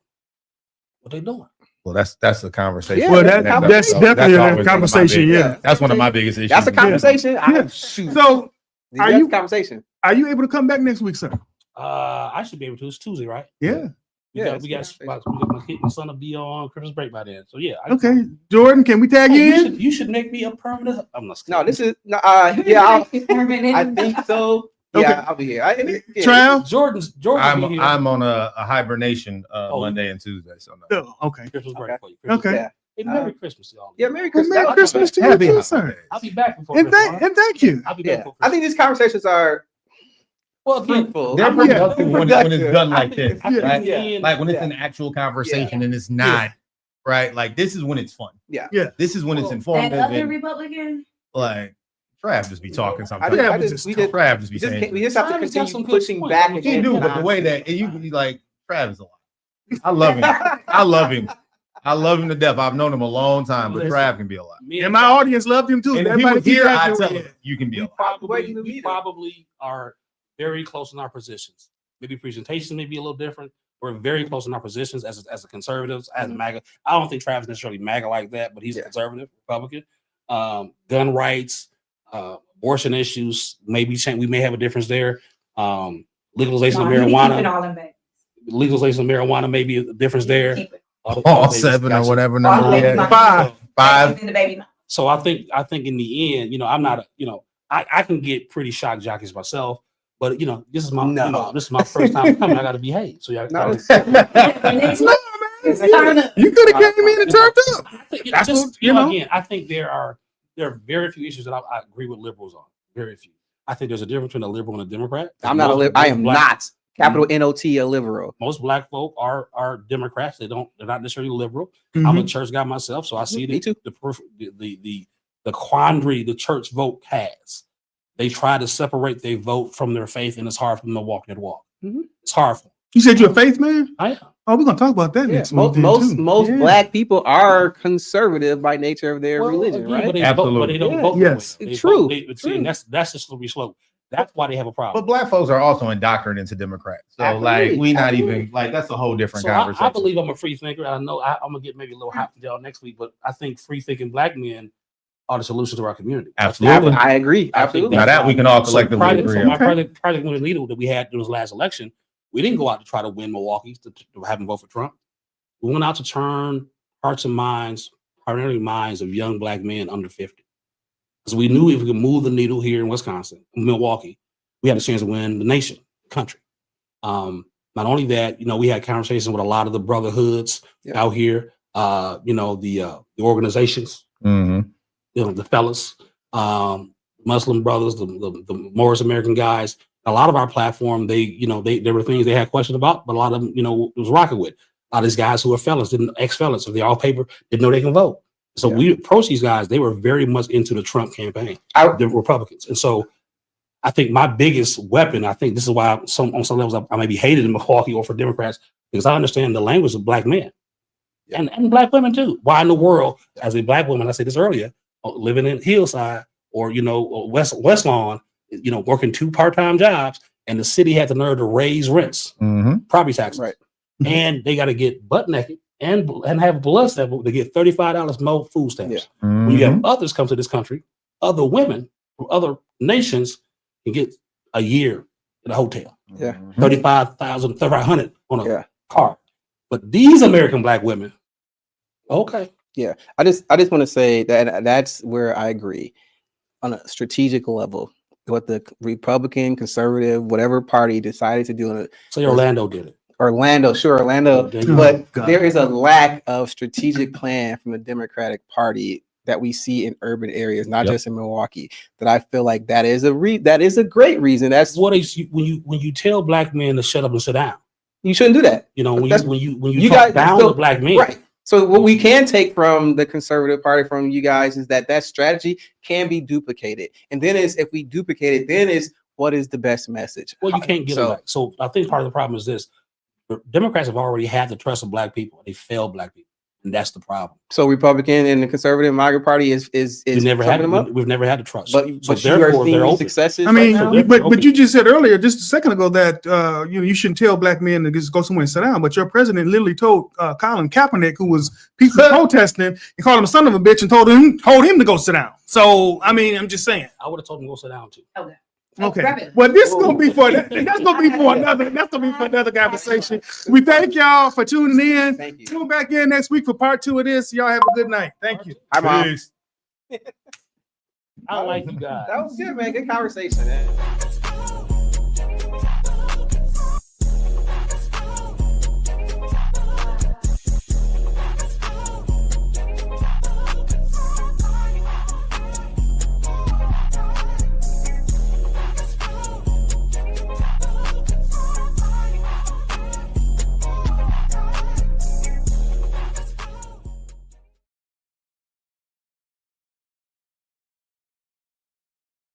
What they doing? Well, that's a conversation. Yeah, Well, that's that's conversation. definitely always a one of my conversation. big- Yeah. That's one of my biggest issues. That's a conversation. Yeah. Shoot. So, are That's you- a conversation? are you able to come back next week, sir? I should be able to. It's Tuesday, right? Yeah. Yeah, We got my son to be on Christmas break by then. So yeah. Okay, Jordan, can we tag you in? You should make me a permanent. I'm not. No, this is no. Yeah, I think so. Okay. Yeah, I'll be here. Yeah. Trial? Jordan. I'm on a hibernation Monday and Tuesday. So no. Oh, okay. Christmas break Okay. for you. Christmas Okay. break. Yeah. Hey, Merry Christmas, y'all. Yeah, Merry Well, Christmas. Merry Christmas to you Happy too, holidays. sir. I'll be back before And Christmas. thank you. I'll be Yeah, back before I think these conversations are Well, again, fruitful. They're I'm productive when it's done I like think- this, I think right? in the end, Like when it's Yeah. an actual conversation and it's not right. Like this is when it's fun. Yeah. Yeah. This is when it's Well, That informative. other And, Republican. like Trav just be talking I sometimes. just, Yeah, I but just, we just, Trav just be we just, saying. we just have to Travis got continue some good pushing points. back I mean, He against do, but the way nonsense. that you can be like Travis a lot. I love him. I love him. I love him to death. I've known him a long time, but Listen. Trav can be a lot. Me And my audience loved him too. And if he Everybody was here, keep I acting tell with him you can be a we lot. waiting to we meet him. probably are very close in our positions. Maybe presentations may be a little different. We're very close in our positions as a conservatives, as Mhm. MAGA. I don't think Travis necessarily MAGA like that, but he's a Yeah. conservative Republican. Gun rights, abortion issues, maybe we may have a difference there. Legalization of No, he be keeping marijuana, all them back. legalization of marijuana may be a difference there. Keep it. All seven or Gotcha. whatever All number the we baby had. mamas. Five. And the baby mama. So I think in the end, I'm not I can get pretty shock jockeys myself, but this is my No. this is my first time coming. I got to behave. So y'all No, It's time to- You could have came in and turned up. I think, That's just, what, you know. again, I think there are very few issues that I agree with liberals on. Very few. I think there's a difference between a liberal and a Democrat. I'm not a Most- I am most black- not capital NOT a liberal. Most black folk are Democrats. They're not necessarily liberal. I'm a Mhm. church guy myself, so I see Me too. the quandary the church vote has. They try to separate their vote from their faith, and it's hard for them to walk that walk. Mhm. It's hard for them. You said you're a faith man? I am. Oh, we're gonna talk about that Yeah, next week. most then, too. most Yeah. black people are conservative by nature of their Well, religion, again, right? But they Absolutely. don't Yeah. vote. Yes. That way. They True. vote- they- see, and that's the slippery slope. That's why they have a But problem. black folks are also indoctrinated into Democrats. So Absolutely. like we not Absolutely. even like that's a whole different So conversation. I believe I'm a free thinker. I know I'm gonna get maybe a little hot from y'all next week, but I think free thinking black men are the solution to our community. Absolutely. I agree. I think Absolutely. Now that we can all So collectively Project- agree So on. my project winning leader that we had in this last election, we didn't go out to try to win Milwaukee to have them vote for Trump. We went out to turn hearts and minds, primarily minds of young black men under 50. Because we knew if we could move the needle here in Wisconsin, Milwaukee, we had a chance to win the nation, country. Not only that, we had conversations with a lot of the brotherhoods Yeah. out here, the organizations, Mhm. the fellas, Muslim brothers, the Morris American guys. A lot of our platform, there were things they had questions about, but a lot of them, was rocking with. A lot of these guys who are fellas, ex-felons, so they all paper, didn't know they can vote. So Yeah. we approached these guys, they were very much into the Trump campaign, I- the Republicans. And so I think my biggest weapon, I think this is why on some levels I may be hated in Milwaukee or for Democrats, because I understand the language of black men and black women too. Why in the world, as a black woman, I said this earlier, living in Hillside or, West Lawn, working 2 part-time jobs, and the city had the nerve to raise rents, Mhm. property taxes. Right. And they got to get butt naked and have a blood sample to get $35 more food stamps. When you Mhm. have others come to this country, other women from other nations can get a year in a hotel, Yeah. Mhm. 35,000, 3,500 on a Yeah. car. But these American black women, okay. I just want to say that that's where I agree on a strategic level. what the Republican, conservative, whatever party decided to do in Say Orlando did it. Orlando, sure, Orlando, There you but God. there is a lack of strategic plan from the Democratic Party that we see in urban areas, not Yep. just in Milwaukee. That I feel like that is a great reason. That's What is when you tell black men to shut up and sit down? you shouldn't do that. You know, when That's- you you talk guys- down so- to black men, Right. So what we can take from the conservative party, from you guys, is that strategy can be duplicated. And then if we duplicate it, then is what is the best message? well, you can't get So- them back. So I think part of the problem is this: the Democrats have already had the trust of black people. They failed black people, and that's the problem. So Republican and the conservative migrant party is We never had trumping them up. we've never had the trust. But so you are therefore, they're seeing open. successes. I mean, right now? but you just said earlier, just a second ago, that you shouldn't tell black men to just go somewhere and sit down. But your president literally told Colin Kaepernick, who was peacefully protesting, and called him a son of a bitch, and told him to go sit down. So I mean, I'm just saying. I would have told them to go sit down too. Okay. Well, this is gonna be for that's gonna be for another conversation. We thank y'all for tuning in. Thank you. Tune back in next week for part 2 of this. Y'all have a good night. Thank you. Hi, Mom. Peace. I like you guys. That was good, man. Good conversation, man.